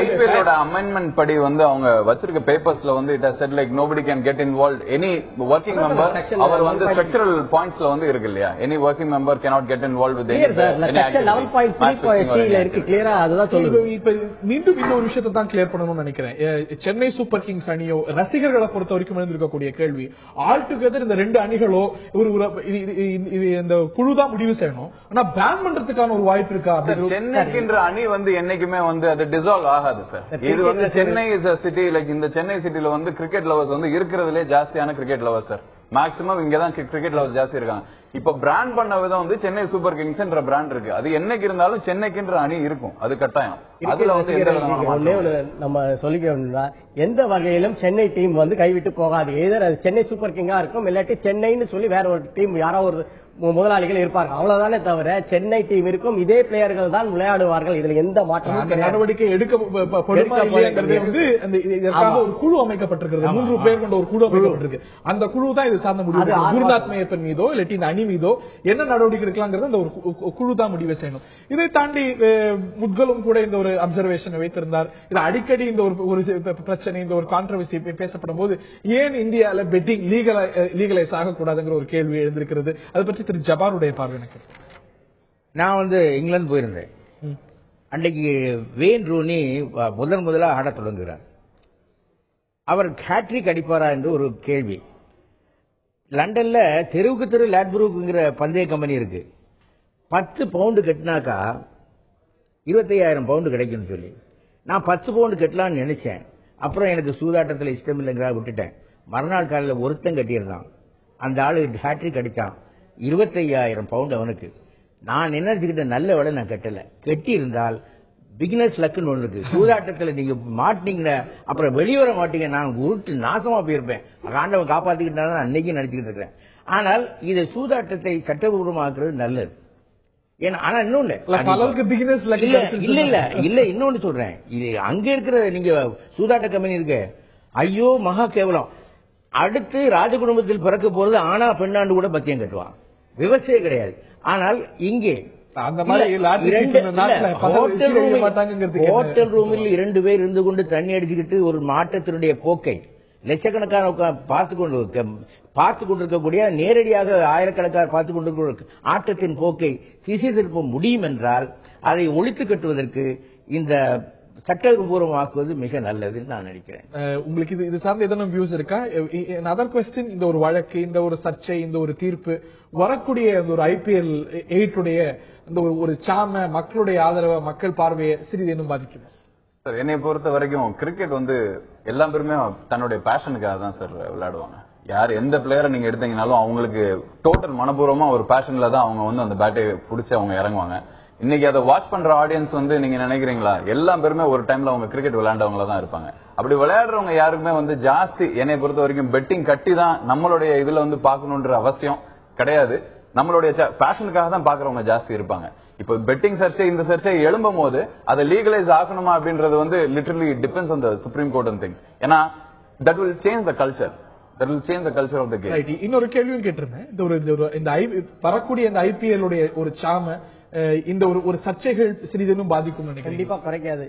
ஐபிஎல் அமெண்ட்மெண்ட் படி அவங்க வச்சிருக்க பேப்பர்ஸ்ல it has set like nobody can get involved, any working member. அவர் ஸ்ட்ரக்சரல் பாயிண்ட்ஸ்ல இருக்கு இல்லையா, any working member cannot get involved with any section 11.3 இருக்கு கிளியரா. அதுதான் சொல்லுது. இப்ப மீண்டும் இன்னொரு விஷயத்தை தான் கிளியர் பண்ணணும்னு நினைக்கிறேன். சென்னை சூப்பர் கிங்ஸ் அணியோ ரசிகர்களை பொறுத்த வரைக்கும் இருக்கக்கூடிய கேள்வி, ஆல் டுகெதர் இந்த 2 அணிகளோ இந்த குழு தான் முடிவு செய்யணும். ஆனா பேன் பண்றதுக்கான ஒரு வாய்ப்பு இருக்கா? சென்னைக்குன்ற அணி என்னைக்குமே அது டிசால்வ் ஆகாது சார். இது Chennai is a city, like இந்த சென்னை சிட்டில கிரிக்கெட் லவர்ஸ் இருக்கிறதுலே ஜாஸ்தியான கிரிக்கெட் லவர்ஸ் சார். மேக்ஸிமம் இங்கதான் கிரிக்கெட் லவர்ஸ் ஜாஸ்தி இருக்காங்க. இப்ப பிராண்ட் பண்ண விதம் சென்னை சூப்பர் கிங்ஸ் என்ற பிராண்ட் இருக்கு. அது என்னைக்கு இருந்தாலும் சென்னைக்குன்ற அணி இருக்கும், அது கட்டாயம். அதுல நம்ம சொல்லிக்க எந்த வகையிலும் சென்னை டீம் கைவிட்டு போகாது. எதர் அது சென்னை சூப்பர் கிங்கா இருக்கும், இல்லாட்டி சென்னைன்னு சொல்லி வேற ஒரு டீம் யாராவது முதலாளிகள் இருப்பார்கள், அவ்வளவுதானே தவிர சென்னை டீம் இருக்கும், இதே பிளேயர்கள் தான் விளையாடுவார்கள். இதுல எந்த மாற்றமும் நடவடிக்கை ஒரு குழு அமைக்கப்பட்டிருக்கிறது, 3 பேர் கொண்ட ஒரு குழு அமைக்கப்பட்டிருக்கு. அந்த குழு தான் இது சார்ந்த முடிவு. குருநாத் மேயப்பன் மீதோ இல்லாட்டி இந்த அணி மீதோ என்ன நடவடிக்கை எடுக்கலாங்கிறது அந்த ஒரு குழு தான் முடிவு செய்யணும். இதை தாண்டி முத்கலும் கூட இந்த ஒரு அப்சர்வேஷன் வைத்திருந்தார். இது அடிக்கடி இந்த ஒரு பிரச்சனை, இந்த ஒரு கான்ட்ரவர்சி பேசப்படும் போது ஏன் இந்தியாவில் பெட்டிங் லீகலைஸ் ஆகக்கூடாதுங்கிற ஒரு கேள்வி எழுந்திருக்கிறது. அதை பற்றி திரு ஜபாருடைய பார்வை எனக்கு. நான் இங்கிலாந்து போயிருந்தேன். அன்றைக்கு வேன் ரூனி முதலாக ஆடத் தொடங்குகிறார். அவர் ஹேட்ரிக் அடிப்பாரா என்று ஒரு கேள்வி. லண்டன்ல தெருவுக்கு தெரு லேட்புரூக்குங்கிற பந்தய கம்பெனி இருக்கு. 10 பவுண்டு கட்டினாக்கா 25,000 பவுண்டு கிடைக்கும் சொல்லி நான் 10 பவுண்டு கட்டலாம்னு நினைச்சேன். அப்புறம் எனக்கு சூதாட்டத்தில் இஷ்டம் இல்லைங்கிறா விட்டுட்டேன். மறுநாள் காலையில் ஒருத்தன் கட்டியிருந்தான். அந்த ஆளு ஹேட்ரிக் அடிச்சான். 25,000 பவுண்டு அவனுக்கு. நான் நினைச்சுக்கிட்ட நல்ல வேலை நான் கட்டல. கட்டி இருந்தால் பிகினர்ஸ் லக்குன்னு ஒன்று இருக்கு. சூதாட்டத்தில் நீங்க மாட்டீங்க, அப்புறம் வெளிவர மாட்டீங்க, நான் உருட்டு நாசமா போயிருப்பேன். ஆண்டவன் காப்பாத்திக்கிட்டா அன்னைக்கு நினைச்சுக்கிட்டு இருக்கிறேன். ஆனால் இதை சூதாட்டத்தை சட்டபூர்வமாக்குறது நல்லது. ஆனா இன்னொன்னு இல்ல இன்னொன்னு சொல்றேன். இது அங்க இருக்கிற நீங்க சூதாட்ட கம்பெனி இருக்கு, ஐயோ மகா கேவலம். அடுத்து ராஜ குடும்பத்தில் பிறக்க போறது ஆனா பெண்ணாண்டு கூட பத்தியம் கட்டுவான், விவசாயம் கிடையாது. ஆனால் இங்கே ஹோட்டல் ரூமில் 2 பேர் இருந்து கொண்டு தண்ணி அடிச்சுக்கிட்டு ஒரு மாற்றத்தினுடைய போக்கை லட்சக்கணக்கான பார்த்து கொண்டிருக்கக்கூடிய, நேரடியாக ஆயிரக்கணக்கான பார்த்து கொண்டிருக்க ஆட்டத்தின் போக்கை திசை திருப்ப முடியும் என்றால் அதை ஒழித்து கட்டுவதற்கு இந்த சட்டபூர்வமாக்குவது மிக நல்லதுன்னு நான் நினைக்கிறேன். உங்களுக்கு இது சார்ந்த எதனா வியூஸ் இருக்கா? அதர் கொஸ்டின், இந்த ஒரு வழக்கு, இந்த ஒரு சர்ச்சை, இந்த ஒரு தீர்ப்பு வரக்கூடிய ஒரு IPL 8 இந்த ஒரு சாம மக்களுடைய ஆதரவை, மக்கள் பார்வையை சிறிதேனும் பாதிக்கும் சார்? என்னை பொறுத்த வரைக்கும் கிரிக்கெட் எல்லா பேருமே தன்னுடைய பேஷனுக்காக தான் சார் விளையாடுவாங்க. யார் எந்த பிளேயரை நீங்க எடுத்தீங்கனாலும் அவங்களுக்கு டோட்டல் மனப்பூர்வமா ஒரு பேஷன்ல தான் அவங்க அந்த பேட்டை பிடிச்சி அவங்க இறங்குவாங்க. இன்னைக்கு அதை வாட்ச் பண்ற ஆடியன்ஸ் நீங்க நினைக்கிறீங்களா எல்லா பேருமே ஒரு டைம்ல அவங்க கிரிக்கெட் விளையாண்டவங்கள தான் இருப்பாங்க. அப்படி விளையாடுறவங்க யாருக்குமே ஜாஸ்தி என்னை பொறுத்த வரைக்கும் பெட்டிங் கட்டி தான் நம்மளுடைய இதுல பாக்கணும்ன்ற அவசியம் கிடையாது. நம்மளுடைய பேஷனுக்காக தான் பாக்குறவங்க ஜாஸ்தி இருப்பாங்க. இப்ப பெட்டிங் சர்ச்சை, இந்த சர்ச்சை எழும்பும் போது அதை லீகலைஸ் ஆகணுமா அப்படின்றது literally depends on the supreme court and things. ஏன்னா that will change the culture. That will change the culture of the game. இன்னொரு கேள்வியும் கேட்டிருந்தேன். இந்த வரக்கூடிய இந்த IPL உடைய ஒரு சாம இந்த ஒரு சர்ச்சைகள் சிறிதனும் பாதிக்கும் கண்டிப்பா குறைக்காது.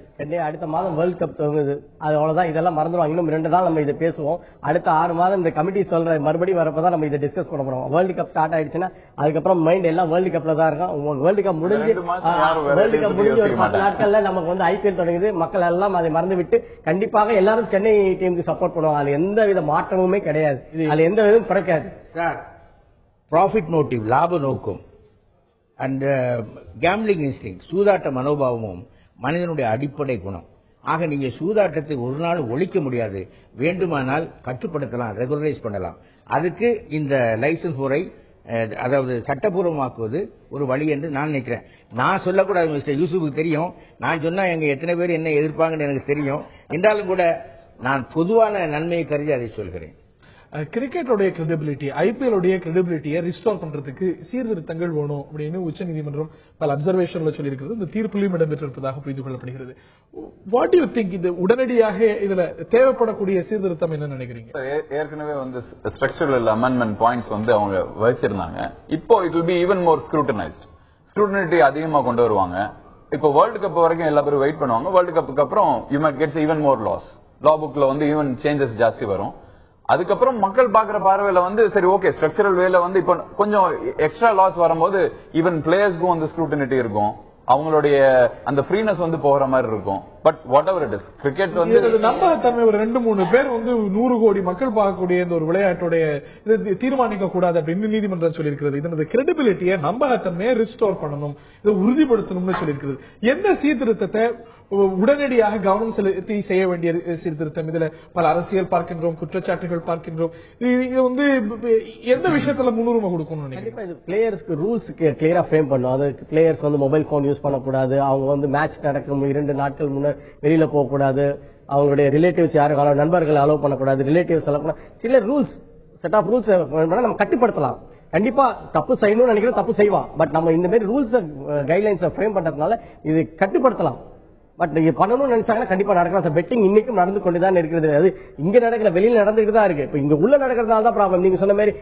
அடுத்த மாதம் வேர்ல்ட் கப் துவங்குது, அது அவ்வளவுதான். இதெல்லாம் மறந்துடும். இன்னும் 2 நாள் நம்ம இதை பேசுவோம். அடுத்த 6 மாதம் இந்த கமிட்டி சொல்ற மறுபடியும் வரப்பதான் நம்ம இதை டிஸ்கஸ் பண்ண போறோம். வேர்ல்ட் கப் ஸ்டார்ட் ஆயிடுச்சுன்னா அதுக்கப்புறம் மைண்ட் எல்லாம் வேர்ல்ட் கப்ல தான் இருக்கும். வேர்ல்ட் கப் முடிஞ்சு ஒரு 10 நாட்கள்ல நமக்கு IPL தொடங்குது. மக்கள் எல்லாம் அதை மறந்து விட்டு கண்டிப்பாக எல்லாரும் சென்னை டீமுக்கு சப்போர்ட் பண்ணுவாங்க. அது எந்த வித மாற்றமுமே கிடையாது. அது எந்த விதமும் குறைக்காது சார். ப்ராஃபிட் மோட்டிவ், லாப நோக்கம் அண்ட் கேம்லிங் இன்ஸ்டிங், சூதாட்ட மனோபாவமும் மனிதனுடைய அடிப்படை குணம். ஆக நீங்க சூதாட்டத்தை ஒரு நாள் ஒழிக்க முடியாது. வேண்டுமானால் கட்டுப்படுத்தலாம், ரெகுலரைஸ் பண்ணலாம். அதுக்கு இந்த லைசன்ஸ் முறை, அதாவது சட்டபூர்வமாக்குவது ஒரு வழி என்று நான் நினைக்கிறேன். நான் சொல்லக்கூடாது, மிஸ்டர் யூசுஃபுக்கு தெரியும். நான் சொன்னா எங்க எத்தனை பேர் என்ன எதிர்ப்பாங்கன்னு எனக்கு தெரியும். என்றாலும் கூட நான் பொதுவான நன்மையை கருதி அதை சொல்கிறேன். கிரிக்கெட்டோடைய கிரெடிபிலிட்டி, IPL உடைய கிரெடிபிலிட்டியை ரிஸ்டோர் பண்றதுக்கு சீர்திருத்தங்கள் வேணும் அப்படின்னு உச்சநீதிமன்றம் பல அப்சர்வேஷன்ல சொல்லியிருக்கிறது. இந்த தீர்ப்பிலும் இடம்பெற்றிருப்பதாக புரிந்து கொள்ளப்படுகிறது. வாட் யூ திங்க், இது உடனடியாக இதுல தேவைப்படக்கூடிய சீர்திருத்தம் என்ன நினைக்கிறீங்க? ஏற்கனவே ஸ்ட்ரக்சரல் அமெண்ட்மெண்ட் பாயிண்ட்ஸ் அவங்க வச்சிருந்தாங்க. இப்போ it will be even more scrutinised. Scrutiny அதிகமா கொண்டு வருவாங்க. இப்போ வேர்ல்டு கப் வரைக்கும் எல்லா பேரும் வெயிட் பண்ணுவாங்க. வேர்ல்டு கப்புக்கு அப்புறம் you might get even more laws. Law புக்ல ஈவன் சேஞ்சஸ் ஜாஸ்தி வரும். அதுக்கப்புறம் மக்கள் பாக்குற பார்வையில சரி ஓகே ஸ்ட்ரக்சரல் வேல இப்ப கொஞ்சம் எக்ஸ்ட்ரா லாஸ் வரும்போது ஈவன் பிளேயர்ஸ்க்கும் ஸ்க்ரூட்டினிட்டி இருக்கும். அவங்களுடைய அந்த ஃப்ரீனஸ் போகிற மாதிரி இருக்கும். But what ever it is, cricket நம்பகத்தன்மை ஒரு 2-3 பேர் 100 கோடி மக்கள் பார்க்கக்கூடிய இந்த ஒரு விளையாட்டுடைய தீர்மானிக்க கூடாது அப்படின்னு நீதிமன்றம் சொல்லியிருக்கிறது. இதனது கிரெடிபிலிட்டியை, நம்பகத்தன்மையை ரிஸ்டோர் பண்ணணும், இதை உறுதிப்படுத்தணும்னு சொல்லியிருக்கிறது. எந்த சீர்திருத்தத்தை உடனடியாக கவனம் செலுத்தி செய்ய வேண்டிய சீர்திருத்தம்? இதுல பல அரசியல் பார்க்கின்றோம், குற்றச்சாட்டுகள் பார்க்கின்றோம். இது எந்த விஷயத்துல முன்னுரிமை கொடுக்கணும்? கண்டிப்பா இது பிளேயர்ஸ்க்கு ரூல்ஸ் கிளியரா ஃப்ரேம் பண்ணும். அது பிளேயர்ஸ் மொபைல் போன் யூஸ் பண்ணக்கூடாது, அவங்க மேட்ச் நடக்கும் 2 நாட்கள் முன்னர் வெளியில போகக்கூடாது, அவங்களுடைய ரிலேட்டிவ்ஸ் யாரும் நண்பர்கள் அலோவ் பண்ணக்கூடாது, ரிலேட்டிவ்ஸ் அலோவ் பண்ண சில ரூல்ஸ், செட் ஆஃப் ரூல்ஸ் நம்ம கட்டுப்படுத்தலாம். கண்டிப்பா தப்பு செய்யணும்னு நினைக்கிறோம், தப்பு செய்வான். பட் நம்ம இந்த மாதிரி ரூல்ஸ் கைட்லைன்ஸ் ஃப்ரேம் பண்றதுனால இது கட்டுப்படுத்தலாம். பட் நீங்க பண்ணணும்னு நினைச்சாங்கன்னா கண்டிப்பா நடக்கலாம். பெட்டிங் இன்னைக்கும் நடந்து கொண்டுதான் இருக்கிறது. அது இங்க நடக்கல, வெளியில நடந்துட்டு தான் இருக்கு. இப்ப இங்க உள்ள நடக்கிறதுனால தான் ப்ராப்ளம். நீங்க சொன்ன மாதிரி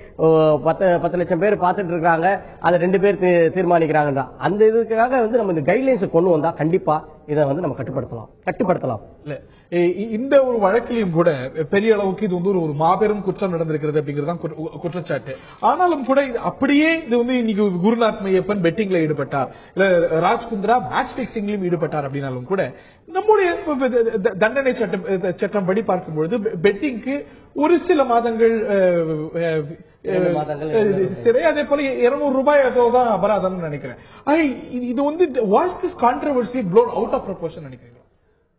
10 லட்சம் பேர் பார்த்துட்டு இருக்காங்க, அதை 2 பேர் தீர்மானிக்கிறாங்க. அந்த இதுக்காக நம்ம இந்த கைட்லைன்ஸ் கொண்டு வந்தா கண்டிப்பா இதை நம்ம கட்டுப்படுத்தலாம். இல்ல இந்த ஒரு வழக்கிலையும் கூட பெரிய அளவுக்கு இது ஒரு மாபெரும் குற்றம் நடந்திருக்கிறது அப்படிங்கறதுதான் குற்றச்சாட்டு. ஆனாலும் கூட அப்படியே இது இன்னைக்கு குருநாத் மையப்பன் பெட்டிங்ல ஈடுபட்டார், இல்ல ராஜ்குந்திரா மேட்ச் பிக்சிங்லயும் ஈடுபட்டார் அப்படின்னாலும் கூட நம்முடைய தண்டனை சட்டம் படி பார்க்கும்பொழுது பெட்டிங்க்கு ஒரு சில மாதங்கள் சிறை, அதே போல 200 ரூபாய் தான் அபராதம் நினைக்கிறேன். இது was this controversy blown out of proportion நினைக்கிறீங்க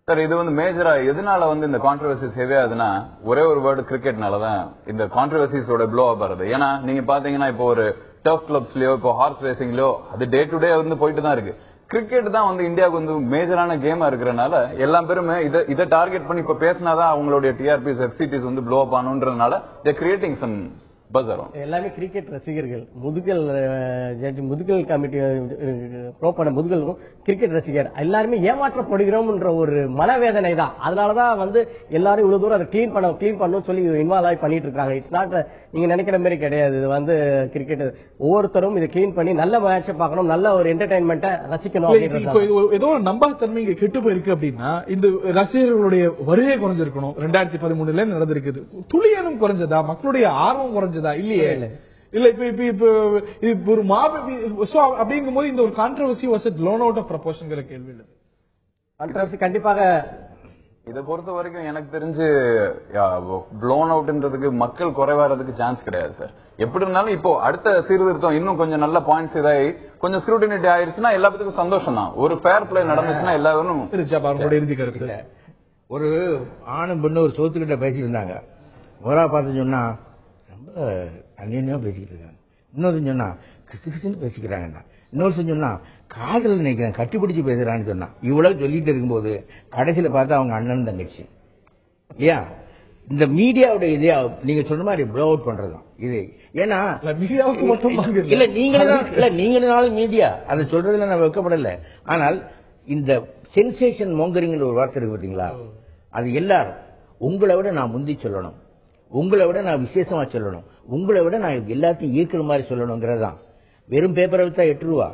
சார்? இது மேஜரா எதனால இந்த கான்ட்ரோவர்சிஸ் ஹெவி ஆகுதுன்னா, ஒரே ஒரு வேர்டு கிரிக்கெட்னாலதான் இந்த கான்ட்ரோவர்சிஸோட ப்ளோ அப் ஆகுது. ஏன்னா நீங்க பாத்தீங்கன்னா இப்போ ஒரு டர்ஃப் கிளப்ஸ்லயோ இப்போ ஹார்ஸ் ரேசிங்லயோ அது டே டு டே போயிட்டு தான் இருக்கு. கிரிக்கெட் தான் இந்தியாவுக்கு மேஜரான கேமா இருக்கிறனால எல்லா பேருமே இதை டார்கெட் பண்ணி இப்ப பேசினாதான் அவங்களுடைய டிஆர்பிஸ் எஃப்சிடிஸ் ப்ளோ அப் ஆனுன்றதுனால தே கிரியேட்டிங் சம் பஸ் அரவுண்ட். எல்லாமே கிரிக்கெட் ரசிகர்கள், முதுகல் கமிட்டி ப்ரோ பண்ண முதுகலும் கிரிக்கெட் ரசிகர் எல்லாருமே ஏமாற்றப்படுகிறோம் ஒரு மனவேதனை தான். அதனாலதான் எல்லாரும் இவ்வளவு தூரம் அதை கிளீன் பண்ணணும் சொல்லி இன்வால்வ் ஆகி பண்ணிட்டு இருக்காங்க. இட்ஸ் நாட் நீங்க நினைக்கிற மாதிரி கிடையாது. இது கிரிக்கெட் ஒவ்வொருத்தரும் இதை கிளீன் பண்ணி நல்ல மேட்சை பார்க்கணும், நல்ல ஒரு என்டர்டைன்மெண்ட்டை ரசிக்கணும். ஏதோ நம்பகத்தன்மை இங்க கெட்டு போயிருக்கு அப்படின்னா இந்த ரசிகர்களுடைய வருகை குறைஞ்சிருக்கணும். 2013 நடந்திருக்குது. துளியனும் குறைஞ்சதா? மக்களுடைய ஆர்வம் குறைஞ்சதா? இல்லையே. இல்ல இப்ப ஒரு அப்படிங்கும் போது இந்த ஒரு controversy was it blown out of ப்ரொபோர்ஷன்ங்கிற கேள்வி இல்லை. கான்ட்ரோவர்சி கண்டிப்பாக இதை பொறுத்த வரைக்கும் எனக்கு தெரிஞ்சு ப்ளோன் அவுட்ன்றதுக்கு மக்கள் குறைவாறதுக்கு சான்ஸ் கிடையாது சார். எப்படி இருந்தாலும் இப்போ அடுத்த சீர்திருத்தம் இன்னும் கொஞ்சம் நல்ல பாயிண்ட்ஸ் இதாகி கொஞ்சம் ஸ்க்ரூட்டினிட்டி ஆயிருச்சுன்னா எல்லாத்துக்கும் சந்தோஷம் தான். ஒரு ஃபேர் பிளே நடந்துச்சுன்னா எல்லாரும் இறுதி கருத்து. ஒரு ஆணும் பெண்ணு ஒரு சோத்துக்கிட்ட பேசிட்டு இருந்தாங்க. முதலா பார்த்து சொன்னா ரொம்ப அந்நியமா பேசிக்கிட்டு இருக்காங்க. இன்னொரு சொன்னா கிசுகிசுன்னு பேசிக்கிறாங்க. இன்னொரு சொன்னா காதல் நினைக்கிறேன் கட்டிப்பிடிச்சு பேசுறான்னு சொன்னா. இவ்வளவு சொல்லிட்டு இருக்கும்போது கடைசியில பார்த்தா அவங்க அண்ணன் தங்கச்சி. ஏன் இந்த மீடியாவோட இதே நீங்க சொன்ன மாதிரி ப்ளோ அவுட் பண்றதுதான் இது. ஏன்னா மீடியாவுக்கு மட்டும் இல்ல நீங்களும் மீடியா அதை சொல்றதுல நான் வைக்கப்படல. ஆனால் இந்த சென்சேஷன் மோங்கரிங் ஒரு வார்த்தை இருக்கு பாத்தீங்களா, அது எல்லாரும் உங்களை விட நான் முந்தி சொல்லணும், உங்களை விட நான் விசேஷமா சொல்லணும், உங்களை விட நான் எல்லாத்தையும் ஈர்க்கிற மாதிரி சொல்லணுங்கிறதான். வெறும் பேப்பரை வித்தா 8 ரூபா,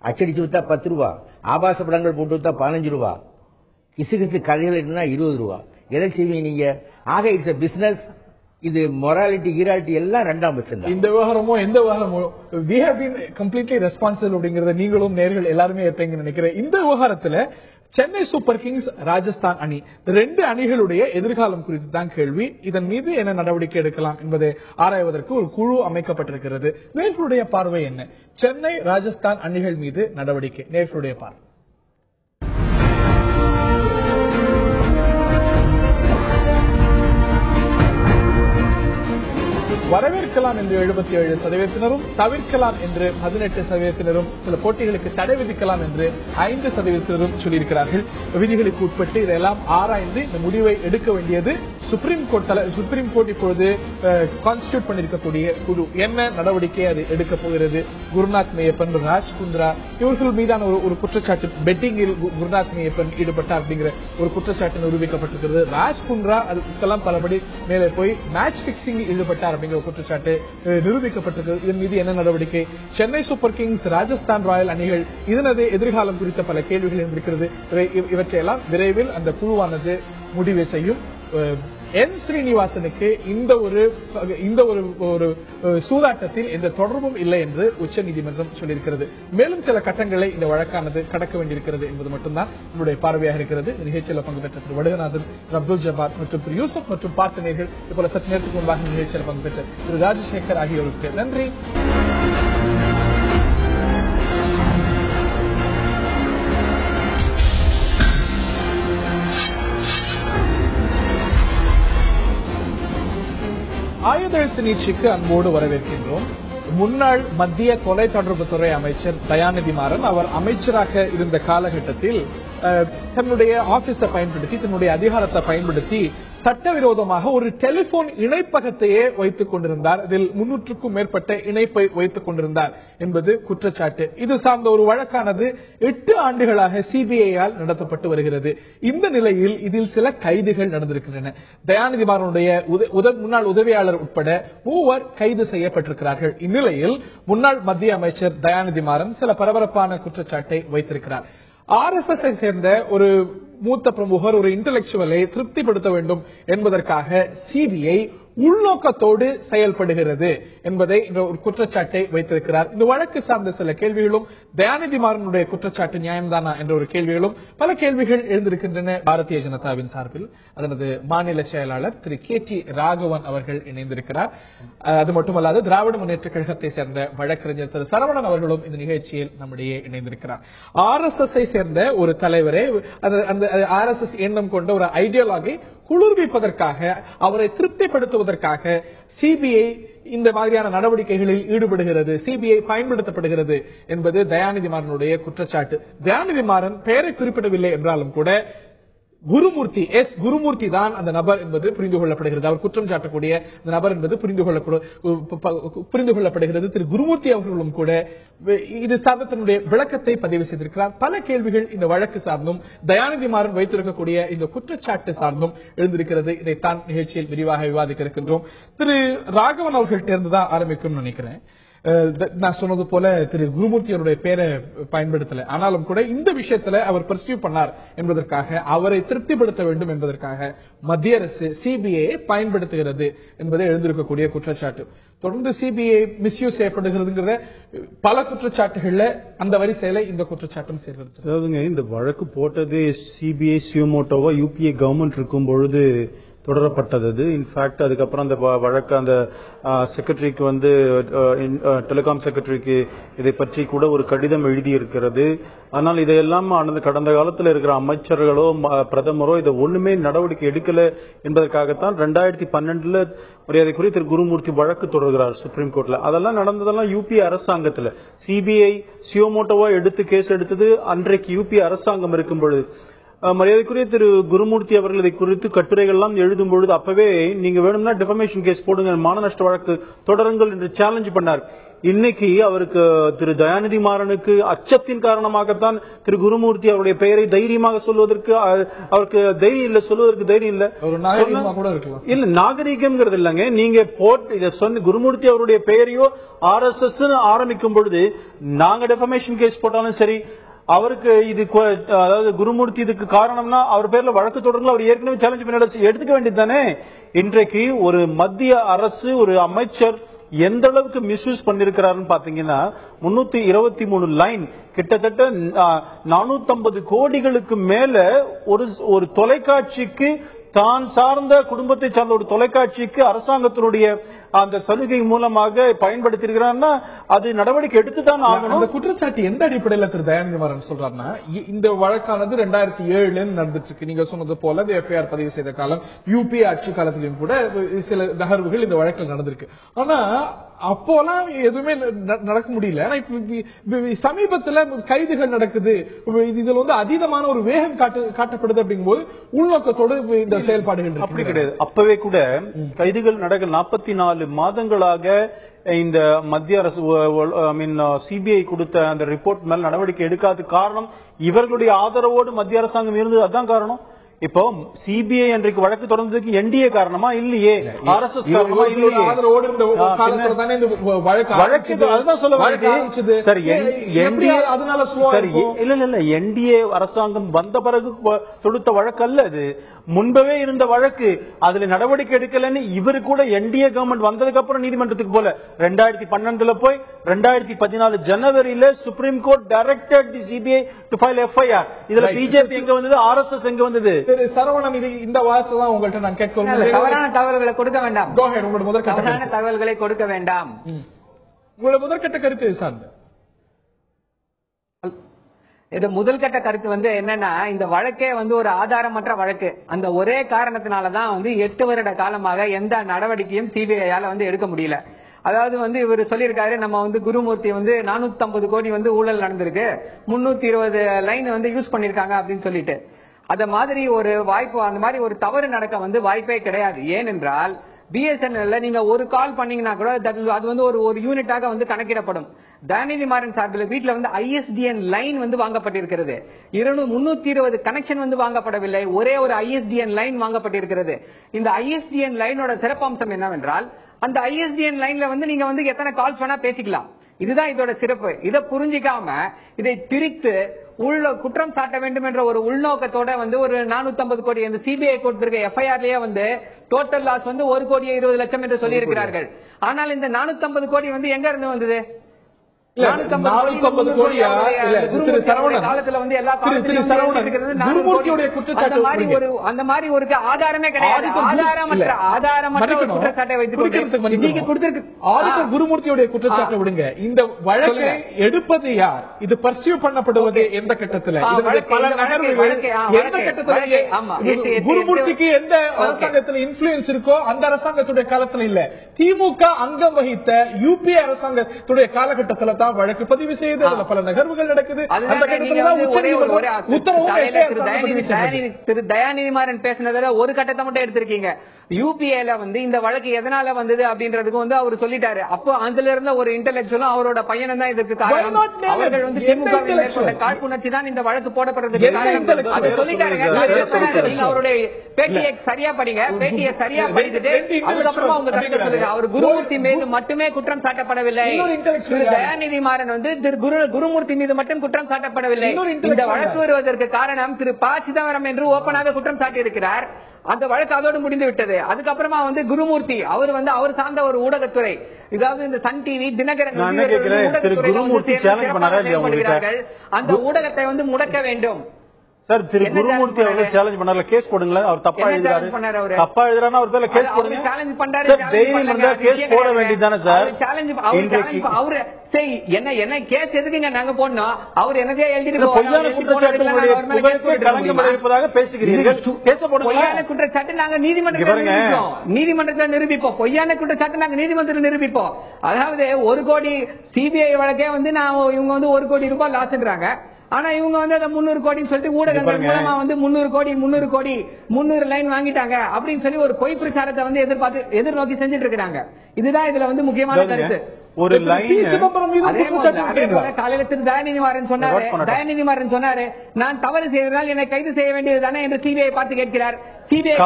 அச்சடிச்சு வித்தா 10 ரூபா, ஆபாச படங்கள் போட்டு வித்தா 15 ரூபா, கிசு கதைகள் 20 ரூபா. எதை செய்வீங்க நீங்க? ஆக இட்ஸ் எ பிசினஸ். இது மொராலிட்டி கீராலிட்டி எல்லாம் 2ஆம் பட்சம். இந்த விவகாரமோ எந்த விவகாரமோ we have been completely responsible அப்படிங்கறத நீங்களும் நேர்கள் எல்லாருமே ஏற்பீங்கன்னு நினைக்கிறேன். இந்த விவகாரத்துல சென்னை சூப்பர் கிங்ஸ் ராஜஸ்தான் அணி 2 அணிகளுடைய எதிர்காலம் குறித்து தான் கேள்வி. இதன் மீது என்ன நடவடிக்கை எடுக்கலாம் என்பதை ஆராய்வதற்கு ஒரு குழு அமைக்கப்பட்டிருக்கிறது. நேர்களுடைய பார்வை என்ன? சென்னை ராஜஸ்தான் அணிகள் மீது நடவடிக்கை, நேர்களுடைய பார்வை. வரவேற்கலாம் என்று 77%, தவிர்க்கலாம் என்று 18%, சில போட்டிகளுக்கு தடை விதிக்கலாம் என்று 5% சொல்லியிருக்கிறார்கள். விதிகளுக்கு உட்பட்டு இதெல்லாம் ஆராய்ந்து இந்த முடிவை எடுக்க வேண்டியது சுப்ரீம் கோர்ட் இப்பொழுது கான்ஸ்டிடியூட் பண்ணிருக்கக்கூடிய குழு. என்ன நடவடிக்கை அது எடுக்க போகிறது? குருநாத் மையப்பன், ராஜ்குந்திரா இவர்கள் மீதான ஒரு குற்றச்சாட்டு, பெட்டிங்கில் குருநாத் மையப்பன் ஈடுபட்டார் அப்படிங்கிற ஒரு குற்றச்சாட்டு நிரூபிக்கப்பட்டிருக்கிறது. ராஜ்குந்திரா அதுக்கெல்லாம் பலபடி மேலே போய் மேட்ச் பிக்சிங்கில் ஈடுபட்டார் அப்படிங்கிற குற்றச்சாட்டு நிரூபிக்கப்பட்டிருக்கிறது. இதன் மீது என்ன நடவடிக்கை? Chennai super Kings Rajasthan Royal அணிகள் இதனது எதிர்காலம் குறித்த பல கேள்விகள் இருக்கிறது. இவற்றையெல்லாம் விரைவில் அந்த குழுவானது முடிவு செய்யும். என் ஸ்ரீனிவாசனுக்கு இந்த ஒரு சூதாட்டத்தில் எந்த தொடர்பும் இல்லை என்று உச்சநீதிமன்றம் சொல்லியிருக்கிறது. மேலும் சில கட்டங்களை இந்த வழக்கானது கடக்க வேண்டியிருக்கிறது என்பது மட்டும்தான் நம்முடைய பார்வையாக இருக்கிறது. நிகழ்ச்சியில் பங்கு பெற்ற திரு வடுகநாதன், அப்துல் ஜபார் மற்றும் திரு யூசுப் மற்றும் பார்த்தினர்கள் இதுபோல சற்று நேரத்துக்கு முன்பாக நிகழ்ச்சியில் பங்கு பெற்ற திரு ராஜசேகர் ஆகியோருக்கு நன்றி. ஆயுதெழுத்து நீட்சிக்கு அன்போடு வரவேற்கின்றோம். முன்னாள் மத்திய தொலைத்தொடர்புத்துறை அமைச்சர் தயாநிதி மாறன் அவர் அமைச்சராக இருந்த காலகட்டத்தில் தன்னுடைய ஆபீஸை பயன்படுத்தி தன்னுடைய அதிகாரத்தை பயன்படுத்தி சட்டவிரோதமாக ஒரு டெலிபோன் இணைப்பகத்தையே வைத்துக் கொண்டிருந்தார். இதில் 300க்கும் மேற்பட்ட இணைப்பை வைத்துக் கொண்டிருந்தார் என்பது குற்றச்சாட்டு. இது சார்ந்த ஒரு வழக்கானது 8 ஆண்டுகளாக சிபிஐயால் நடத்தப்பட்டு வருகிறது. இந்த நிலையில் இதில் சில கைதுகள் நடந்திருக்கின்றன. தயாநிதி மாறனுடைய முன்னாள் உதவியாளர் உட்பட 3 கைது செய்யப்பட்டிருக்கிறார்கள். இந்நிலையில் முன்னாள் மத்திய அமைச்சர் தயாநிதி மாறன் சில பரபரப்பான குற்றச்சாட்டை வைத்திருக்கிறார். RSS சேர்ந்த ஒரு மூத்த பிரமுகர், ஒரு இன்டலெக்சுவலை திருப்திப்படுத்த வேண்டும் என்பதற்காக சிபிஐ உள்நோக்கத்தோடு செயல்படுகிறது என்பதை ஒரு குற்றச்சாட்டை வைத்திருக்கிறார். இந்த வழக்கு சார்ந்த சில கேள்விகளும் தயாநிதி மாறனுடைய குற்றச்சாட்டு நியாயம்தானா என்ற ஒரு கேள்விகளும் பல கேள்விகள் எழுந்திருக்கின்றன. பாரதிய ஜனதாவின் சார்பில் அதனது மாநில செயலாளர் திரு KT ராகவன் அவர்கள் இணைந்திருக்கிறார். அது மட்டுமல்லாது திராவிட முன்னேற்ற கழகத்தை சேர்ந்த வழக்கறிஞர் திரு சரவணன் அவர்களும் இந்த நிகழ்ச்சியில் நம்முடைய இணைந்திருக்கிறார். RSS சேர்ந்த ஒரு தலைவரே அந்த RSS எண்ணம் கொண்ட ஒரு ஐடியாலஜி குளிர்விப்பதற்காக, அவரை திருப்திப்படுத்துவதற்காக சிபிஐ இந்த மாதிரியான நடவடிக்கைகளில் ஈடுபடுகிறது, சிபிஐ பயன்படுத்தப்படுகிறது என்பது தயாநிதி மாறனுடைய குற்றச்சாட்டு. தயாநிதி மாறன் பெயரை குறிப்பிடவில்லை என்றாலும் கூட குருமூர்த்தி தான் அந்த நபர் என்பது புரிந்து கொள்ளப்படுகிறது. அவர் குற்றம் சாட்டக்கூடிய அந்த நபர் என்பது புரிந்து கொள்ளப்படுகிறது. திரு குருமூர்த்தி அவர்களும் கூட இது சார்ந்த தன்னுடைய விளக்கத்தை பதிவு செய்திருக்கிறார். பல கேள்விகள் இந்த வழக்கு சார்ந்தும் தயாநிதி மாறன் வைத்திருக்கக்கூடிய இந்த குற்றச்சாட்டு சார்ந்தும் எழுந்திருக்கிறது. இதைத்தான் நிகழ்ச்சியில் விரிவாக விவாதிக்க இருக்கின்றோம். திரு ராகவன் அவர்கள்ட்ட இருந்துதான் ஆரம்பிக்கும் நினைக்கிறேன். நான் சொன்னது போல திரு குருமூர்த்தி அவருடைய பேரை பயன்படுத்தல, ஆனாலும் கூட இந்த விஷயத்துல அவர் பர்சியூ பண்ணார் என்பதற்காக, அவரை திருப்திப்படுத்த வேண்டும் என்பதற்காக மத்திய அரசு சிபிஐ பயன்படுத்துகிறது என்பதை எழுந்திருக்கக்கூடிய குற்றச்சாட்டு. தொடர்ந்து சிபிஐ மிஸ்யூஸ் செய்யப்படுகிறதுங்கிற பல குற்றச்சாட்டுகள்ல அந்த வரிசையில இந்த குற்றச்சாட்டும் சேர்க்கிறது. அதாவதுங்க, இந்த வழக்கு போட்டது சிபிஐ சியோமோட்டோவா யூபிஏ கவர்மெண்ட் இருக்கும் பொழுது தொடரப்பட்டது. இன்ஃபேக்ட் அதுக்கப்புறம் அந்த வழக்கு அந்த செக்ரட்டரிக்கு வந்து டெலிகாம் செக்ரட்டரிக்கு இதை பற்றி கூட ஒரு கடிதம் எழுதியிருக்கிறது. ஆனால் இதையெல்லாம் கடந்த காலத்தில் இருக்கிற அமைச்சர்களோ பிரதமரோ இதை ஒண்ணுமே நடவடிக்கை எடுக்கல என்பதற்காகத்தான் 2012 மரியாதைக்குரிய திரு குருமூர்த்தி வழக்கு தொடர்கிறார் சுப்ரீம் கோர்ட்ல. அதெல்லாம் நடந்ததெல்லாம் யூபி அரசாங்கத்துல. சிபிஐ சியோமோட்டோவா எடுத்து கேஸ் எடுத்தது அன்றைக்கு யூபி அரசாங்கம் இருக்கும் பொழுது. மரியாதைக்குரிய திரு குருமூர்த்தி அவர்கள் இதை குறித்து கட்டுரைகள் எல்லாம் எழுதும் பொழுது அப்பவே நீங்க வேணும்னா டிஃபமேஷன் கேஸ் போடுங்க, மான நஷ்ட வழக்கு தொடருங்கள் என்று சேலஞ்ச் பண்ணார். இன்னைக்கு அவருக்கு திரு தயாநிதி மாறனுக்கு அச்சத்தின் காரணமாகத்தான் திரு குருமூர்த்தி அவருடைய பெயரை தைரியமாக சொல்வதற்கு அவருக்கு தைரியம் இல்ல, சொல்வதற்கு தைரியம் இல்ல. இல்ல நாகரிகம்ங்கிறது இல்லங்க. நீங்க போட்டு இதை சொன்ன குருமூர்த்தி அவருடைய பெயரையோ RSS ஆரம்பிக்கும் பொழுது நாங்க டிஃபமேஷன் கேஸ் போட்டாலும் சரி, அவருக்கு இது அதாவது குருமூர்த்தி இதுக்கு காரணம்னா அவர் பேர்ல வழக்கு தொடர்ந்து அவர் ஏற்கனவே சேலஞ்ச் பண்ணி எடுத்துக்க வேண்டியது தானே. இன்றைக்கு ஒரு மத்திய அரசு ஒரு அமைச்சர் எந்த அளவுக்கு மிஸ்யூஸ் பண்ணிருக்கிறாருன்னு பாத்தீங்கன்னா 323 லைன், கிட்டத்தட்ட 450 கோடிகளுக்கு மேல ஒரு தொலைக்காட்சிக்கு, தான் சார்ந்த குடும்பத்தை சார்ந்த ஒரு தொலைக்காட்சிக்கு அரசாங்கத்தினுடைய அந்த சலுகை மூலமாக பயன்படுத்திருக்கிறார்னா அது நடவடிக்கை எடுத்துதான் ஆகணும். அந்த குற்றச்சாட்டு எந்த அடிப்படையில் திரு தயாநிதி மாறன் சொல்றாருன்னா, இந்த வழக்கானது 2007 நடந்துட்டு இருக்கு. நீங்க சொன்னது போல எஃப்ஐஆர் பதிவு செய்த காலம் யூபி ஆட்சி காலத்திலும் கூட சில நகர்வுகள் இந்த வழக்கில் நடந்திருக்கு. ஆனா அப்போலாம் எதுவுமே நடக்க முடியல. ஆனா இப்ப சமீபத்துல கைதுகள் நடக்குது, இதுல வந்து அதீதமான ஒரு வேகம் காட்டப்படுது. அப்படிங்கும்போது உள்நோக்கத்தோடு இந்த செயல்பாடுகள் அப்படி கிடையாது. அப்பவே கூட கைதுகள் நடக்க 44 மாதங்களாக இந்த மத்திய அரசு சிபிஐ கொடுத்த அந்த ரிப்போர்ட் மேல் நடவடிக்கை எடுக்காத காரணம் இவர்களுடைய ஆதரவோடு மத்திய அரசாங்கம் இருந்தது. அதுதான் காரணம். இப்போ சிபிஐ அன்றைக்கு வழக்கு தொடர்ந்ததுக்கு என்டிஏ காரணமா இல்லையே, RSS காரணமா இல்லையே. அதுதான் சொல்ல வேண்டியது. சரி, இல்ல என்டிஏ அரசாங்கம் வந்த பிறகு தொடுத்த வழக்கு அல்ல அது, முன்பவே இருந்த வழக்கு. அதுல நடவடிக்கை எடுக்கலன்னு இவரு கூட என்டிஏ கவர்மெண்ட் வந்ததுக்கு அப்புறம் நீதிமன்றத்துக்கு போல 2012 போய் 2014 ஜனவரியில supreme court directed the CBI to file FIR. இதுல பிஜேபி எங்க வந்தது, RSS எங்க வந்தது? சரவணன், இந்த வார்த்தை தான் உங்கள்கிட்ட நான் கேட்க, தவறான தகவல்களை கொடுக்க வேண்டாம். தவறான தகவல்களை கொடுக்க வேண்டாம். உங்களோட முதற்கட்ட கருத்து சார்ந்த இது முதல்கட்ட கருத்து வந்து என்னன்னா, இந்த வழக்கே வந்து ஒரு ஆதாரமற்ற வழக்கு. அந்த ஒரே காரணத்தினாலதான் 8 வருட காலமாக எந்த நடவடிக்கையும் சிபிஐயால எடுக்க முடியல. அதாவது வந்து இவர் சொல்லியிருக்காரு, நம்ம வந்து குருமூர்த்தி வந்து 450 கோடி வந்து ஊழல் நடந்திருக்கு, 320 லைன் வந்து யூஸ் பண்ணிருக்காங்க அப்படின்னு சொல்லிட்டு. அத மாதிரி ஒரு வாய்ப்பு, அந்த மாதிரி ஒரு தவறு நடக்க வந்து வாய்ப்பே கிடையாது. ஏனென்றால் பிஎஸ்என்எல்ல நீங்க ஒரு கால் பண்ணீங்கன்னா கூட அது வந்து ஒரு யூனிட்டாக வந்து கணக்கிடப்படும். தயாநிதி மாறன் சார்பில் வீட்டுல வந்து ISDN லைன் வந்து வாங்கப்பட்டிருக்கிறது. 320 கனெக்ஷன் வந்து வாங்கப்படவில்லை, ஒரே ஒரு ISDN லைன் வாங்கப்பட்டிருக்கிறது. இந்த ISDN லைனோட சிறப்பம்சம் என்னவென்றால், அந்த ISDN லைன்ல வந்து நீங்க வந்து எத்தனை கால்ஸ் வேணா பேசிக்கலாம். இதுதான் இதோட சிறப்பு. இதை புரிஞ்சிக்காம இதை திரித்து குற்றம் சாட்ட வேண்டும் என்ற ஒரு உள்நோக்கத்தோட வந்து ஒரு 450 கோடி இந்த சிபிஐ கொடுத்திருக்க எஃப்ஐஆர்லயே வந்து டோட்டல் லாஸ் வந்து 1,20,00,000 என்று சொல்லி இருக்கிறார்கள். ஆனால் இந்த 450 கோடி வந்து எங்க இருந்து வந்தது? 450 கோடியா? காலத்துல வந்து எல்லா அந்த மாதிரி ஒரு ஆதாரமே கிடையாது. ஆதாரமற்ற குற்றச்சாட்டை வைத்து குருமூர்த்தியுடைய குற்றச்சாட்டை விடுங்க. இந்த வழக்கை எடுப்பது யார்? இது பர்சியூ பண்ணப்படுவது எந்த கட்டத்தில்? பல நகர்வுகள் எந்த கட்டத்தில்? குருமூர்த்திக்கு எந்த அரசாங்கத்தில் இன்ஃபுளுன்ஸ் இருக்கோ அந்த அரசாங்கத்துடைய காலத்தில் இல்ல, திமுக அங்கம் வகித்த யுபிஏ அரசாங்கத்துடைய காலகட்டத்தில் வழக்கு பதிவு செய்து பல நகர்வுகள் நடக்குது. திரு தயாநிதி மாறன் பேசினதுல ஒரு கட்டத்தை மட்டும் எடுத்திருக்கீங்க. யூபிஏல வந்து இந்த வழக்கு எதனால வந்தது அப்படின்றதுக்கு வந்து அவர் சொல்லிட்டாரு. அப்போ அதுல இருந்த ஒரு இன்டெலெக்சுவலும் அவரோட பையனும் தான் இதுக்கு காரணம். அவர்கள் வந்து திமுக காழ்ப்புணர்ச்சி தான் இந்த வழக்கு போடப்படுறதுக்கு காரணம். அதை சொல்லிட்டாருங்க. நீங்க அவருடைய பேட்டியை சரியா படிங்க. பேட்டியை சரியா படிச்சுட்டு அதுக்கப்புறமா உங்க கருத்தை சொல்லுங்க. அவர் குருமூர்த்தி மீது மட்டுமே குற்றம் சாட்டப்படவில்லை. திரு தயாநிதி மாறன் வந்து குருமூர்த்தி மீது மட்டும் குற்றம் சாட்டப்படவில்லை. இந்த வழக்கு வருவதற்கு காரணம் திரு ப. சிதம்பரம் என்று ஓப்பனாக குற்றம் சாட்டியிருக்கிறார். அந்த வழக்கு அதோடு முடிந்து விட்டது. அதுக்கப்புறமா வந்து குருமூர்த்தி அவர் வந்து அவர் சார்ந்த ஒரு ஊடகத்துறை, இதாவது இந்த சன் டிவி, தினகரன் அந்த ஊடகத்தை வந்து முடக்க வேண்டும். சார், திரு குருமூர்த்தி அவர்கள் சேலஞ்ச் பண்ணாரு, கேஸ் போடுங்களா? அவர் தப்பா எழுதுறாரு, தப்பா எழுதுறாரு, அவர் பேர்ல கேஸ் போடுங்க. சேலஞ்ச் பண்றாரு, கேஸ் போட வேண்டியதானே சார்? அவரு சரி என்ன கேஸ் எதுக்குங்க நாங்க போடணும்? அவர் என்னதே எழுதிட்டு பொய்யான குற்றச்சாட்டு பேசுகிறீர்கள். பொய்யான குற்றச்சாட்டு நாங்க நீதிமன்றத்தில் நிரூபிப்போம். பொய்யான குற்றச்சாட்டு நாங்க நீதிமன்றத்தில் நிரூபிப்போம். அதாவது 1 கோடி சிபிஐ வழக்கே வந்து இவங்க வந்து 1 கோடி ரூபாய் லாஸ்ன்றாங்க. ஆனா இவங்க வந்து அதை 300 கோடின்னு சொல்லிட்டு ஊடகங்கள் மூலமா வந்து 300 கோடி 300 லைன் வாங்கிட்டாங்க அப்படின்னு சொல்லி ஒரு பொய் பிரச்சாரத்தை வந்து எதிர்நோக்கி செஞ்சுட்டு இருக்காங்க. இதுதான் இதுல வந்து முக்கியமான கருத்து. ஒரு காலையில திரு தயாநிதி மாறன் சொன்னாரு, நான் தவறு செய்ததால் என்னை கைது செய்ய வேண்டியது தானே என்று சிபிஐ பார்த்து கேட்கிறார். சிபிஐ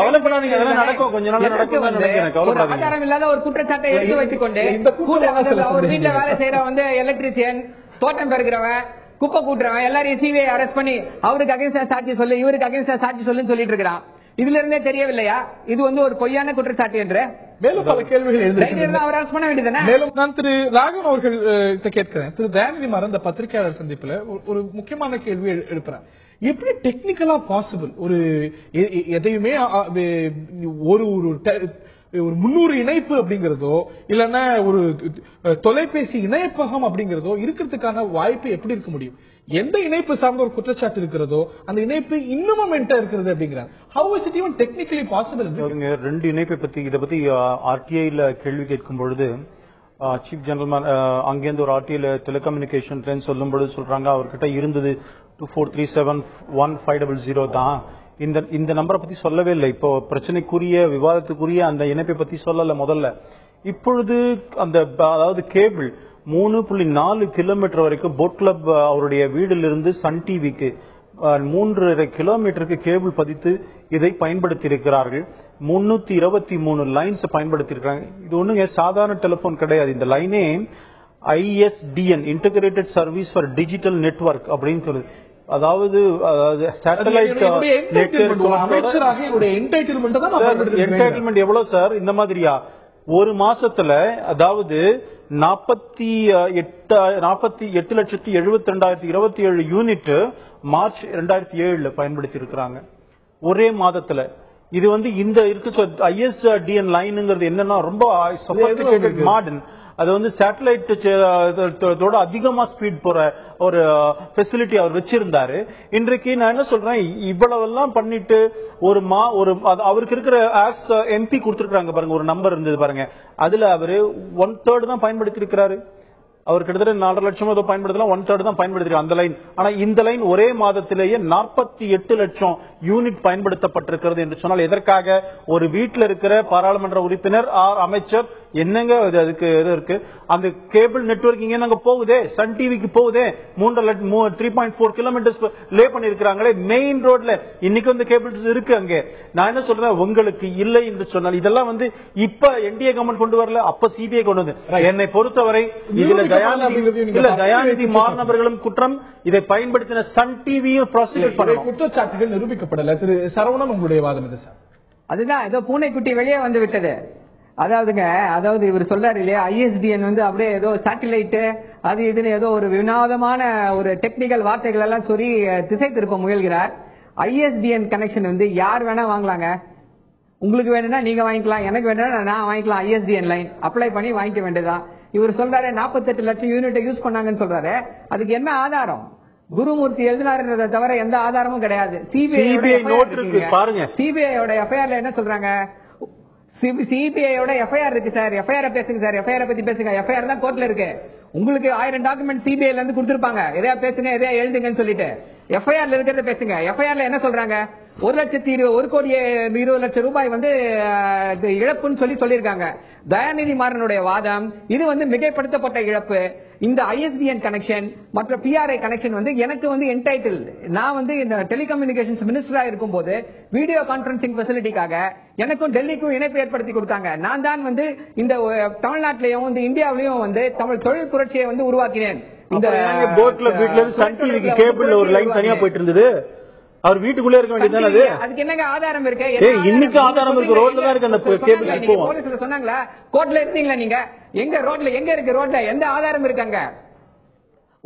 ஆதாரம் இல்லாத ஒரு குற்றச்சாட்டை எடுத்து வைத்துக் கொண்டு ஒரு வீட்டுல வேலை செய்யற வந்து எலக்ட்ரிஷியன், தோட்டம் பெறுகிறவன், குப்பை கூட்டுறவன் எல்லாரையும் சிபிஐ அரெஸ்ட் பண்ணி அவருக்கு அகைன்ஸ்டா சாட்சி சொல்லு, இவருக்கு அகைன்ஸ்டா சாட்சி சொல்லுன்னு சொல்லிட்டு இருக்கிறான். இதுல இருந்தே தெரியவில்லையா இது வந்து ஒரு பொய்யான குற்றச்சாட்டு என்று? மேலும் பல கேள்விகள் அவர் அரெஸ்ட் பண்ண வேண்டியதுதானே? மேலும் நான் திரு ராகவன் அவர்கள் கேட்கிறேன். திரு தயாநிதி மாறன் இந்த பத்திரிகையாளர் சந்திப்புல ஒரு முக்கியமான கேள்வி எழுப்புறேன். எப்படி டெக்னிக்கலா பாசிபிள் ஒரு எதையுமே ஒரு 300 இணைப்பு அப்படிங்கறதோ இல்லன்னா ஒரு தொலைபேசி இணைப்பகம் அப்படிங்கறதோ இருக்கிறதுக்கான வாய்ப்பு எப்படி இருக்க முடியும்? எந்த இணைப்பு சார்ந்த ஒரு குற்றச்சாட்டு இருக்கிறதோ அந்த இணைப்பு இன்னமும் இருக்கிறது அப்படிங்கிறாங்க. How is it even technically possible? 2 இணைப்பை பத்தி இதை பத்தி ஆர்டிஐல கேள்வி கேட்கும் பொழுது சீஃப் ஜெனரல் அங்கேருந்து ஒரு ஆர்டிஐல டெலிகம்யூனிகேஷன் சொல்லும் பொழுது சொல்றாங்க அவர்கிட்ட இருந்தது 24371500 தான். இந்த நம்பரை பத்தி சொல்லவே இல்லை. இப்போ பிரச்சனைக்குரிய விவாதத்துக்குரிய அந்த இணைப்பை பத்தி சொல்லல முதல்ல. இப்பொழுது அந்த அதாவது கேபிள் 3.4 கிலோமீட்டர் வரைக்கும் போட் கிளப் அவருடைய வீட்டிலிருந்து சன் டிவிக்கு 3.5 கிலோமீட்டருக்கு கேபிள் பதித்து இதை பயன்படுத்தி இருக்கிறார்கள். 323 லைன்ஸ் பயன்படுத்தி இருக்காங்க. இது ஒண்ணுங்க சாதாரண டெலிபோன் கிடையாது. இந்த லைனே ISDN integrated service for digital network அப்படின்னு சொல்லுது. அதாவது சேட்டலைட் என்டைட்டில்மெண்ட் எவ்வளவு சார்? இந்த மாதிரியா ஒரு மாசத்துல அதாவது 48,72,27 யூனிட் மார்ச் 2007 பயன்படுத்தி இருக்கிறாங்க ஒரே மாதத்துல. இது வந்து இந்த இருக்கு ISDN லைனுங்கிறது என்னன்னா ரொம்ப மாடர்ன். அது வந்து சேட்டலைட் தோட அதிகமா ஸ்பீட் போற ஒரு ஃபெசிலிட்டி அவர் வச்சிருந்தாரு. இன்றைக்கு நான் என்ன சொல்றேன், இவ்வளவு எல்லாம் பண்ணிட்டு ஒரு அவருக்கு இருக்கிற ஆஸ் எம்பி கொடுத்திருக்காங்க பாருங்க, ஒரு நம்பர் இருந்தது பாருங்க, அதுல அவரு 1/3 தான் பயன்படுத்தி இருக்கிறாரு. அவர் கிட்டத்தட்ட 4.5 லட்சம் ஏதோ பயன்படுத்தலாம், 1/3 தான் பயன்படுத்திருக்காங்க அந்த லைன். ஆனா இந்த லைன் ஒரே மாதத்திலேயே 48 லட்சம் யூனிட் பயன்படுத்தப்பட்டிருக்கிறது என்று சொன்னால் எதற்காக? ஒரு வீட்டில் இருக்கிற பாராளுமன்ற உறுப்பினர் அமைச்சர் என்னங்க அதுக்கு எது இருக்கு? அந்த கேபிள் நெட்வொர்க் இங்க அங்க போகுதே, சன் டிவிக்கு போகுதே, 3.4 கிலோமீட்டர்ஸ் லே பண்ணிருக்காங்களே மெயின் ரோட்ல. இன்னைக்கு வந்து கேபிள்ஸ் இருக்கு அங்கே. நான் என்ன சொல்றேன், உங்களுக்கு இல்லை என்று சொன்னால் இதெல்லாம் வந்து இப்ப என்டிஏ கவர்மெண்ட் கொண்டு வரல, அப்ப சிபிஐ கொண்டு வந்து. என்னை பொறுத்தவரை இதுல தயாநிதி மாறனவர்களும் குற்றம், இதை பயன்படுத்தின சன் டிவியும் ப்ராசிக்யூட் பண்ண குற்றச்சாட்டுகள் நிரூபிக்கப்படல. திரு சரவணன், உங்களுடைய வாதம் இது சார்? அதுதான் ஏதோ பூனைக்குட்டி வெளியே வந்து விட்டது. அதாவது இவர் சொல்றாரு இல்லையா, ISDN வந்து அப்படியே ஏதோ சேட்டலைட் அது இதுன்னு ஏதோ ஒரு வினோதமான ஒரு டெக்னிக்கல் வார்த்தைகள் எல்லாம் சொல்லி திசை திருப்ப முயல்கிறார். ISDN கனெக்ஷன் வந்து யார் வேணா வாங்கலாங்க. உங்களுக்கு வேணும்னா நீங்க வாங்கிக்கலாம், எனக்கு வேணும்னா நான் வாங்கிக்கலாம். ISDN லைன் அப்ளை பண்ணி வாங்கிக்க வேண்டியதான். இவர் சொல்றாரு 48 லட்சம் யூனிட் யூஸ் பண்ணாங்கன்னு சொல்றாரு. அதுக்கு என்ன ஆதாரம்? குருமூர்த்தி எழுதினாருன்றதை தவிர எந்த ஆதாரமும் கிடையாது. சிபிஐ நோட் இருக்கு பாருங்க. சிபிஐயோட எஃப்ஐஆர்ல என்ன சொல்றாங்க? சிபிஐயோட எஃப்ஐஆர் இருக்கு சார், எஃப்ஐஆர் பேசுங்க சார், எஃப்ஐஆர் பத்தி பேசுங்க. எஃப்ஐஆர் தான் கோர்ட்ல இருக்கு. உங்களுக்கு 1000 டாக்குமெண்ட் சிபிஐல இருந்து கொடுத்திருப்பாங்க, எதையா பேசுங்க எதையா எழுதுங்கன்னு சொல்லிட்டு. எஃப்ஐஆர்ல இருக்கிறத பேசுங்க. எஃப்ஐஆர்ல என்ன சொல்றாங்க? 1,20,00,000 ரூபாய் வந்து இழப்புன்னு சொல்லியிருக்காங்க. தயாநிதி மாறனுடைய வாதம் இது வந்து மிகைப்படுத்தப்பட்ட இழப்பு. இந்த ISDN கனெக்ஷன் மற்ற PRI கனெக்ஷன் வந்து எனக்கு வந்து என்டைட்டில். நான் வந்து இந்த டெலிகம்யூனிகேஷன்ஸ் மினிஸ்டரா இருக்கும் போது வீடியோ கான்பரன்சிங் ஃபெசிலிட்டிக்காக எனக்கும் டெல்லிக்கும் இணைப்பு ஏற்படுத்தி கொடுத்தாங்க. நான் தான் வந்து இந்த தமிழ்நாட்டிலையும் இந்த இந்தியாவிலையும் வந்து தமிழ் தொழில் புரட்சியை வந்து உருவாக்கினேன். இந்த போட்ல வீட்ல இருந்து சன் டிவிக்கு கேபிள்ல ஒரு லைன் தனியா போயிட்டு இருந்தது. அவர் வீட்டுக்குள்ளே இருக்க வேண்டியது. அதுக்கு என்னங்க ஆதாரம் இருக்கு? இன்னைக்கு ஆதாரம் இருக்கு, ரோட்ல தான் இருக்கு. அந்த கேபிள் போலீஸ்ல சொன்னாங்களா? கோர்ட்ல இருந்தீங்களா நீங்க? எங்க ரோட்ல எங்க இருக்கு? ரோட்ல எந்த ஆதாரம் இருக்காங்க?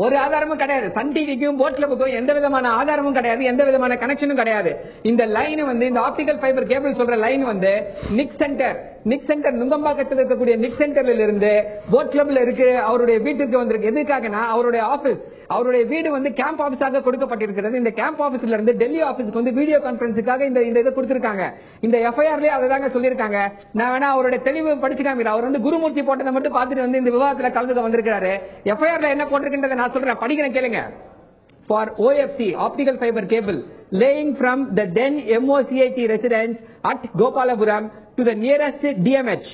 ஒரு ஆதாரமும் கிடையாது. சன் டிவிக்கும் போட்ல புக்கும் எந்த விதமான ஆதாரமும் கிடையாது, எந்த விதமான கனெக்ஷனும் கிடையாது. இந்த லைன் வந்து இந்த ஆப்டிகல் ஃபைபர் கேபிள் சொல்ற லைன் வந்து நிக் சென்டர் நுங்கம்பாக்கத்தில் இருக்கக்கூடிய நிக் சென்டர்ல இருந்து போட் கிளப்ல இருக்கு அவருடைய வீட்டுக்கு வந்திருக்கு. எதுக்காகனா அவருடைய ஆபீஸ், அவருடைய வீடு வந்து கேம்ப் ஆபீஸாக கொடுக்கப்பட்டிருக்கிறது. இந்த கேம்ப் ஆபீஸ்ல இருந்து டெல்லி ஆபீஸ்க்கு வந்து வீடியோ கான்பரன்ஸுக்காக இந்த இதை கொடுத்திருக்காங்க. இந்த எஃப்ஐஆர்லயே அததாங்க சொல்லியிருக்காங்க. நான் வேணா அவருடைய தெளிவு படிச்சு காமிக்கிறேன். அவர் வந்து குருமூர்த்தி போட்டதை மட்டும் பார்த்துட்டு வந்து இந்த விவாதத்தில் கலந்துக்க வந்திருக்காரு. எஃப்ஐஆர்ல என்ன போட்டிருக்கின்றதை நான் சொல்றேன், படிக்கிறேன் கேளுங்க. For OFC optical fiber cable laying from the then MOCIT residence at Gopalapuram to the nearest DMH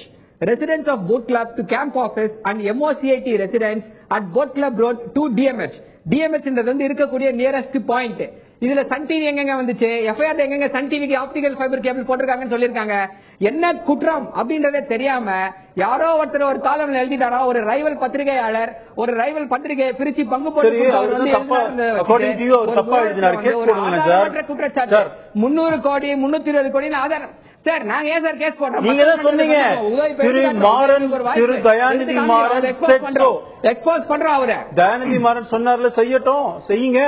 residence of Boat Club to camp office and MOCIT residence at Boat Club Road to DMH. DMH ன்றது வந்து இருக்கக்கூடிய nearest point. இதுல Sun TV எங்க வந்துச்சு? FIR எங்க Sun டிவிக்கு optical fibre cable போட்டிருக்காங்கன்னு சொல்லிருக்காங்க. என்ன குற்றம் அப்படின்றதே தெரியாம யாரோ ஒருத்தர் ஒரு காலம்ல எழுதிட்டாரா, ஒரு ரைவல் பத்திரிகையாளர் ஒரு ரைவல் பத்திரிகையை பிரிச்சு பங்கு போட்டு குற்றச்சாட்டு 300 கோடி 320 கோடி ஆதாரம். சார் நாங்க ஏன் சார் கேஸ் போட்டோம்? நீங்க தான் சொன்னீங்க திரு மாறன், திரு தயாநிதி மாறன் எக்ஸ்போஸ் பண்றோம். அவரை தயாநிதி மாறன் சொன்னார்ல, செய்யட்டும், செய்யுங்க.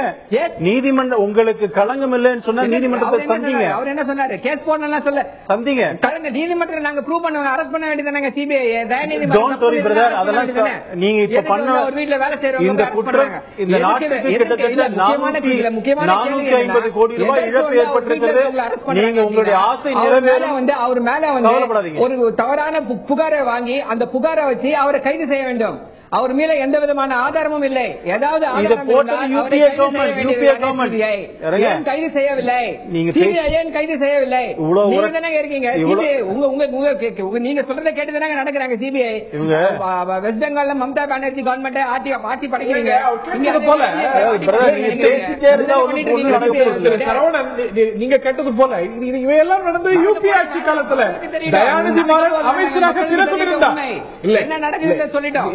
நீதிமன்றம் உங்களுக்கு களங்கம் இல்லைன்னு சொன்னா நீதிமன்றத்தை சந்திங்க. அவர் என்ன சொன்னாரு? கேஸ் போடலாம் சொல்ல சந்திங்க. கலங்க நீதிமன்றத்தை நாங்க ப்ரூவ் பண்ணுவாங்க, அரெஸ்ட் பண்ண வேண்டியதானங்க சிபிஐ. தயாநிதி மாறன் அதெல்லாம் நீங்க இப்ப பண்ண ஒரு வீட்டுல வேலை செய்யறவங்க இந்த குற்றம் இந்த நாட்டுக்கு கிட்டத்தட்ட 450 கோடி ரூபாய் இழப்பு ஏற்பட்டிருக்கிறது. நீங்க உங்களுடைய ஆசை நிறைவேற வந்து அவர் மேல வந்து ஒரு தவறான புகாரை வாங்கி அந்த புகாரை வச்சு அவரை கைது செய்ய வேண்டும். அவர் மேல எந்த விதமான ஆதாரமும் இல்லை. ஏதாவது ஏன் கைது செய்யவில்லை? ஏன் கைது செய்யவில்லை? நீங்க தானே இருக்கீங்க சிபிஐ. நீங்க சொல்றதை கேட்டுதானே நடக்கிறாங்க சிபிஐ. வெஸ்ட் பெங்கால்ல மம்தா பானர்ஜி கவர்மெண்ட் ஆட்சி படைக்கிறீங்க. நீங்க கேட்டது போல இவையெல்லாம் நடந்தது யூபி ஆட்சி காலத்துல. தயாநிதி மாறன் அமைச்சராக பிறகு இருந்தார். என்ன நடக்குது சொல்லிட்டோம்.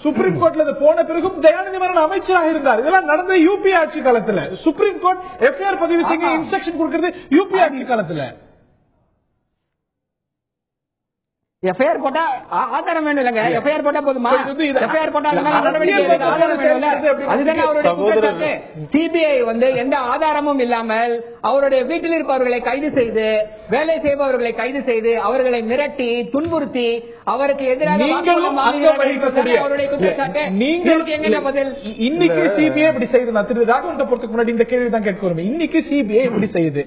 சுப்ரீம் கோர்ட்ல போன பிறகும் தயாநிதி மாறன் அமைச்சராக இருந்தார். இதெல்லாம் நடந்த யூபி ஆட்சி காலத்துல. சுப்ரீம் கோர்ட் எஃப்ஐஆர் பதிவு செய்ய இன்ஸ்ட்ரக்ஷன் கொடுக்கிறது யூபி ஆட்சி காலத்துல. எஃப்ஐஆர் போட்டா ஆதாரம் வேணும் இல்லங்க, எஃப்ஐஆர் போட்டா போதுமா? எஃப்ஐஆர் போட்டா நடவடிக்கை ஆதாரம் வேணும்ல, அதுதானே அவருடைய குற்றச்சாட்டு. சிபிஐ எந்த ஆதாரமும் இல்லாமல் அவருடைய வீட்டில் இருப்பவர்களை கைது செய்து, வேலை செய்பவர்களை கைது செய்து, அவர்களை மிரட்டி துன்புறுத்தி அவருக்கு எதிராக அவருடைய குற்றச்சாட்டு. நீங்களுக்கு எங்க பதில்? இன்னைக்கு சிபிஐ இப்படி செய்யுது. திரு ராகவன் போறதுக்கு முன்னாடி இந்த கேள்வி தான் கேட்க வரும். இன்னைக்கு சிபிஐ இப்படி செய்யுது,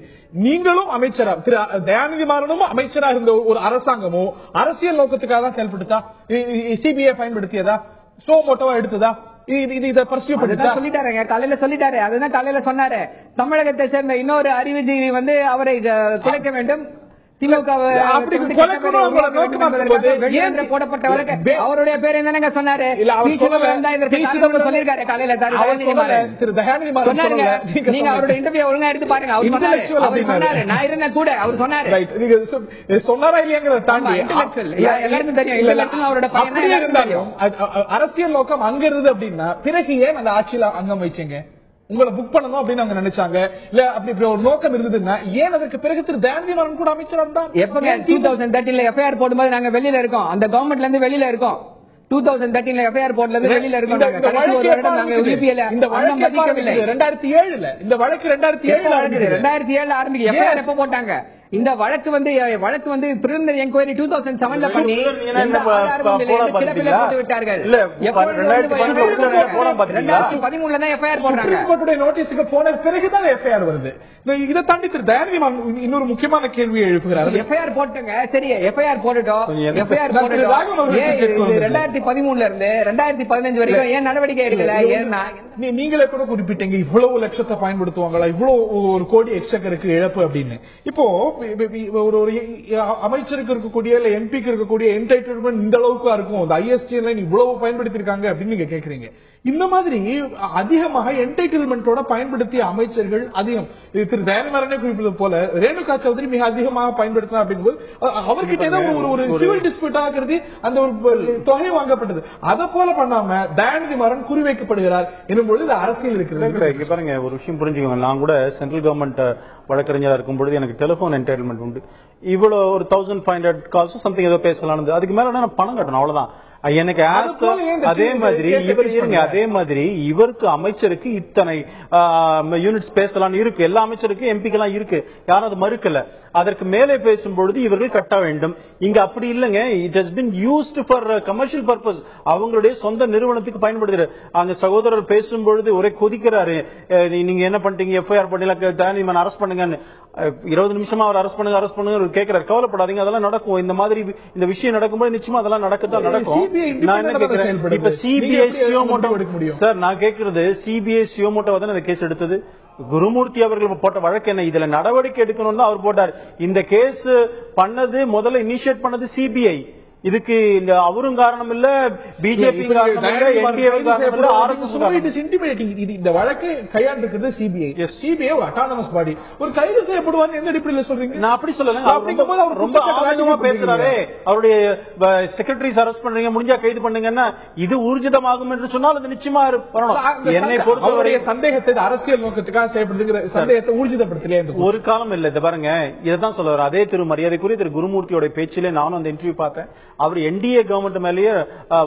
நீங்களும் அமைச்சரா, திரு தயாநிதி மாறனும் அமைச்சரா இருந்த ஒரு அரசாங்கமோ அரசியல் நோக்கத்துக்காக தான் செயல்படுத்தா? சிபிஐ பயன்படுத்தியதா? சோ மோட்டோவா எடுத்ததா? சொல்லிட்டாருங்க, காலையில சொல்லிட்டாரு. அதுதான் காலையில சொன்னாரு. தமிழகத்தை சேர்ந்த இன்னொரு அறிவுஜீவி அவரை குலைக்க வேண்டும், போடப்பட்ட வழக்கு அவருடைய பேர் என்னங்க சொன்னாரு? சொல்லிருக்காரு காலையில. நீங்க அவருடைய இன்டர்வியூ ஒழுங்கா எடுத்து பாருங்க. அவர் சொன்னாரு, நான் இருந்த கூட அவர் சொன்னாரு. சொன்னாரா இல்லையாங்கிறத தாண்டி எல்லாருக்கும் தெரியும் அவரோட பையனா இருந்தாலும் அரசியல் நோக்கம் அங்க இருந்தது அப்படின்னா பிறகு ஏன் அந்த ஆட்சியில அங்கம் வச்சீங்க? உங்களை புக் பண்ணணும் அப்படின்னு அவங்க நினைச்சாங்க, இல்ல அப்படி ஒரு நோக்கம் இருந்ததுன்னா ஏன் அதற்கு பிறகு திரு தயாநிதி மாறன் கூட அமைச்சரா இருந்தார்? எப்பங்க 2013 எஃப்ஐஆர் போடும்போது நாங்க வெளியில இருக்கோம், அந்த கவர்மெண்ட்ல இருந்து வெளியில இருக்கோம். 2013 எஃப்ஐஆர் போடல வெளியில இருக்கோம். இந்த வழக்கு 2007 இந்த வழக்கு 2007 ஆரம்பிக்கு. எஃப்ஐஆர் எப்ப போட்டாங்க? இந்த வழக்கு பிரிலிமினரி என்கொயரி 2007 பண்ணி போட்டு விட்டார்கள். 2013 தான் எஃப்ஐஆர் போடுறாங்க. நோட்டீஸுக்கு போன பிறகுதான் எஃப்ஐஆர் வருது. இதை தாண்டி திரு தயாநிதி மாறன் இன்னொரு முக்கியமான கேள்வியை எழுப்புகிறார். எஃப்ஐஆர் போட்டுங்க, சரி எஃப்ஐஆர் போட்டுட்டோம். எஃப்ஐஆர் போட்டுட்டோம். 2013 இருந்து 2015 வரைக்கும் ஏன் நடவடிக்கை எடுக்கல? நீங்களே கூட குறிப்பிட்டீங்க இவ்வளவு லட்சத்தை பயன்படுத்துவாங்களா, இவ்வளவு ஒரு கோடி எக்ஸ்ட்ராக்கு இழப்பு அப்படின்னு. இப்போ ஒரு அமைச்சருக்கு இருக்கக்கூடிய இல்ல எம்பிக்கு இருக்கக்கூடிய என்டைட்டில்மென்ட் இந்த அளவுக்கு இருக்கும், இந்த ஐஎஸ்டி இவ்வளவு பயன்படுத்தி இருக்காங்க அப்படின்னு நீங்க கேக்குறீங்க. இந்த மாதிரி அதிகமாக என்டைட்டில்மெண்டோட பயன்படுத்திய அமைச்சர்கள் அதிகம். திரு தயாநிதி குறிப்பிட்டது போல ரேணுகா சௌத்ரி மிக அதிகமாக பயன்படுத்தினா அப்படிங்கும்போது அவர்கிட்ட ஏதாவது ஒரு சிவில் டிஸ்பியூட் ஆகிறது, அந்த ஒரு தொகை வாங்கப்பட்டது. அதை போல பண்ணாம தயாநிதி மாறன் குறிவைக்கப்படுகிறார் என்னும்பொழுது அரசியல் இருக்கிறது. பாருங்க, ஒரு விஷயம் புரிஞ்சுக்கோங்க. நான் கூட சென்ட்ரல் கவர்மெண்ட் வழக்கறிஞராக இருக்கும் பொழுது எனக்கு டெலிபோன் என்டைட்டில்மெண்ட் உண்டு. இவ்வளவு ஒரு 1500 கால்ஸ் சம்திங் ஏதோ பேசலாம், அதுக்கு மேல நான் பணம் கட்டணும், அவ்வளவுதான். எனக்கு அதே மாதிரி இவருக்கு அமைச்சருக்கு இத்தனை யூனிட்ஸ் பேசலாம் இருக்கு, எல்லா அமைச்சருக்கு எம்பிக்கெல்லாம் இருக்கு, யாரும் அது மறுக்கல. அதற்கு மேலே பேசும்பொழுது இவர்கள் கட்ட வேண்டும். இங்க அப்படி இல்லைங்க. It has been used for commercial purpose. அவங்களுடைய சொந்த நிறுவனத்துக்கு பயன்படுத்துற அந்த சகோதரர் பேசும்பொழுது ஒரே கொதிக்கிறாரு. நீங்க என்ன பண்ணிட்டீங்க, எஃப்ஐஆர் பண்ணி அரெஸ்ட் பண்ணுங்கன்னு. 20 நிமிஷமா அவர் அரெஸ்ட் பண்ணுங்க கேட்கிறார். கவலைப்படாதீங்க, அதெல்லாம் நடக்கும். இந்த மாதிரி இந்த விஷயம் நடக்கும்போது நிச்சயமா அதெல்லாம் நடக்கத்தான் நடக்கும். நான் என்ன கேட்கிறேன், இப்ப சிபிஐ சியோமோட்டோ எடுக்க முடியும் சார். நான் கேட்கறது சிபிஐ சியோமோட்டோ தான் அந்த கேஸ் எடுத்தது. குருமூர்த்தி அவர்கள் போட்ட வழக்கு என்ன, இதுல நடவடிக்கை எடுக்கணும்னு அவர் போட்டார். இந்த கேஸ் பண்ணது முதல்ல இனிஷியேட் பண்ணது சிபிஐ. இதுக்கு அவரும் காரணம் இல்ல, பிஜேபி காரணம் இல்ல, என்டிஏ காரணம் இல்ல, ஆர்எஸ்எஸ். இந்த வழக்கு கையாண்டிருக்கிறது சிபிஐ. சிபிஐ ஒரு அட்டானமஸ் பாடி. ஒரு கைது செய்யப்படுவாங்க எந்த அடிப்படையில் சொல்றீங்க? நான் அப்படி சொல்லல. ரொம்ப ஆவேசமா பேசுறாரு. அவருடைய செக்ரட்டரிஸ் அரெஸ்ட் பண்றீங்க, முடிஞ்சா கைது பண்ணுங்கன்னா இது ஊர்ஜிதமாகும் என்று சொன்னால் அது நிச்சயமா வரணும். என்னை பொறுத்தவரை சந்தேகத்தை அரசியல் நோக்கத்துக்காக செய்யப்படுகிற சந்தேகத்தை ஊர்ஜிதப்படுத்தலையே ஒரு காலம் இல்ல. இதை பாருங்க, இதான் சொல்ல வர. அதே திரு மரியாதைக்குரிய திரு குருமூர்த்தியோட பேச்சிலே நானும் அந்த இன்டர்வியூ பார்த்தேன். அவர் என்டிஏ கவர்மெண்ட் மேலேயே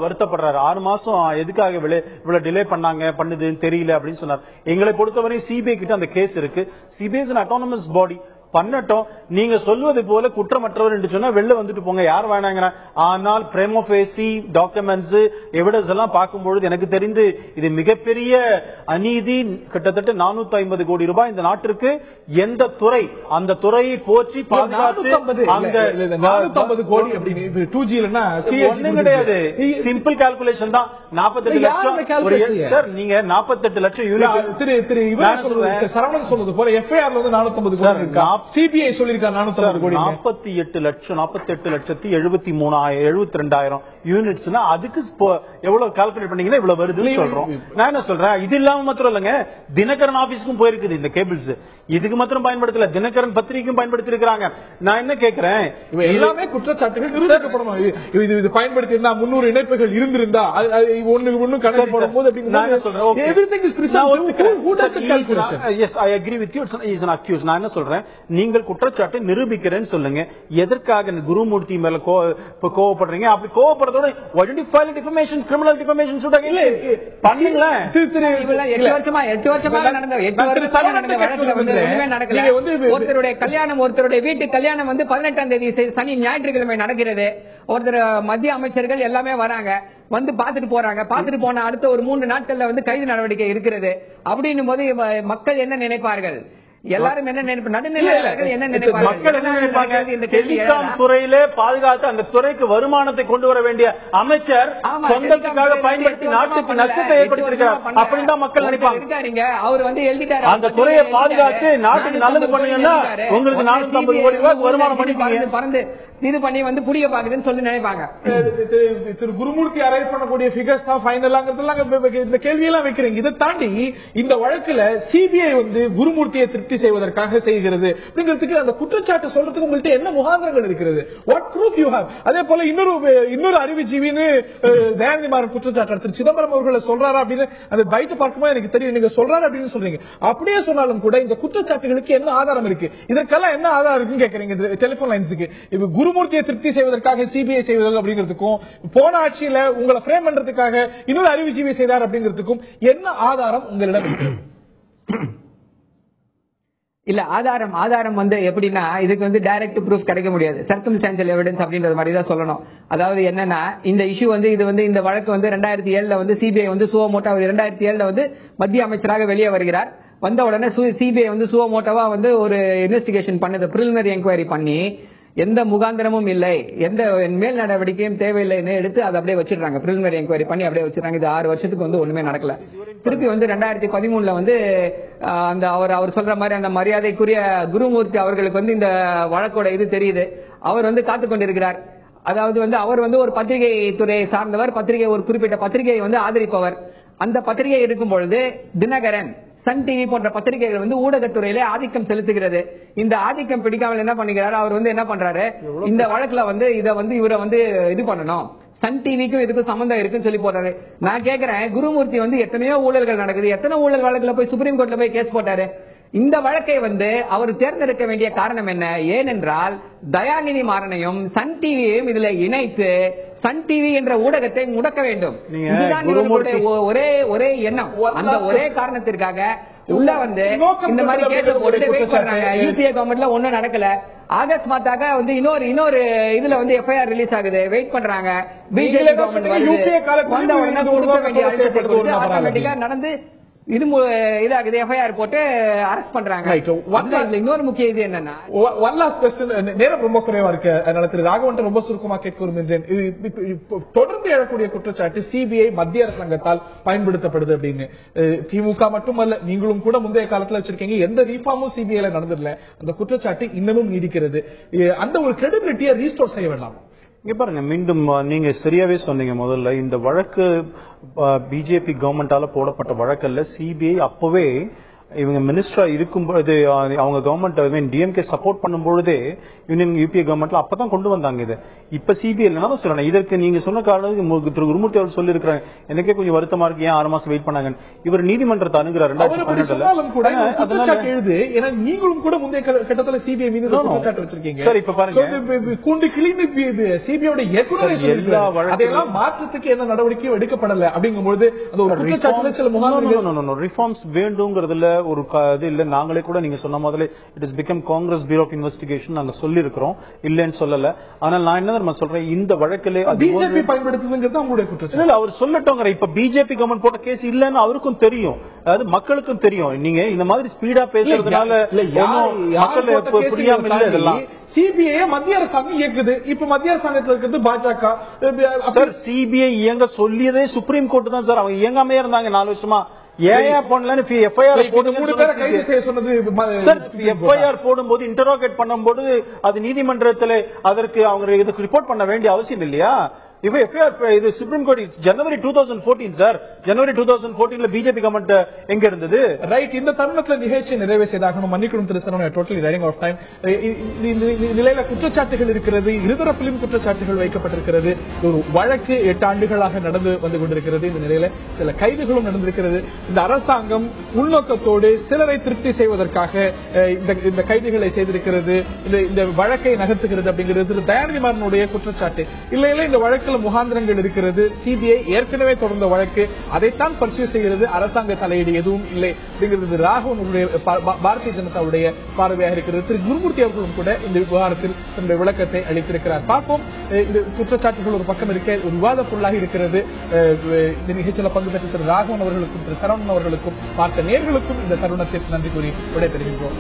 வருத்தப்படுறாரு. 6 மாசம் எதுக்காக இவ்வளவு டிலே பண்ணுதுன்னு தெரியல அப்படின்னு சொன்னார். எங்களை பொறுத்தவரை சிபிஐ கிட்ட அந்த கேஸ் இருக்கு. CBI is an autonomous body. பண்ணட்டும். நீங்க சொல்வது போல குற்றமற்றவர் என்று சொன்னா வெளில வந்துட்டு போங்க, யார் வேணாங்கிற. ஆனால் பிரேமோ ஃபேசி டாக்குமெண்ட்ஸ் எவிடன்ஸ் எல்லாம் பார்க்கும்பொழுது எனக்கு தெரிந்து இது மிகப்பெரிய அநீதி. கிட்டத்தட்ட 450 கோடி ரூபாய் இந்த நாட்டிற்கு எந்த துறை அந்த துறையை போற்றி பாதுகாத்து அந்த 450 கோடி அப்படின்னு 2G ஒண்ணும் கிடையாது. சிம்பிள் கால்குலேஷன் தான். 48 லட்சம் சார். நீங்க 48 லட்சம் யூனிட் சரவணன் சொல்றது போல எஃப்ஐஆர் 450 கோடி இருக்கா? சிபிஐ சொல்லிருக்காங்க 450 கோடி. 48 லட்சத்தி 73,000 யூனிட்ஸ்னா அதுக்கு எவ்வளவு கால்குலேட் பண்ணீங்கன்னா இவ்வளவு வருதுன்னு சொல்றோம். நான் என்ன சொல்றேன், இது இல்லாம மாத்திரம் இல்லங்க, தினகரன் ஆபீஸ்க்கும் போயிருக்குது இந்த கேபிள்ஸ். இதுக்கு மாத்திரம் பயன்படுத்தல, தினகரன் பத்திரிகைக்கும் பயன்படுத்தி இருக்கிறாங்க. நான் என்ன கேட்கிறேன், எல்லாமே குற்றச்சாட்டுகள் நிரூபிக்கப்படணும். இது பயன்படுத்தி 300 இணைப்புகள் இருந்திருந்தா ஒண்ணு கணக்கு போடும்போது நான் என்ன சொல்றேன், நீங்கள் குற்றச்சாட்டு நிரூபிக்கிறேன்னு சொல்லுங்க. எதற்காக குருமூர்த்தி மேல கோவப்படுறீங்க? அப்படி கோவப்படுறதோட கிரிமினல் டிஃபமேஷன் பண்ணுங்களேன். 8 வருஷமா நடந்த வழக்குல ஒருத்தருடைய கல்யாணம், ஒருத்தருடைய வீட்டு கல்யாணம் 18ஆம் தேதி சனி ஞாயிற்றுக்கிழமை நடக்கிறது. ஒருத்தர் மத்திய அமைச்சர்கள் எல்லாமே வராங்க, வந்து பாத்துட்டு போறாங்க. பாத்துட்டு போன அடுத்த ஒரு 3 நாட்கள்ல கைது நடவடிக்கை இருக்கிறது. அப்படின்னும் போது மக்கள் என்ன நினைப்பார்கள்? எல்லாரும் என்ன நினைப்பு, நடுநிலையாளர்கள் என்ன நினைப்பார்கள்? மக்கள் என்ன நினைப்பாங்க? இந்த டெலிகாம் துறையிலே பாதுகாத்து அந்த துறைக்கு வருமானத்தை கொண்டு வர வேண்டிய அமைச்சர் சொந்தத்துக்காக பயன்படுத்தி நாட்டுக்கு நஷ்டத்தை ஏற்படுத்தியிருக்கிறார் அப்படின்னு தான் மக்கள் நினைப்பாங்க. அவர் எழுதிட்டாரு, அந்த துறையை பாதுகாத்து நாட்டுக்கு நல்லது பண்ணுங்கன்னா உங்களுக்கு 450 கோடி ரூபாய் வருமானம் பறந்து இது பண்ணி புடிக்க பாக்குதுன்னு சொல்லி நினைப்பாங்க. திரு குருமூர்த்தி அரைவ் பண்ணக்கூடிய ஃபிகர்ஸ் தான் ஃபைனலாங்கிறதுலாம் இந்த கேள்வியெல்லாம் வைக்கிறீங்க. இதை தாண்டி இந்த வழக்குல சிபிஐ குருமூர்த்தியை திருப்தி செய்வதற்காக செய்கிறது அப்படிங்கிறதுக்கு அந்த குற்றச்சாட்டு சொல்றதுக்கு உங்கள்கிட்ட என்ன முகாந்திரங்கள் இருக்கிறது? What proof you have? அதே போல இன்னொரு அறிவுஜீவின்னு தயாநிதி மாறன் குற்றச்சாட்டு திரு சிதம்பரம் அவர்களை சொல்றாரா அப்படின்னு அந்த பைட்டு பார்க்கும்போது எனக்கு தெரியும் நீங்க சொல்றாரு அப்படின்னு சொல்றீங்க. அப்படியே சொன்னாலும் கூட இந்த குற்றச்சாட்டுகளுக்கு என்ன ஆதாரம் இருக்கு? இதற்கெல்லாம் என்ன ஆதாரம் இருக்குன்னு கேட்கறீங்க டெலிபோன் லைன்ஸுக்கு. இப்ப குருமூர்த்தியை திருப்தி செய்வதற்காக சிபிஐ செய்வது அப்படிங்கிறதுக்கும் போன ஆட்சியில உங்களை பிரேம் பண்றதுக்காக இன்னொரு அறிவுஜீவி செய்தார் அப்படிங்கிறதுக்கும் என்ன ஆதாரம் உங்களிடம் இருக்கு? இல்ல ஆதாரம் எப்படின்னா இதுக்கு டைரக்ட் ப்ரூஃப் கிடைக்க முடியாது. சர்க்கம்ஸ்டான்ஷியல் எவிடன்ஸ் அப்படின்றது மாதிரி தான் சொல்லணும். அதாவது என்னன்னா இந்த இஷ்யூ இது இந்த வழக்கு 2007 சிபிஐ சுவமோட்டோ 2007 மத்திய அமைச்சராக வெளியே வருகிறார். வந்த உடனே சிபிஐ சுவமோட்டோவா ஒரு இன்வெஸ்டிகேஷன் பண்ணது, பிரிலிமினரி என்கொயரி பண்ணி எந்த முகாந்திரமும் இல்லை, எந்த மேல் நடவடிக்கையும் தேவையில்லைன்னு எடுத்து அதை அப்படியே வச்சிருக்காங்க. பிரிலிமினரி என்கொயரி பண்ணி அப்படியே வச்சிருக்காங்க. இது 6 வருஷத்துக்கு ஒண்ணுமே நடக்கல. திருப்பி 2013 அந்த அவர் சொல்ற மாதிரி அந்த மரியாதைக்குரிய குருமூர்த்தி அவர்களுக்கு இந்த வழக்கோட இது தெரியுது. அவர் காத்துக் கொண்டிருக்கிறார். அதாவது அவர் ஒரு பத்திரிகை துறையை சார்ந்தவர், ஒரு குறிப்பிட்ட பத்திரிகையை ஆதரிப்பவர். அந்த பத்திரிகை இருக்கும் பொழுது தினகரன், சன் டிவி போன்ற பத்திரிகைகள் ஊடகத்துறையிலே ஆதிக்கம் செலுத்துகிறது. இந்த ஆதிக்கம் பிடிக்காமல் என்ன பண்ணுகிறாரு அவர், என்ன பண்றாரு, இந்த வழக்குல இவரை இது பண்ணணும், சன் டிவிக்கும் இதுக்கும் சம்பந்தம் இருக்குன்னு சொல்லி போறாரு. நான் கேக்குறேன், குருமூர்த்தி எத்தனையோ ஊழல்கள் நடக்குது, எத்தனை ஊழல் வழக்குல போய் சுப்ரீம் கோர்ட்ல போய் கேஸ் போட்டாரு. இந்த வழக்கை அவர் தேர்ந்தெடுக்க வேண்டிய காரணம் என்ன? ஏனென்றால் தயாநிதி மாறனையும் சன் டிவியையும் இதுல இணைத்து சன் டிவி என்ற ஊடகத்தை முடக்க வேண்டும். இதுதான் இவர்களுடைய ஒரே எண்ணம். அந்த ஒரே காரணத்திற்காக உள்ள இந்த மாதிரி கேட்டு போட்டு வெயிட் பண்றாங்க. யூபிஏ கவர்மெண்ட்ல ஒண்ணும் நடக்கல. ஆகஸ்ட் மாத்தாக்க இன்னொரு இதுல எஃப்ஐஆர் ரிலீஸ் ஆகுது, வெயிட் பண்றாங்க. பிஜேபி கவர்மெண்ட் வந்த உடனே கொடுக்க வேண்டிய அழுத்தத்தை கொடுத்து ஆட்டோமேட்டிக்கா நடந்து இது இதாகுது, எஃப்ஐஆர் போட்டு அரெஸ்ட் பண்றாங்க. இன்னொரு முக்கிய இது என்னன்னா, ஒன் லாஸ்ட் क्वेश्चन, நேரம் ரொம்ப குறைவா இருக்கு, அதனால திரு ராகவன் ரொம்ப சுருக்கமா கேட்க விரும்புகிறேன். தொடர்ந்து எழக்கூடிய குற்றச்சாட்டு சிபிஐ மத்திய அரசாங்கத்தால் பயன்படுத்தப்படுது அப்படின்னு. திமுக மட்டுமல்ல, நீங்களும் கூட முந்தைய காலத்துல வச்சிருக்கீங்க, எந்த ரீஃபார்மும் சிபிஐல நடந்ததில்ல. அந்த குற்றச்சாட்டு இன்னமும் நீடிக்கிறது. அந்த ஒரு கிரெடிபிலிட்டியை ரீஸ்டோர் செய்ய வேண்டாம். இங்க பாருங்க, மீண்டும் நீங்க சரியாவே சொன்னீங்க. முதல்ல இந்த வழக்கு பிஜேபி கவர்மெண்டால போடப்பட்ட வழக்கல்ல. சிபிஐ அப்பவே இவங்க மினிஸ்டரா இருக்கும்போது அவங்க கவர்மெண்ட் டிஎம்கே சப்போர்ட் பண்ணும்பொழுதே யூனியன் யூபிஏ கவர்மெண்ட்ல அப்பதான் கொண்டு வந்தாங்க. இது இப்ப சிபிஐ இல்லைன்னா சொல்லணும். இதற்கு நீங்க சொன்ன காரணம் திரு குருமூர்த்தி அவர் சொல்லி இருக்கிறாங்க. எனக்கே கொஞ்சம் வருத்தமா இருக்கு, ஏன் 6 மாசம் வெயிட் பண்ணாங்க. இவர் நீதிமன்றத்தை அணுகிறார். நீங்களும் கூட முந்தைய கட்டத்தில் சிபிஐ மீது குற்றச்சாட்டு வச்சிருக்கீங்க. சரி, இப்ப பாருங்க, கூண்டு கிளீன் சிபிஐயோட எல்லா வழக்கெல்லாம் மாற்றத்துக்கு என்ன நடவடிக்கையும் எடுக்கப்படல அப்படிங்கும்போது அந்த ஒரு குற்றச்சாட்டு சில முகாம்கள் ரிஃபார்ம்ஸ் வேண்டும்ங்கிறதுல ஒரு இது இல்ல. நாங்களே கூட நீங்க சொன்ன மாதிரி it is become congress bureau of investigation நாங்க சொல்லி இருக்கிறோம், இல்லன்னு சொல்லல. ஆனால் நான் என்ன சொல்றேன், இந்த வழக்கிலே பிஜேபி பயன்படுத்துதுங்கிறது அவங்களுடைய குற்றச்சாட்டு. அவர் சொல்லட்டோங்க. இப்ப பிஜேபி கவர்மெண்ட் போட்ட கேஸ் இல்லன்னு அவருக்கும் தெரியும், அதாவது மக்களுக்கும் தெரியும். நீங்க இந்த மாதிரி ஸ்பீடா பேசுறதுனால மக்கள் புரியாம இல்ல. இதெல்லாம் சிபிஐ மத்திய அரசாங்கம் இயக்குது. இப்ப மத்திய அரசாங்கத்தில் இருக்கிறது பாஜக. சார், சிபிஐ இயங்க சொல்லியதே சுப்ரீம் கோர்ட் தான் சார். அவங்க இயங்காமே இருந்தாங்க 4 வருஷமா. எஃப்ஐஆர் போடும்போது இன்டரோகேட் பண்ணும்போது அது நீதிமன்றத்தில் அதற்கு அவங்க ரிப்போர்ட் பண்ண வேண்டிய அவசியம் இல்லையா? இது சுப்ரீம் கோர்ட் ஜனவரி 2014 சார். ஜனவரி 2014 பிஜேபி கவர்மெண்ட் எங்க இருந்தது? ரைட். இந்த தருணத்தில் நிகழ்ச்சியை நிறைவு செய்தாகணும். மன்னிக்கணும் திரு Saravanan, totally running of time. நிலையில குற்றச்சாட்டுகள் இருக்கிறது, இருதரப்பிலும் குற்றச்சாட்டுகள் வைக்கப்பட்டிருக்கிறது. ஒரு வழக்கு 8 ஆண்டுகளாக நடந்து வந்து கொண்டிருக்கிறது. இந்த நிலையில சில கைதுகளும் நடந்திருக்கிறது. இந்த அரசாங்கம் உள்நோக்கத்தோடு சிலரை திருப்தி செய்வதற்காக இந்த கைதுகளை செய்திருக்கிறது, இந்த வழக்கை நகர்த்துகிறது அப்படிங்கிறது தயாநிதிமாறனுடைய குற்றச்சாட்டு. இல்ல இந்த வழக்கில் முகாந்திரங்கள் இருக்கிறது. சிபிஐ ஏற்கனவே தொடர்ந்த வழக்கு, அதைத்தான் பர்சியூ செய்கிறது. அரசாங்க தலையீடு எதுவும் இல்லை அப்படிங்கிறது ராகவனுடைய பாரதிய ஜனதாவுடைய பார்வையாக இருக்கிறது. திரு குருமூர்த்தி அவர்களும் கூட இந்த விவகாரத்தில் தன்னுடைய விளக்கத்தை அளித்திருக்கிறார். பார்ப்போம். இந்த குற்றச்சாட்டுகள் ஒரு பக்கம் இருக்க ஒரு விவாத பொருளாக இருக்கிறது. இந்த நிகழ்ச்சியில் பங்கு பெற்ற திரு ராகவன் அவர்களுக்கும் திரு சரவணன் அவர்களுக்கும் பார்த்த நேர்களுக்கும் இந்த தருணத்தில் நன்றி கூறி விடைபெறுகின்றோம்.